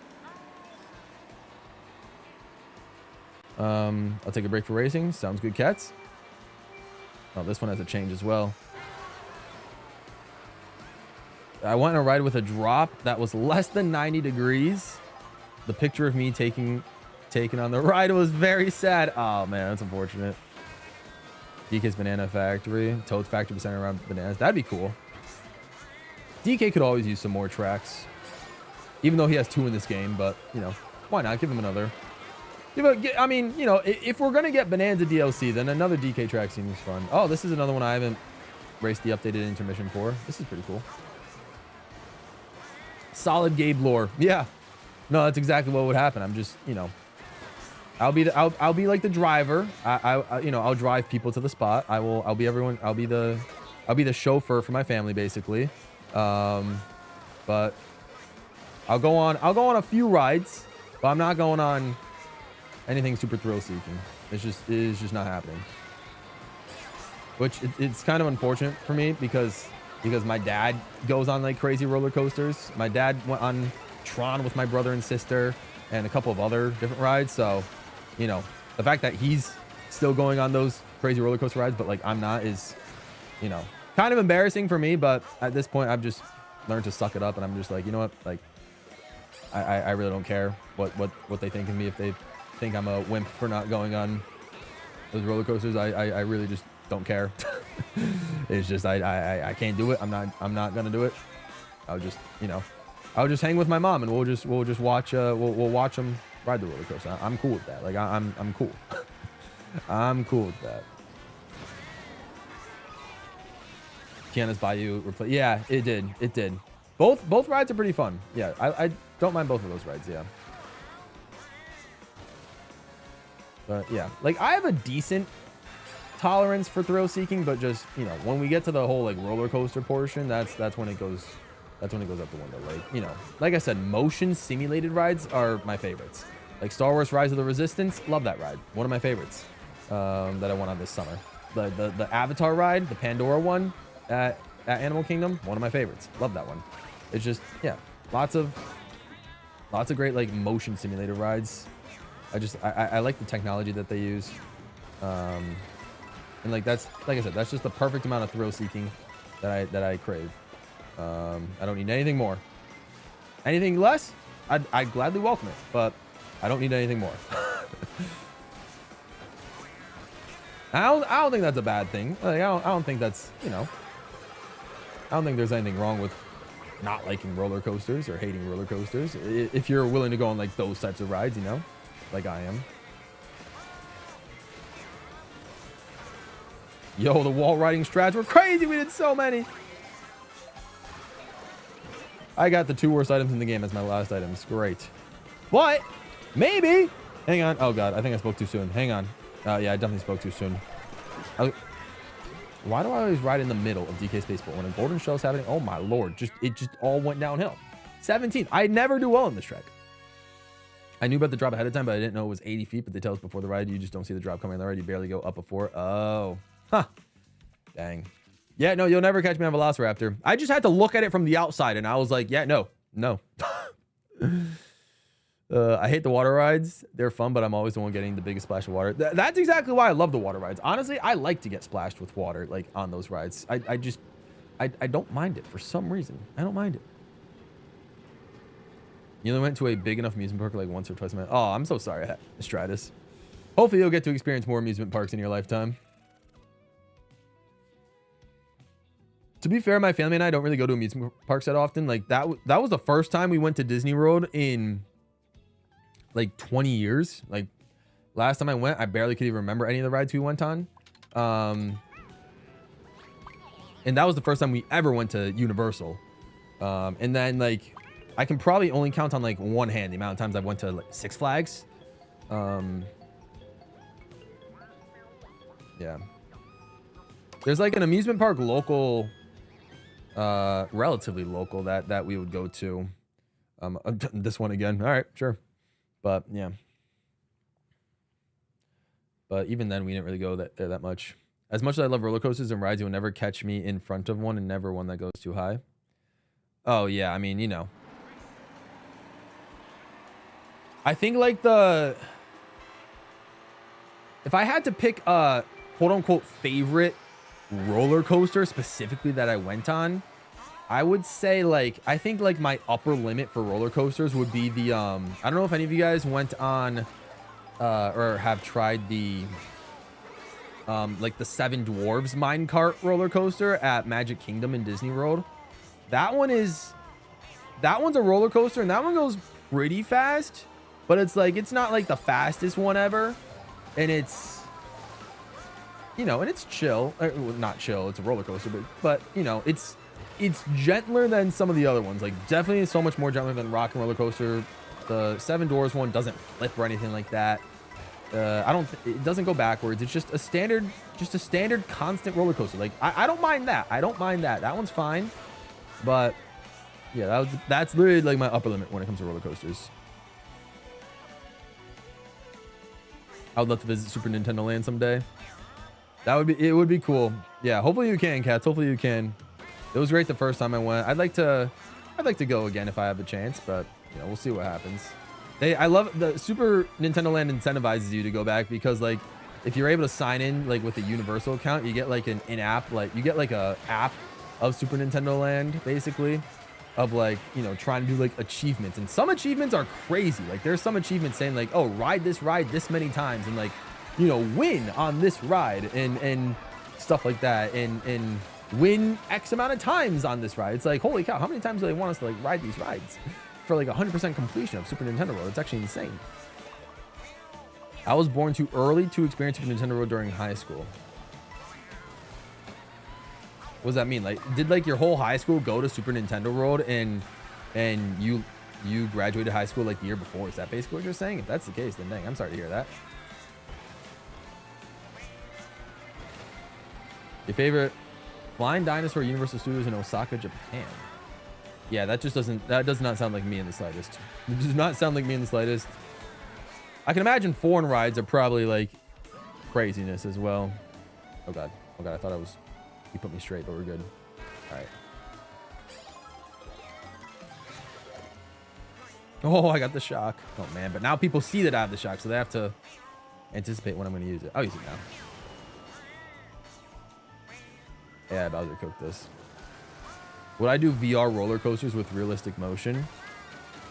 I'll take a break for racing. Sounds good, cats. Oh, this one has a change as well. I went on a ride with a drop that was less than 90 degrees. The picture of me taking on the ride was very sad. Oh man, that's unfortunate. DK's Banana Factory, Toad's Factory centered around bananas. That'd be cool. DK could always use some more tracks, even though he has 2 in this game. But you know, why not give him another? I mean, you know, if we're gonna get Bonanza DLC, then another DK track seems fun. Oh, this is another one I haven't raced the updated intermission for. This is pretty cool. Solid Gabe lore. Yeah, no, that's exactly what would happen. I'm just, you know, I'll be like the driver. You know, I'll drive people to the spot. I'll be everyone. I'll be the chauffeur for my family, basically. But I'll go on a few rides, but I'm not going on anything super thrill seeking. It is just not happening. Which it's kind of unfortunate for me because my dad goes on like crazy roller coasters. My dad went on Tron with my brother and sister and a couple of other different rides. So, you know, the fact that he's still going on those crazy roller coaster rides, but like I'm not, is, you know, kind of embarrassing for me. But at this point, I've just learned to suck it up, and I'm just like, you know what, like I really don't care what they think of me. If they think I'm a wimp for not going on those roller coasters, I really just don't care. It's just I can't do it. I'm not gonna do it. I'll just, you know, I'll just hang with my mom, and we'll just watch we'll watch them ride the roller coaster. I'm cool with that. Like I'm cool. I'm cool with that. Kiana's Bayou replay. Yeah, it did. Both rides are pretty fun. Yeah, I don't mind both of those rides. Yeah. But yeah, like I have a decent tolerance for thrill seeking, but just, you know, when we get to the whole like roller coaster portion, that's when it goes out the window. Like, you know, like I said, motion simulated rides are my favorites. Like Star Wars Rise of the Resistance, love that ride. One of my favorites that I went on this summer. The Avatar ride, the Pandora one at Animal Kingdom, one of my favorites. Love that one. It's just, yeah, lots of great like motion simulator rides. I like the technology that they use. And like that's, like I said, that's just the perfect amount of thrill seeking that I crave. I don't need anything more. Anything less, I'd gladly welcome it, but I don't need anything more. I don't think that's a bad thing. Like, I don't think that's, you know, I don't think there's anything wrong with not liking roller coasters or hating roller coasters if you're willing to go on like those types of rides, you know, like I am. Yo, the wall riding strats were crazy. We did so many. I got the 2 worst items in the game as my last items. Great. But maybe. Hang on. Oh god, I think I spoke too soon. Hang on. Yeah, I definitely spoke too soon. Why do I always ride in the middle of DK Spaceport when a golden shell is happening? Oh my lord, it just all went downhill. 17. I never do well in this track. I knew about the drop ahead of time, but I didn't know it was 80 feet. But they tell us before the ride, you just don't see the drop coming on the ride. You barely go up before. Oh, huh. Dang. Yeah, no, you'll never catch me on Velociraptor. I just had to look at it from the outside, and I was like, yeah, no. I hate the water rides. They're fun, but I'm always the one getting the biggest splash of water. That's exactly why I love the water rides. Honestly, I like to get splashed with water, like on those rides. I don't mind it for some reason. I don't mind it. You only went to a big enough amusement park like once or twice a month. Oh, I'm so sorry, Stratus. Hopefully you'll get to experience more amusement parks in your lifetime. To be fair, my family and I don't really go to amusement parks that often. Like that was the first time we went to Disney World in like 20 years. Like last time I went, I barely could even remember any of the rides we went on. And that was the first time we ever went to Universal. And then like I can probably only count on like one hand the amount of times I went to like Six Flags. Yeah. There's like an amusement park local, relatively local that we would go to. This one again. All right, sure. But yeah. But even then, we didn't really go there that much. As much as I love roller coasters and rides, you will never catch me in front of one, and never one that goes too high. Oh yeah, I mean, you know. I think like if I had to pick a quote unquote favorite roller coaster specifically that I went on, I would say like, I think like my upper limit for roller coasters would be the, I don't know if any of you guys went on, or have tried the, like the Seven Dwarves minecart roller coaster at Magic Kingdom in Disney World. That one's a roller coaster, and that one goes pretty fast, but it's like, it's not like the fastest one ever. And it's, you know, and it's chill, well, not chill. It's a roller coaster, but you know, it's gentler than some of the other ones. Like definitely so much more gentler than Rock and Roller Coaster. The Seven Doors one doesn't flip or anything like that. It doesn't go backwards. It's just a standard constant roller coaster. Like I don't mind that. I don't mind that. That one's fine. But yeah, that's literally like my upper limit when it comes to roller coasters. I would love to visit Super Nintendo Land someday. It would be cool. Yeah, hopefully you can, Cats. Hopefully you can. It was great the first time I went. I'd like to go again if I have the chance, but you know, we'll see what happens. I love the Super Nintendo Land incentivizes you to go back because like if you're able to sign in like with a Universal account, you get like an in-app, like you get like a app of Super Nintendo Land basically, of like, you know, trying to do like achievements, and some achievements are crazy. Like there's some achievements saying like, oh, ride this many times and like, you know, win on this ride and stuff like that, and win X amount of times on this ride. It's like, holy cow, how many times do they want us to like ride these rides for like 100% completion of Super Nintendo World? It's actually insane. I was born too early to experience Super Nintendo World during high school. What does that mean? Like, did like your whole high school go to Super Nintendo World and you graduated high school like the year before? Is that basically what you're saying? If that's the case, then dang, I'm sorry to hear that. Your favorite Flying Dinosaur Universal Studios in Osaka, Japan. Yeah, that does not sound like me in the slightest. It does not sound like me in the slightest. I can imagine foreign rides are probably like craziness as well. Oh god, I thought you put me straight, but we're good. All right. Oh, I got the shock. Oh man, but now people see that I have the shock, so they have to anticipate when I'm going to use it. I'll use it now. Yeah, Bowser cooked this. Would I do VR roller coasters with realistic motion?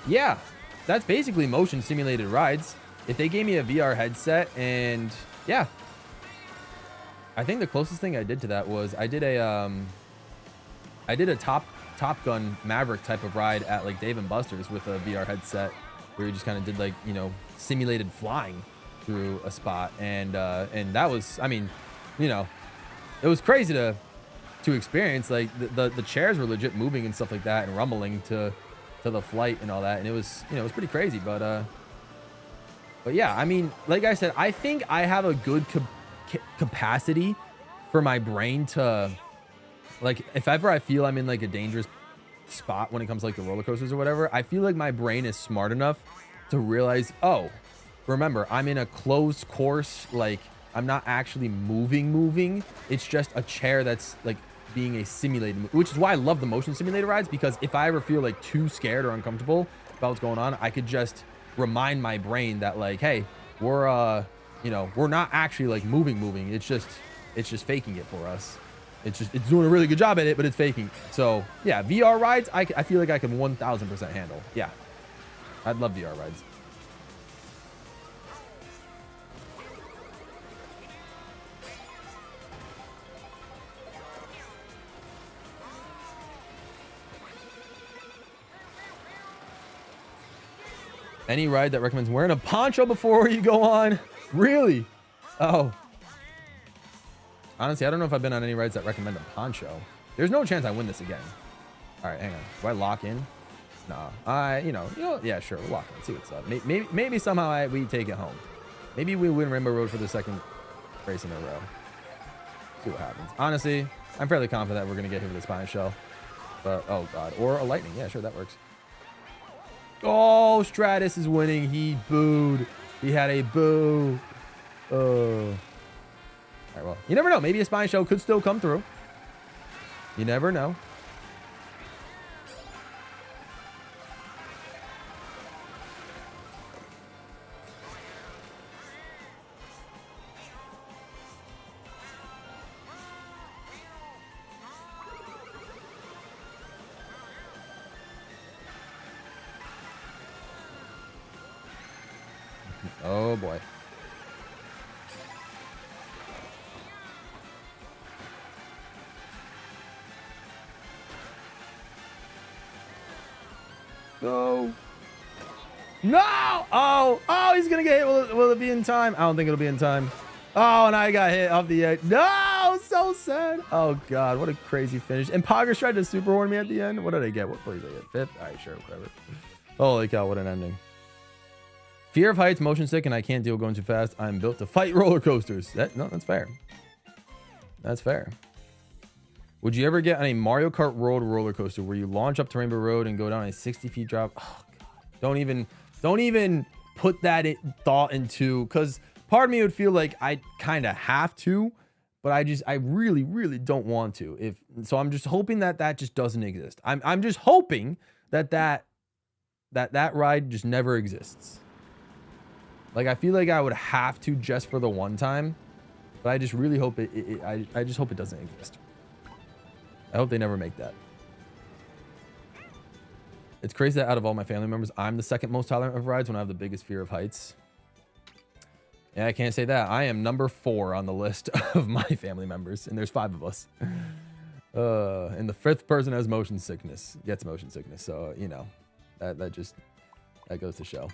Yeah, that's basically motion simulated rides. If they gave me a VR headset, and yeah, I think the closest thing I did to that was I did a Top Gun Maverick type of ride at like Dave and Buster's with a VR headset, where you just kind of did like, you know, simulated flying through a spot, and that was, I mean, you know, it was crazy to experience. Like the chairs were legit moving and stuff like that, and rumbling to the flight and all that, and it was, you know, it was pretty crazy. But yeah, I mean, like I said, I think I have a good capacity for my brain to, like, if ever I feel I'm in like a dangerous spot when it comes to like the roller coasters or whatever, I feel like my brain is smart enough to realize, oh, remember, I'm in a closed course, like I'm not actually moving. It's just a chair that's like being a simulated, which is why I love the motion simulator rides, because if I ever feel like too scared or uncomfortable about what's going on, I could just remind my brain that like, hey, we're you know, we're not actually like moving. It's just faking it for us. It's doing a really good job at it, but it's faking. So yeah, VR rides, I feel like I can 1000% handle. Yeah, I'd love VR rides. Any ride that recommends wearing a poncho before you go on? Really? Oh. Honestly, I don't know if I've been on any rides that recommend a poncho. There's no chance I win this again. All right, hang on. Do I lock in? Nah. You know, yeah, sure. We'll lock in. See what's up. Maybe somehow we take it home. Maybe we win Rainbow Road for the second race in a row. See what happens. Honestly, I'm fairly confident that we're gonna get hit with a Spine Shell. But oh god, or a Lightning. Yeah, sure, that works. Oh, Stratus is winning. He booed. He had a boo. Oh. All right, well, you never know. Maybe a Spine Shell could still come through. You never know. Oh boy. No. No. Oh, he's going to get hit. Will it be in time? I don't think it'll be in time. Oh, and I got hit off the edge. No, so sad. Oh god, what a crazy finish. And Poggers tried to super horn me at the end. What did I get? What place did I get? Fifth? All right, sure, whatever. Holy cow, what an ending. Fear of heights, motion sick, and I can't deal going too fast. I'm built to fight roller coasters. No, that's fair. That's fair. Would you ever get on a Mario Kart World roller coaster where you launch up to Rainbow Road and go down a 60 feet drop? Oh god, don't even put that thought into, because part of me would feel like I kind of have to, but I really don't want to. So I'm just hoping that just doesn't exist. I'm just hoping that ride just never exists. Like, I feel like I would have to just for the one time, but I just really hope I just hope it doesn't exist. I hope they never make that. It's crazy that out of all my family members, I'm the second most tolerant of rides when I have the biggest fear of heights. Yeah, I can't say that. I am number 4 on the list of my family members, and there's 5 of us. And the 5th person has motion sickness, gets motion sickness. So, you know, that goes to show.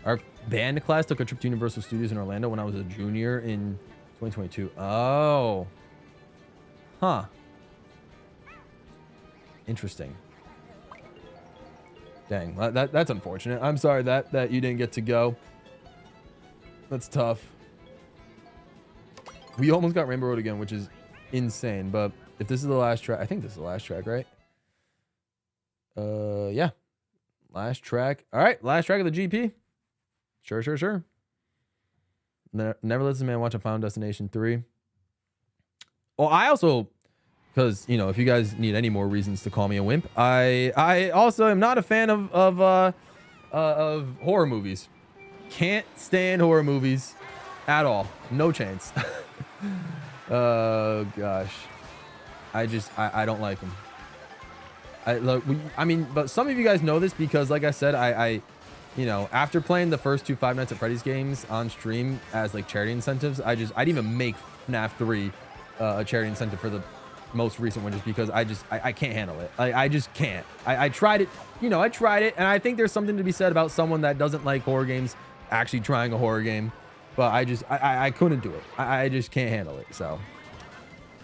Our band class took a trip to Universal Studios in Orlando when I was a junior in 2022. Oh. Huh. Interesting. Dang, that's unfortunate. I'm sorry that you didn't get to go. That's tough. We almost got Rainbow Road again, which is insane. But if this is the last track, I think this is the last track, right? Yeah. Last track. All right, last track of the GP. Sure. Never listen, man. Watch a Final Destination 3. Well, I also, because, you know, if you guys need any more reasons to call me a wimp, I also am not a fan of horror movies. Can't stand horror movies at all. No chance. Oh gosh, I don't like them. I mean, but some of you guys know this because, like I said, I you know, after playing the first 2 Five Nights at Freddy's games on stream as like charity incentives, I'd even make FNAF 3 a charity incentive for the most recent one, just because I can't handle it. I just can't. I tried it, you know, I tried it, and I think there's something to be said about someone that doesn't like horror games actually trying a horror game, but I couldn't do it. I just can't handle it. So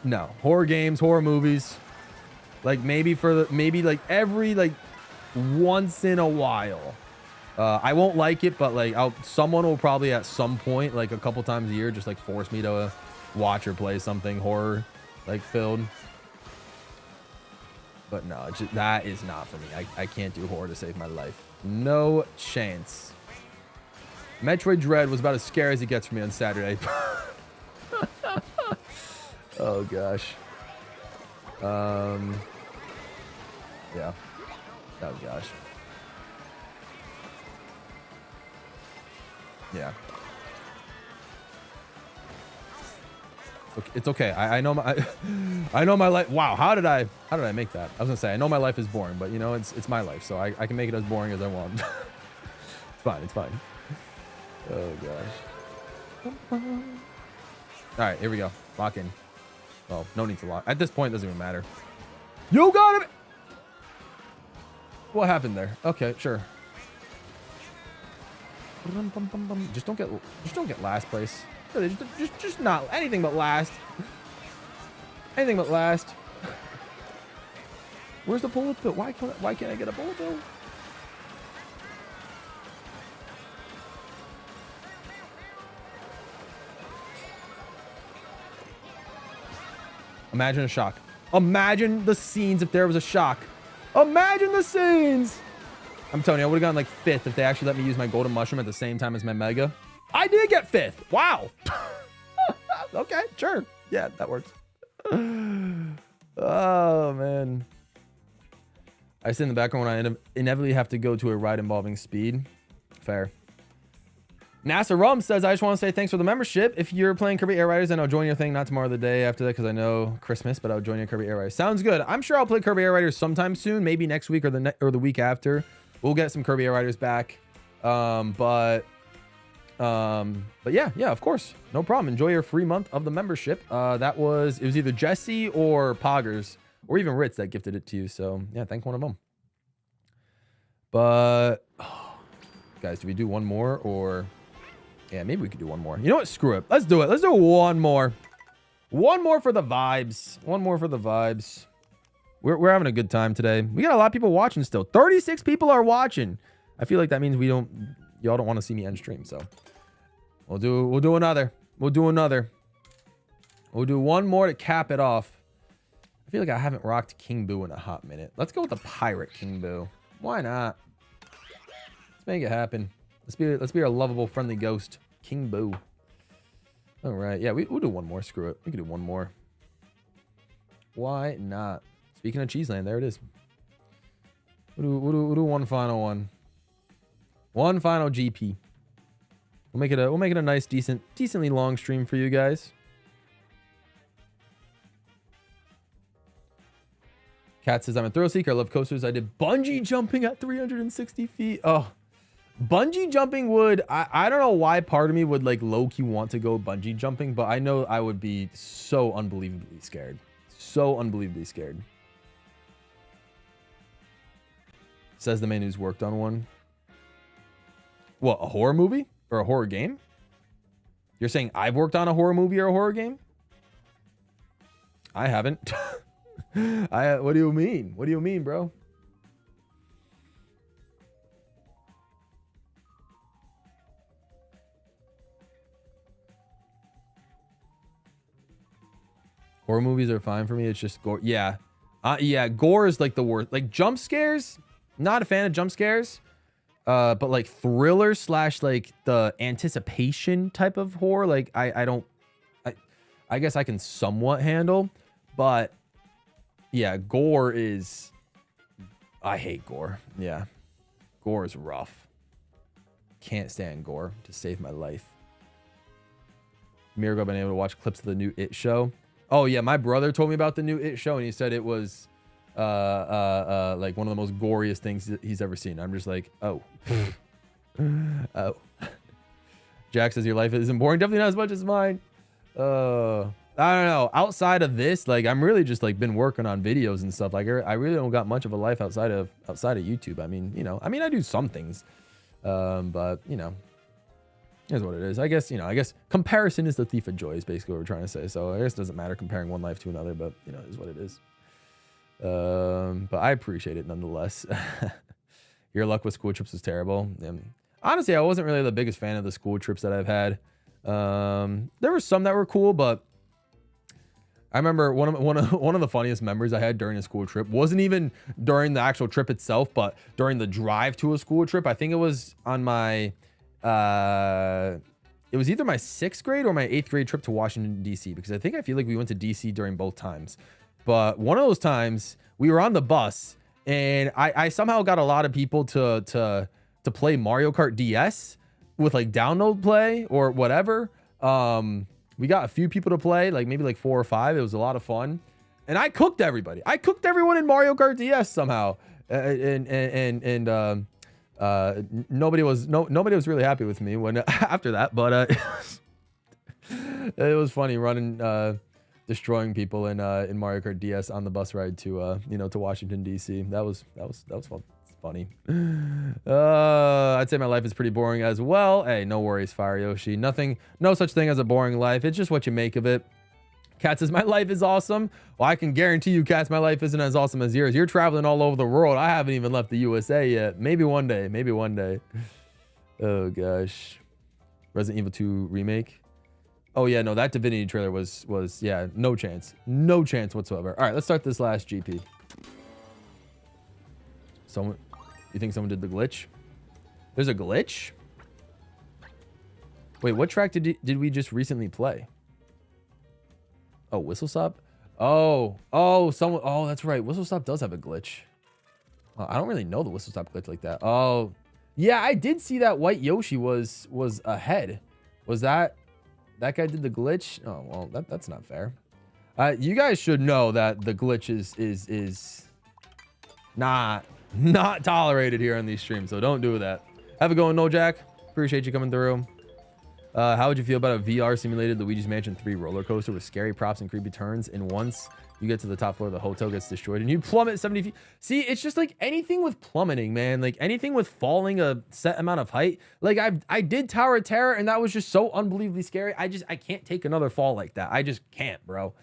no, horror games, horror movies, like maybe like every like once in a while. I won't like it, but like someone will probably at some point, like a couple times a year, just like force me to watch or play something horror like filled. But no, that is not for me. I can't do horror to save my life. No chance. Metroid Dread was about as scary as it gets for me on Saturday. Oh gosh. Yeah. Oh gosh. Yeah. It's okay. I know my life. Wow, how did I make that? I was gonna say I know my life is boring, but you know it's my life, so I can make it as boring as I want. It's fine. Oh gosh. All right, here we go. Lock in. Well, no need to lock. At this point, it doesn't even matter. You got it. What happened there? Okay, sure. Just don't get last place. Just not anything but last. Anything but last. Where's the bullet bill? Why can't I get a bullet bill? Imagine a shock. Imagine the scenes if there was a shock. Imagine the scenes. I'm telling you, I would have gotten like 5th if they actually let me use my golden mushroom at the same time as my mega. I did get 5th. Wow. Okay, sure. Yeah, that works. Oh, man. I sit in the background when I inevitably have to go to a ride involving speed. Fair. NASA Rum says, I just want to say thanks for the membership. If you're playing Kirby Air Riders, then I'll join your thing. Not tomorrow, the day after that, because I know Christmas, but I'll join your Kirby Air Riders. Sounds good. I'm sure I'll play Kirby Air Riders sometime soon, maybe next week or the week after. We'll get some Kirby Air Riders back. But yeah, of course. No problem. Enjoy your free month of the membership. It was either Jesse or Poggers or even Ritz that gifted it to you. So yeah, thank one of them. But guys, do we do one more or... Yeah, maybe we could do one more. You know what? Screw it. Let's do it. Let's do one more. One more for the vibes. One more for the vibes. We're having a good time today. We got a lot of people watching still. 36 people are watching. I feel like that means y'all don't want to see me end stream. So we'll do another. We'll do another. We'll do one more to cap it off. I feel like I haven't rocked King Boo in a hot minute. Let's go with the pirate King Boo. Why not? Let's make it happen. Let's be our lovable, friendly ghost, King Boo. All right, yeah, we'll do one more. Screw it, we can do one more. Why not? Speaking of Cheeseland, there it is. We'll do one final one. One final GP. We'll make it a nice, decently long stream for you guys. Kat says, I'm a thrill seeker. I love coasters. I did bungee jumping at 360 feet. Oh. Bungee jumping would, I don't know why part of me would like low-key want to go bungee jumping, but I know I would be so unbelievably scared. So unbelievably scared. Says the man who's worked on one. What, a horror movie? Or a horror game? You're saying I've worked on a horror movie or a horror game? I haven't. What do you mean? What do you mean, bro? Horror movies are fine for me. It's just gore. Yeah. Yeah, gore is like the worst. Like jump scares, not a fan of jump scares. But like thriller / like the anticipation type of horror, like I guess I can somewhat handle, but yeah, gore is, I hate gore. Yeah. Gore is rough. Can't stand gore to save my life. Miracle, been able to watch clips of the new It show. Oh yeah, my brother told me about the new It show and he said it was like one of the most goriest things he's ever seen. I'm just like, oh. Oh. Jack says your life isn't boring. Definitely not as much as mine. I don't know. Outside of this, like I'm really just like been working on videos and stuff. Like I really don't got much of a life outside of YouTube. I mean, you know, I do some things. But you know, here's what it is. I guess comparison is the thief of joy is basically what we're trying to say. So I guess it doesn't matter comparing one life to another, but you know, it is what it is. But I appreciate it nonetheless. Your luck with school trips was terrible. Honestly, I wasn't really the biggest fan of the school trips that I've had. There were some that were cool, but I remember one of the funniest memories I had during a school trip wasn't even during the actual trip itself, but during the drive to a school trip. I think it was on my it was either my 6th grade or my 8th grade trip to Washington, D.C. because I feel like we went to D.C. during both times. But one of those times we were on the bus and I somehow got a lot of people to play Mario Kart DS with like download play or whatever. We got a few people to play, like maybe like 4 or 5. It was a lot of fun. And I cooked everybody. I cooked everyone in Mario Kart DS somehow. Nobody was really happy with me when after that, but it was funny running destroying people in Mario Kart DS on the bus ride to to Washington DC. That was fun. It's funny. I'd say my life is pretty boring as well. Hey, no worries, Fire Yoshi. No such thing as a boring life. It's just what you make of it. Kat says, my life is awesome. Well, I can guarantee you, Kat, my life isn't as awesome as yours. You're traveling all over the world. I haven't even left the USA yet. Maybe one day. Maybe one day. Oh, gosh. Resident Evil 2 remake. Oh yeah, no, that Divinity trailer was yeah, no chance whatsoever. All right, let's start this last GP. Someone, you think someone did the glitch? There's a glitch? Wait, what track did we just recently play? Oh, Whistle Stop? Oh, someone, oh, that's right. Whistle Stop does have a glitch. I don't really know the Whistle Stop glitch like that. Oh, yeah, I did see that white Yoshi was ahead. Was that guy did the glitch? Oh, well, that's not fair. You guys should know that the glitch is not tolerated here on these streams, so don't do that. Have a go, No Jack. Appreciate you coming through. How would you feel about a VR simulated Luigi's Mansion 3 roller coaster with scary props and creepy turns, and once you get to the top floor, the hotel gets destroyed and you plummet 70 feet? See, it's just like anything with plummeting, man. Like anything with falling a set amount of height. Like I did Tower of Terror and that was just so unbelievably scary. I can't take another fall like that. I just can't, bro.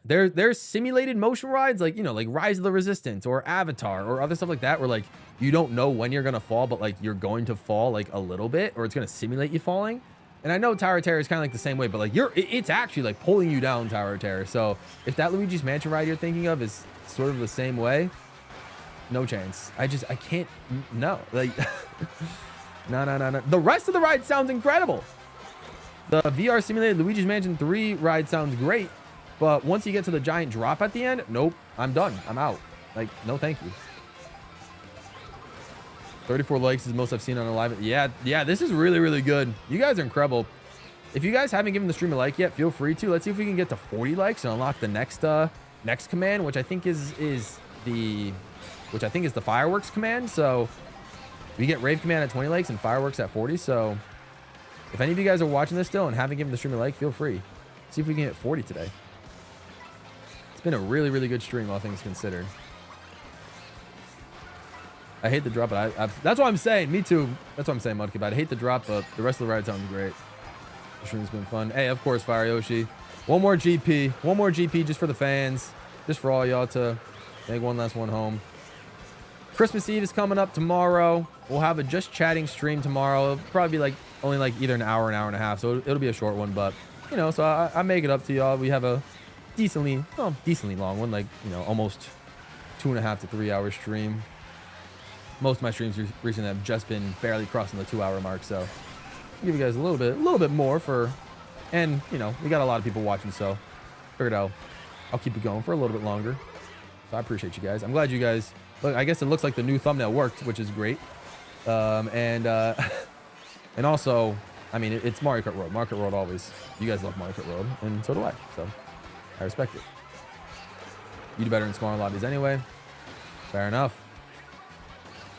There's simulated motion rides, like, you know, like Rise of the Resistance or Avatar or other stuff like that, where like you don't know when you're gonna fall, but like you're going to fall like a little bit, or it's gonna simulate you falling. And I know Tower of Terror is kind of like the same way, but like it's actually like pulling you down, Tower of Terror. So if that Luigi's Mansion ride you're thinking of is sort of the same way, no chance. I can't, no, like no. The rest of the ride sounds incredible. The VR simulated Luigi's Mansion 3 ride sounds great, but once you get to the giant drop at the end, nope, I'm done. I'm out. Like, no, thank you. 34 likes is the most I've seen on a live. Yeah, this is really, really good. You guys are incredible. If you guys haven't given the stream a like yet, feel free to. Let's see if we can get to 40 likes and unlock the next command, which I think is the fireworks command. So we get rave command at 20 likes and fireworks at 40. So if any of you guys are watching this still and haven't given the stream a like, feel free. See if we can hit 40 today. It's been a really, really good stream, all things considered. I hate the drop, but that's what I'm saying. Me too. That's what I'm saying, Mudkip. I hate the drop, but the rest of the ride sounds great. The stream's been fun. Hey, of course, Fire Yoshi. One more GP just for the fans, just for all y'all to make one last one home. Christmas Eve is coming up tomorrow. We'll have a just chatting stream tomorrow. It'll probably be like only like either an hour and a half, so it'll be a short one. But you know, so I make it up to y'all. We have a decently long one, like, you know, almost 2.5 to 3 hour stream. Most of my streams recently have just been barely crossing the 2 hour mark, so I'll give you guys a little bit more for, and you know, we got a lot of people watching, so figured I'll keep it going for a little bit longer. So I appreciate you guys. I'm glad you guys look. I guess it looks like the new thumbnail worked, which is great. And also, I mean, it's Mario Kart World. Mario Kart World always. You guys love Mario Kart World, and so do I. So I respect it. You do better in smaller lobbies anyway. Fair enough.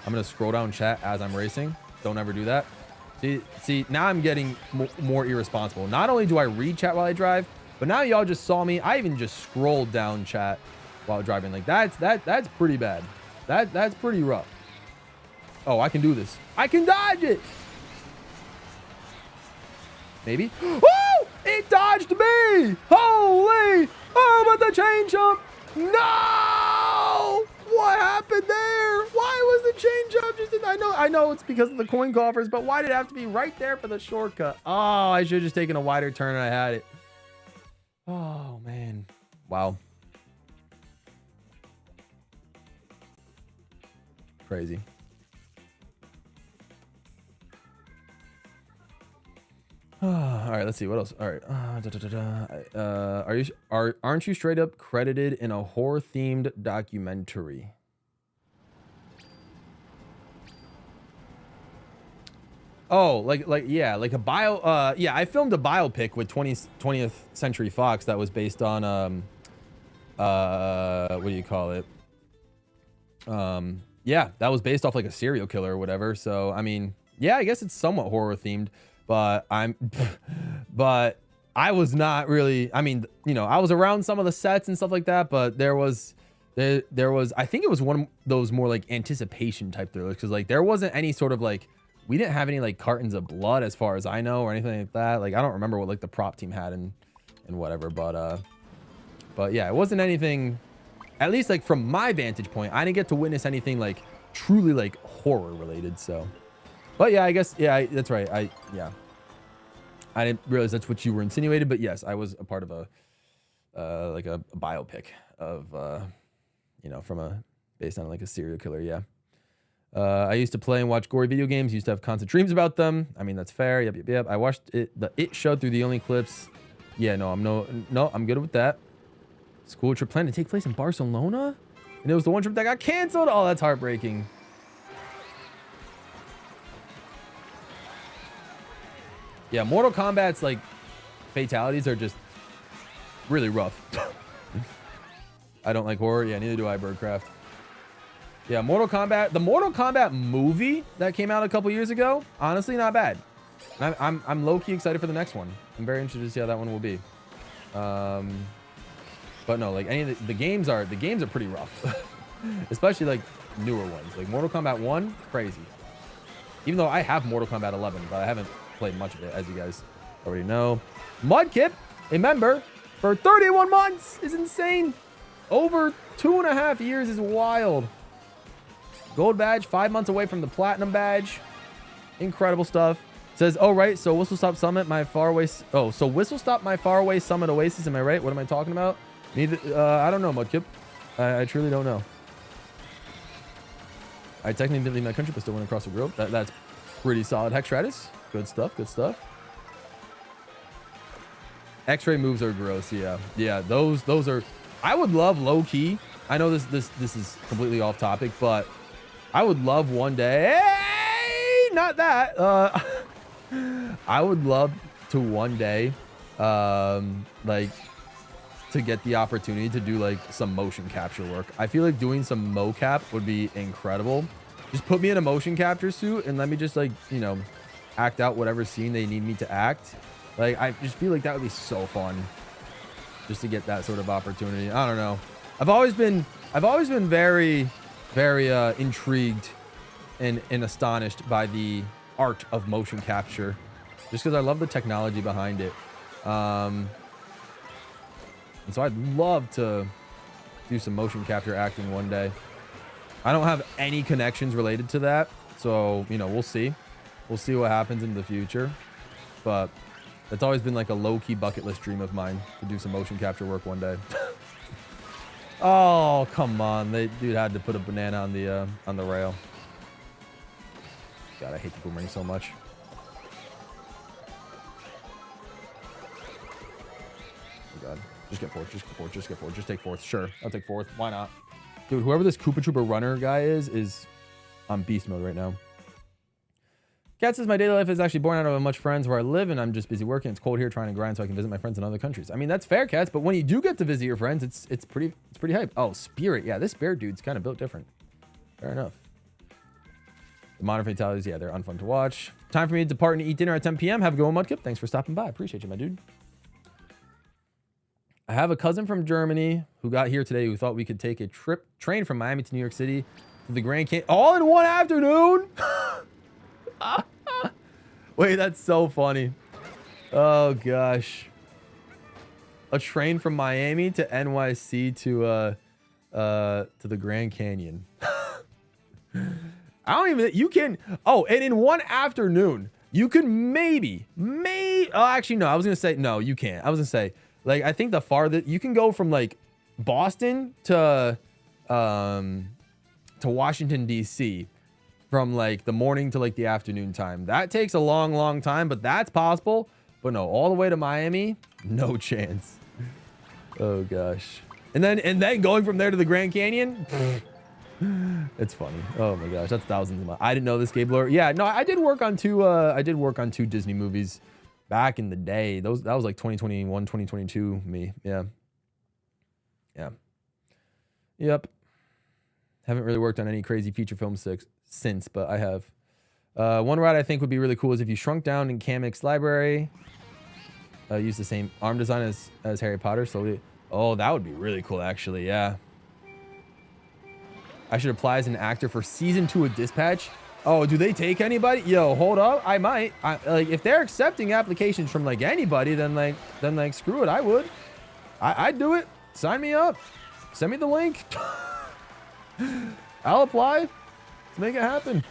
I'm gonna scroll down chat as I'm racing. Don't ever do that. See, now I'm getting more irresponsible. Not only do I read chat while I drive, but now y'all just saw me. I even just scrolled down chat while driving. Like that's pretty bad. That's pretty rough. Oh, I can do this. I can dodge it. Maybe. Oh, it dodged me. Holy! Oh, but the chain jump. No! What happened there? Why was the chain jump just in? I know it's because of the coin coffers, but why did it have to be right there for the shortcut? Oh, I should have just taken a wider turn and I had it. Oh, man. Wow. Crazy. All right, let's see what else. All right, aren't you straight up credited in a horror themed documentary? Oh, like yeah, like a bio. Yeah, I filmed a biopic with 20th Century Fox that was based on what do you call it? Yeah, that was based off like a serial killer or whatever. So I mean, yeah, I guess it's somewhat horror themed. But I was not really, I mean, you know, I was around some of the sets and stuff like that, but there was, I think it was one of those more like anticipation type thrillers. Cause like, there wasn't any sort of like, we didn't have any like cartons of blood as far as I know, or anything like that. Like, I don't remember what like the prop team had and whatever, but yeah, it wasn't anything, at least like from my vantage point, I didn't get to witness anything like truly like horror related. So. But yeah, I guess, yeah, that's right. I I didn't realize that's what you were insinuated, but yes, I was a part of a like a biopic of you know, based on like a serial killer. Yeah. I used to play and watch gory video games. Used to have constant dreams about them. I mean, that's fair. Yep. I watched the show through the only clips. Yeah, no, I'm good with that. School trip planned to take place in Barcelona, and it was the one trip that got canceled. Oh, that's heartbreaking. Yeah, Mortal Kombat's like fatalities are just really rough. I don't like horror. Yeah, neither do I, Birdcraft. Yeah, Mortal Kombat. The Mortal Kombat movie that came out a couple years ago, honestly, not bad. I'm low-key excited for the next one. I'm very interested to see how that one will be. But no, like any of the games are pretty rough, especially like newer ones. Like Mortal Kombat 1, crazy. Even though I have Mortal Kombat 11, but I haven't played much of it, as you guys already know. Mudkip, a member for 31 months, is insane. Over 2.5 years is wild. Gold badge, 5 months away from the platinum badge. Incredible stuff. Says, oh, right, so Whistle Stop Summit, my faraway... Oh, so Whistle Stop, my faraway Summit Oasis, am I right? What am I talking about? Neither, I don't know, Mudkip. I truly don't know. I technically didn't leave my country, but still went across the globe. That's pretty solid. Hex Stratus. Good stuff, good stuff. X-ray moves are gross, yeah. Yeah, those are... I would love low-key. I know this is completely off topic, but I would love one day... Hey, not that. I would love to one day, like, to get the opportunity to do, like, some motion capture work. I feel like doing some mocap would be incredible. Just put me in a motion capture suit and let me just, like, you know, act out whatever scene they need me to act. Like, I just feel like that would be so fun just to get that sort of opportunity. I don't know. I've always been very, very intrigued and astonished by the art of motion capture, just because I love the technology behind it. And so I'd love to do some motion capture acting one day. I don't have any connections related to that, so, you know, we'll see. We'll see what happens in the future. But that's always been like a low-key bucket list dream of mine, to do some motion capture work one day. Oh, come on. Dude had to put a banana on the rail. God, I hate the boomerang so much. Oh, God. Just get fourth. Just get fourth. Just get fourth. Just take fourth. Sure. I'll take fourth. Why not? Dude, whoever this Koopa Troopa runner guy is on beast mode right now. Cat says, my daily life is actually born out of much friends where I live, and I'm just busy working. It's cold here, trying to grind so I can visit my friends in other countries. I mean, that's fair, Cats, but when you do get to visit your friends, it's pretty hype. Oh, Spirit. Yeah, this bear dude's kind of built different. Fair enough. The modern fatalities, yeah, they're unfun to watch. Time for me to depart and eat dinner at 10 p.m. Have a good one, Mudkip. Thanks for stopping by. Appreciate you, my dude. I have a cousin from Germany who got here today who thought we could take a train from Miami to New York City to the Grand Canyon all in one afternoon. Wait, that's so funny. Oh gosh. A train from Miami to NYC to the Grand Canyon. I don't even, you can, oh, and in one afternoon, you can maybe, oh, actually, no, I was going to say, no, you can't. I was going to say, like, I think the farthest, you can go from, like, Boston to Washington, D.C. from, like, the morning to, like, the afternoon time. That takes a long, long time, but that's possible. But no, all the way to Miami, no chance. Oh, gosh. And then going from there to the Grand Canyon, it's funny. Oh my gosh, that's thousands of miles. I didn't know this, GWallPro. Yeah, no, I did work on two Disney movies back in the day. That was like 2021, 2022 me. Yeah. Yep. Haven't really worked on any crazy feature films since, but I have. One route I think would be really cool is if you shrunk down in Kamek's library, use the same arm design as Harry Potter slowly. Oh, that would be really cool, actually. Yeah. I should apply as an actor for season 2 of Dispatch. Oh, do they take anybody? Yo, hold up. I might. Like, if they're accepting applications from like anybody, then like screw it. I would. I'd do it. Sign me up. Send me the link. I'll apply. Let's make it happen.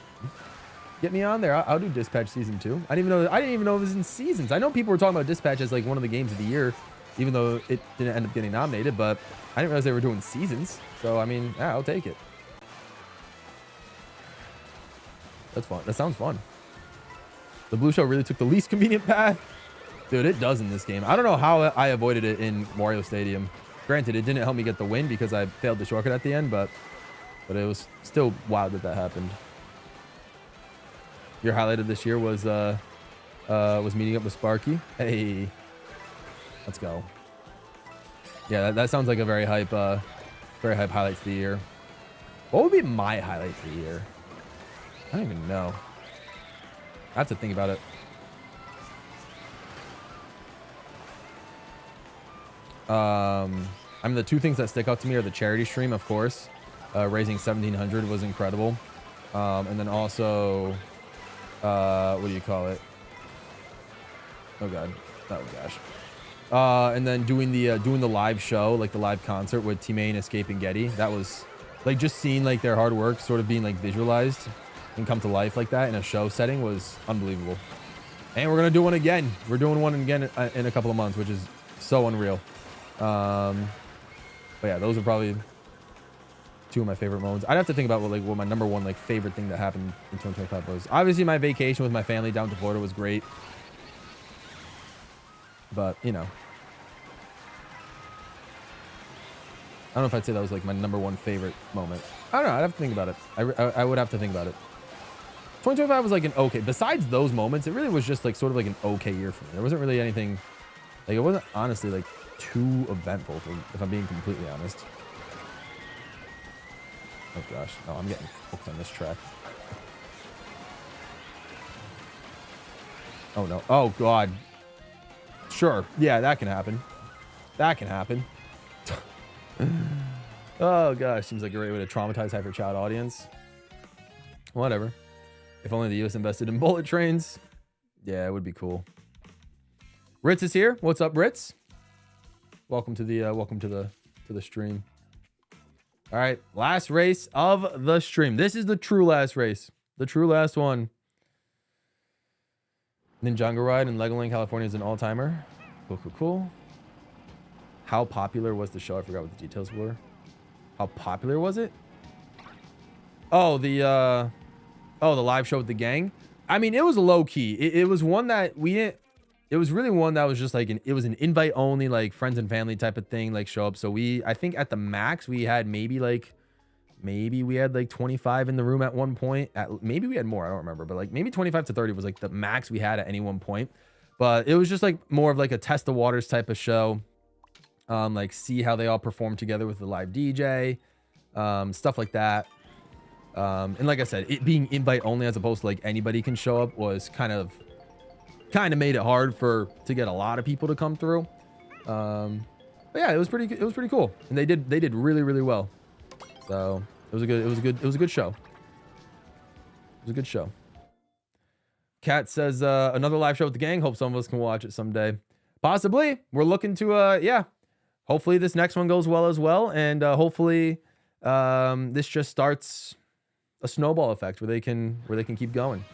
Get me on there. I'll do Dispatch Season 2. I didn't even know it was in seasons. I know people were talking about Dispatch as like one of the games of the year, even though it didn't end up getting nominated, but I didn't realize they were doing seasons. So, I mean, yeah, I'll take it. That's fun. That sounds fun. The blue shell really took the least convenient path. Dude, it does in this game. I don't know how I avoided it in Wario Stadium. Granted, it didn't help me get the win because I failed the shortcut at the end, but it was still wild that happened. Your highlight of this year was meeting up with Sparky. Hey, let's go. Yeah, that sounds like a very hype highlight for the year. What would be my highlight for the year? I don't even know. I have to think about it. I mean, the two things that stick out to me are the charity stream, of course. Raising 1,700 was incredible. And then also, what do you call it? Oh god. Oh gosh. And then doing the live show, like the live concert with T-Main, Escape, and Getty. That was like just seeing like their hard work sort of being like visualized and come to life like that in a show setting was unbelievable. And we're gonna do one again. We're doing one again in a couple of months, which is so unreal. But yeah, those are probably two of my favorite moments. I'd have to think about what my number one like favorite thing that happened in 2025 was. Obviously, my vacation with my family down to Florida was great. But you know, I don't know if I'd say that was like my number one favorite moment. I don't know. I'd have to think about it. I would have to think about it. 2025 was like an okay. Besides those moments, it really was just like sort of like an okay year for me. There wasn't really anything. Like it wasn't honestly like too eventful, if I'm being completely honest. Oh gosh, no, I'm getting hooked on this track. Oh no, oh god. Sure, yeah, that can happen. That can happen. Oh gosh, seems like a great way to traumatize half your child audience. Whatever. If only the US invested in bullet trains. Yeah, it would be cool. Ritz is here. What's up, Ritz? Welcome to the stream. All right, last race of the stream. This is the true last race. The true last one. Ninjago Ride in Legoland, California is an all-timer. Cool. How popular was the show? I forgot what the details were. How popular was it? Oh, the live show with the gang. I mean, it was low key. It was one that we didn't. It was really one that was just like it was an invite only, like friends and family type of thing, like show up. So I think at the max we had maybe we had like 25 in the room at one point. Maybe we had more, I don't remember, but like maybe 25 to 30 was like the max we had at any one point. But it was just like more of like a test the waters type of show. Like see how they all perform together with the live DJ, stuff like that. And like I said, it being invite only as opposed to like anybody can show up was kind of made it hard to get a lot of people to come through. But yeah, it was pretty cool, and they did really well. So it was a good show. It was a good show. Kat says another live show with the gang. Hope some of us can watch it someday. Possibly. We're looking to yeah. Hopefully this next one goes well as well, and hopefully this just starts a snowball effect where they can keep going.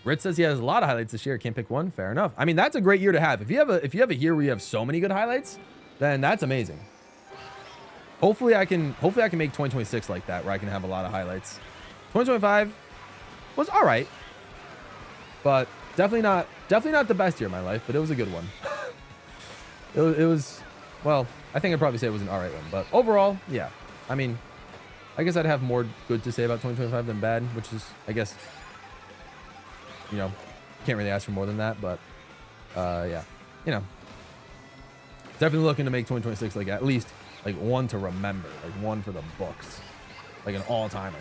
Ritz says he has a lot of highlights this year. Can't pick one. Fair enough. I mean, that's a great year to have. If you have a year where you have so many good highlights, then that's amazing. Hopefully I can make 2026 like that, where I can have a lot of highlights. 2025 was all right, but definitely not the best year of my life, but it was a good one. it was, well, I think I'd probably say it was an all right one, but overall, yeah. I mean, I guess I'd have more good to say about 2025 than bad, which is, I guess, you know, can't really ask for more than that, but yeah, you know, definitely looking to make 2026 like at least like one to remember, like one for the books, like an all-timer.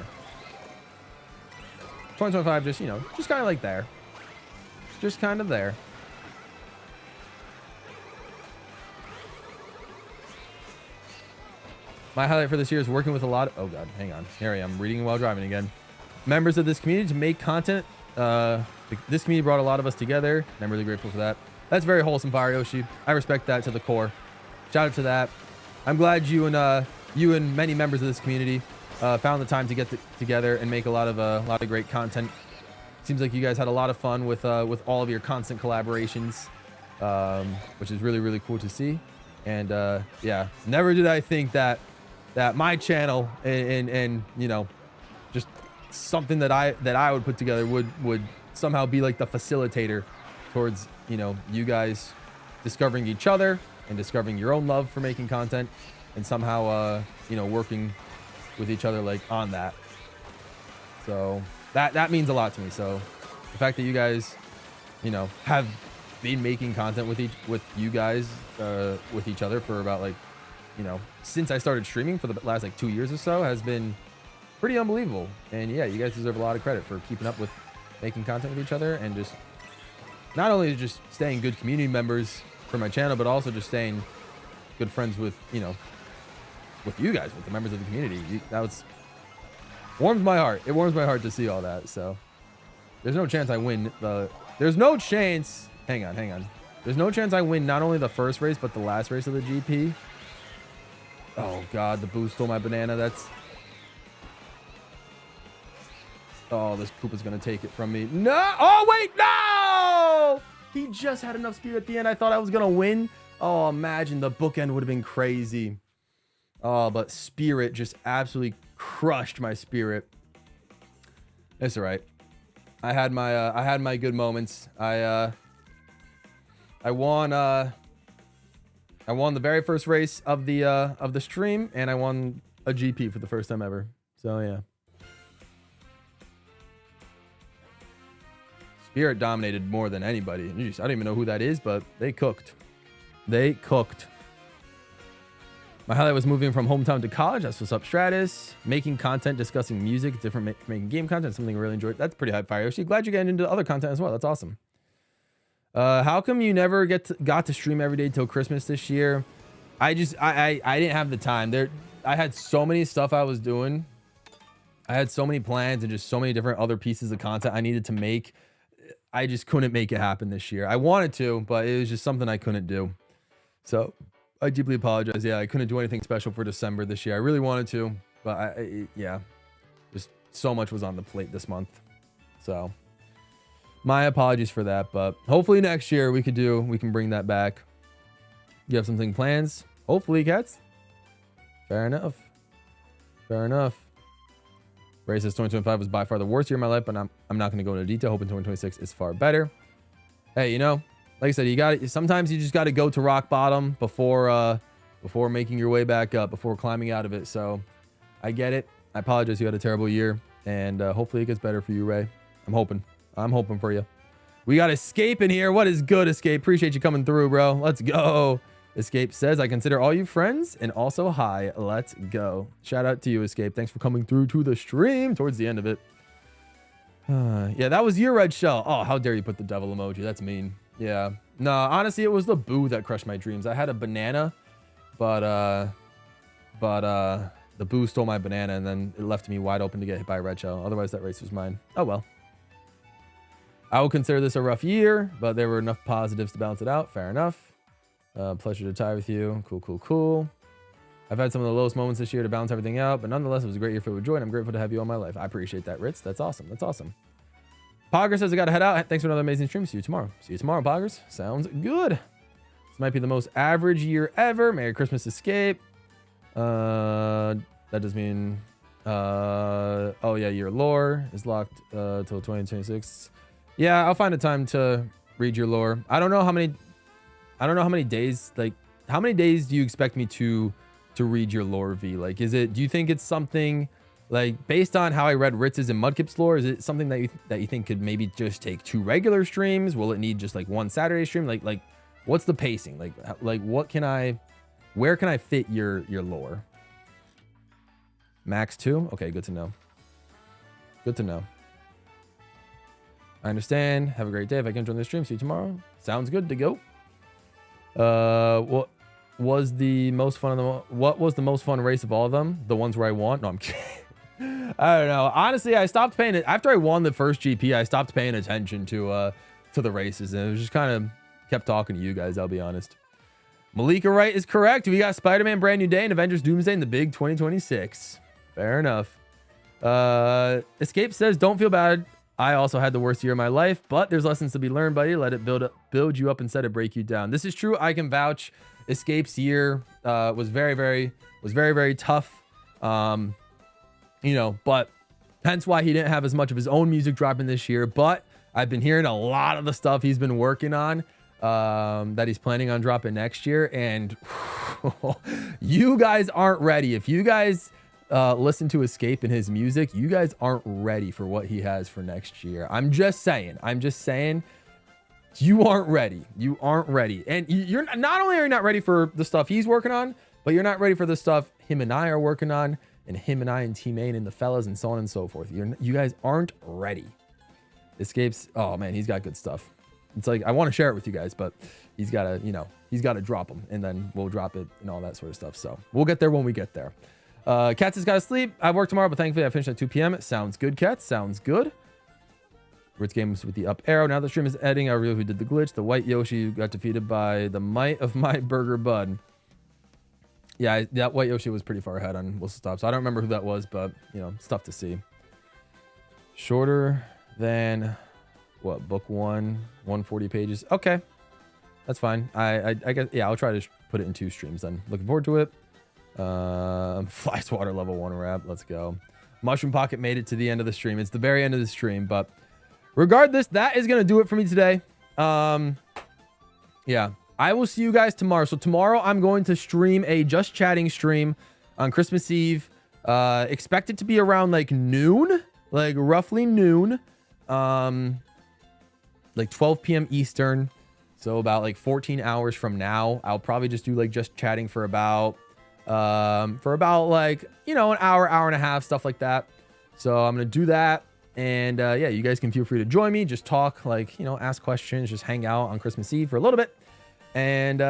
2025 just, you know, just kind of like there, just kind of there. My highlight for this year is working with a lot of, oh god, hang on, here I am reading while driving again, members of this community to make content. This community brought a lot of us together, and I'm really grateful for that. That's very wholesome, Fire Yoshi. I respect that to the core. Shout out to that. I'm glad you and many members of this community found the time to get together and make a lot of great content. Seems like you guys had a lot of fun with all of your constant collaborations, which is really, really cool to see. And yeah, never did I think that my channel and you know, just something that I would put together would somehow be like the facilitator towards, you know, you guys discovering each other and discovering your own love for making content, and somehow you know, working with each other like on that. So that means a lot to me. So the fact that you guys, you know, have been making content with you guys with each other for about, like, you know, since I started streaming for the last like 2 years or so, has been pretty unbelievable. And yeah, you guys deserve a lot of credit for keeping up with making content with each other, and just not only just staying good community members for my channel, but also just staying good friends with, you know, with you guys, with the members of the community. Warms my heart. It warms my heart to see all that. So there's no chance I win there's no chance. Hang on. There's no chance I win not only the first race, but the last race of the GP. Oh God, the boost stole my banana. Oh, this Koopa's gonna take it from me. No! Oh wait, no! He just had enough speed at the end. I thought I was gonna win. Oh, imagine the bookend would have been crazy. Oh, but Spirit just absolutely crushed my Spirit. It's all right. I had my good moments. I won the very first race of the stream, and I won a GP for the first time ever. So yeah. Spirit dominated more than anybody. Jeez, I don't even know who that is, but they cooked. They cooked. My highlight was moving from hometown to college. That's what's up, Stratus. Making content, discussing music, different making game content, something I really enjoyed. That's pretty high fire. Actually, glad you're getting into other content as well. That's awesome. How come you never got to stream every day till Christmas this year? I didn't have the time. I had so many stuff I was doing. I had so many plans and just so many different other pieces of content I needed to make. I just couldn't make it happen this year. I wanted to, but it was just something I couldn't do. So I deeply apologize. Yeah, I couldn't do anything special for December this year. I really wanted to, but yeah, just so much was on the plate this month. So my apologies for that, but hopefully next year we can bring that back. You have something plans? Hopefully, cats. Fair enough. Fair enough. Ray says 2025 was by far the worst year of my life, but I'm not going to go into detail. Hoping 2026 is far better. Hey, you know, like I said, sometimes you just got to go to rock bottom before making your way back up, before climbing out of it. So I get it. I apologize. You had a terrible year, and hopefully it gets better for you, Ray. I'm hoping for you. We got Escape in here. What is good, Escape? Appreciate you coming through, bro. Let's go. Escape says, I consider all you friends, and also hi. Let's go. Shout out to you, Escape. Thanks for coming through to the stream towards the end of it. Yeah, that was your red shell. Oh, how dare you put the devil emoji. That's mean. Yeah. No, honestly, it was the boo that crushed my dreams. I had a banana, but the boo stole my banana, and then it left me wide open to get hit by a red shell. Otherwise, that race was mine. Oh, well. I will consider this a rough year, but there were enough positives to balance it out. Fair enough. Pleasure to tie with you. Cool. I've had some of the lowest moments this year to balance everything out, but nonetheless, it was a great year filled with joy, and I'm grateful to have you all my life. I appreciate that, Ritz. That's awesome. Poggers says I gotta head out. Thanks for another amazing stream. See you tomorrow, Poggers. Sounds good. This might be the most average year ever. Merry Christmas, Escape. That does mean oh yeah, your lore is locked till 2026. Yeah, I'll find a time to read your lore. I don't know how many days, like, how many days do you expect me to read your lore, V? Like, do you think it's something, like, based on how I read Ritz's and Mudkip's lore, is it something that you think could maybe just take 2 regular streams? Will it need just like 1 Saturday stream? Like what's the pacing? Like where can I fit your lore? Max 2? Okay, good to know. I understand. Have a great day. If I can join the stream, see you tomorrow. Sounds good to go. What was the most fun race of all of them? The ones where I won? No, I'm kidding. I don't know. Honestly, I stopped paying it after I won the first GP. I stopped paying attention to the races, and it was just kind of kept talking to you guys. I'll be honest. Malika Wright is correct. We got Spider-Man Brand New Day and Avengers Doomsday in the big 2026. Fair enough. Escape says, don't feel bad. I also had the worst year of my life, but there's lessons to be learned, buddy. Let it build you up instead of break you down. This is true. I can vouch. Escape's year was very tough. You know, but hence why he didn't have as much of his own music dropping this year. But I've been hearing a lot of the stuff he's been working on that he's planning on dropping next year. And you guys aren't ready. If you guys listen to Escape and his music, you guys aren't ready for what he has for next year. I'm just saying you aren't ready. You aren't ready. And you're not only are you not ready for the stuff he's working on, but you're not ready for the stuff him and I are working on, and him and I and T-Main and the fellas and so on and so forth. You guys aren't ready. Escape's, oh man, he's got good stuff. It's like, I want to share it with you guys, but he's got to, you know, he's got to drop them, and then we'll drop it and all that sort of stuff. So we'll get there when we get there. Cats has got to sleep. I work tomorrow, but thankfully I finished at 2 p.m. Sounds good, Cats. Sounds good. Ritz Games with the up arrow. Now the stream is editing. I reveal who did the glitch. The white Yoshi got defeated by the might of my burger bud. Yeah, that white Yoshi was pretty far ahead on Whistle Stop, so I don't remember who that was, but, you know, it's tough to see. Shorter than, what, book 140 pages. Okay, that's fine. I guess, yeah, I'll try to put it in 2 streams then. Looking forward to it. Flash water level 1 wrap. Let's go. Mushroom Pocket made it to the end of the stream. It's the very end of the stream, but regardless, that is going to do it for me today. Yeah. I will see you guys tomorrow. So tomorrow I'm going to stream a Just Chatting stream on Christmas Eve. Expect it to be around like noon, like roughly noon, like 12 p.m. Eastern. So about like 14 hours from now, I'll probably just do like Just Chatting for about like, you know, an hour and a half, stuff like that. So I'm going to do that. And yeah, you guys can feel free to join me. Just talk, like, you know, ask questions, just hang out on Christmas Eve for a little bit. And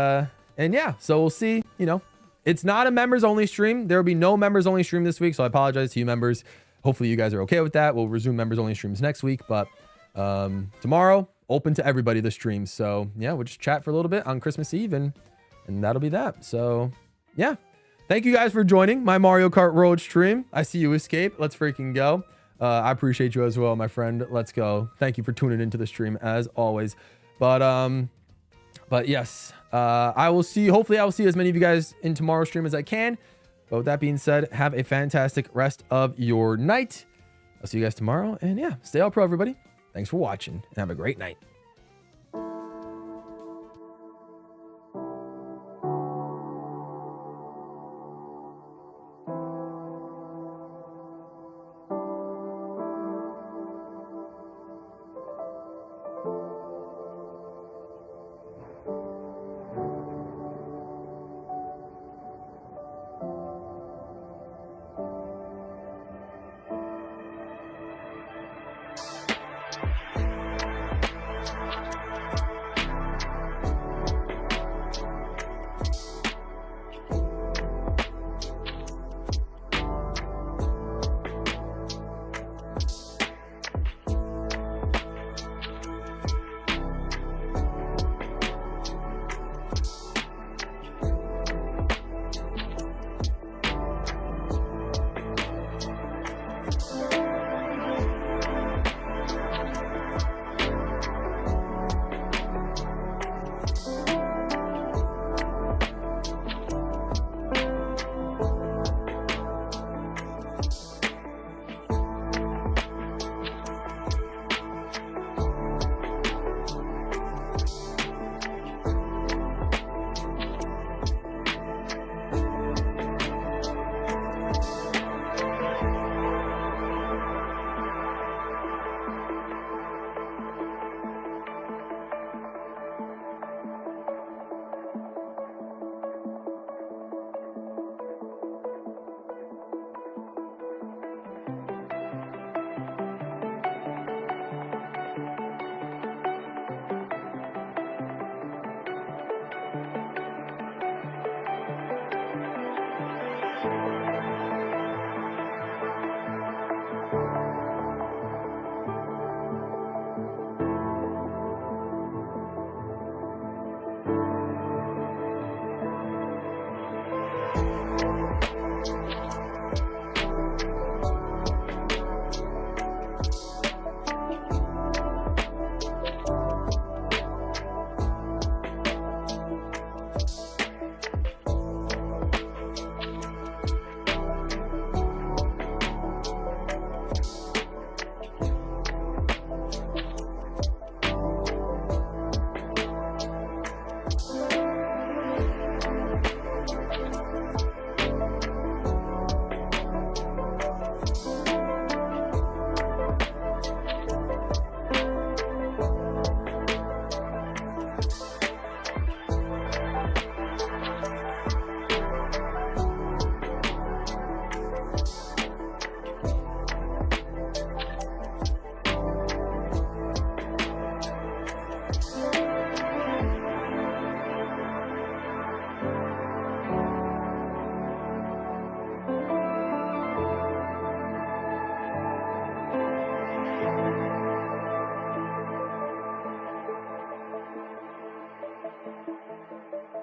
yeah, so we'll see. You know, it's not a members only stream. There will be no members only stream this week, so I apologize to you members. Hopefully you guys are okay with that. We'll resume members only streams next week, but tomorrow open to everybody, the stream. So yeah, we'll just chat for a little bit on Christmas Eve, and that'll be that. So yeah, thank you guys for joining my Mario Kart Road stream. I see you, Escape. Let's freaking go. I appreciate you as well, my friend. Let's go. Thank you for tuning into the stream as always. But yes, I will see. Hopefully, I will see as many of you guys in tomorrow's stream as I can. But with that being said, have a fantastic rest of your night. I'll see you guys tomorrow. And yeah, stay all pro, everybody. Thanks for watching, and have a great night.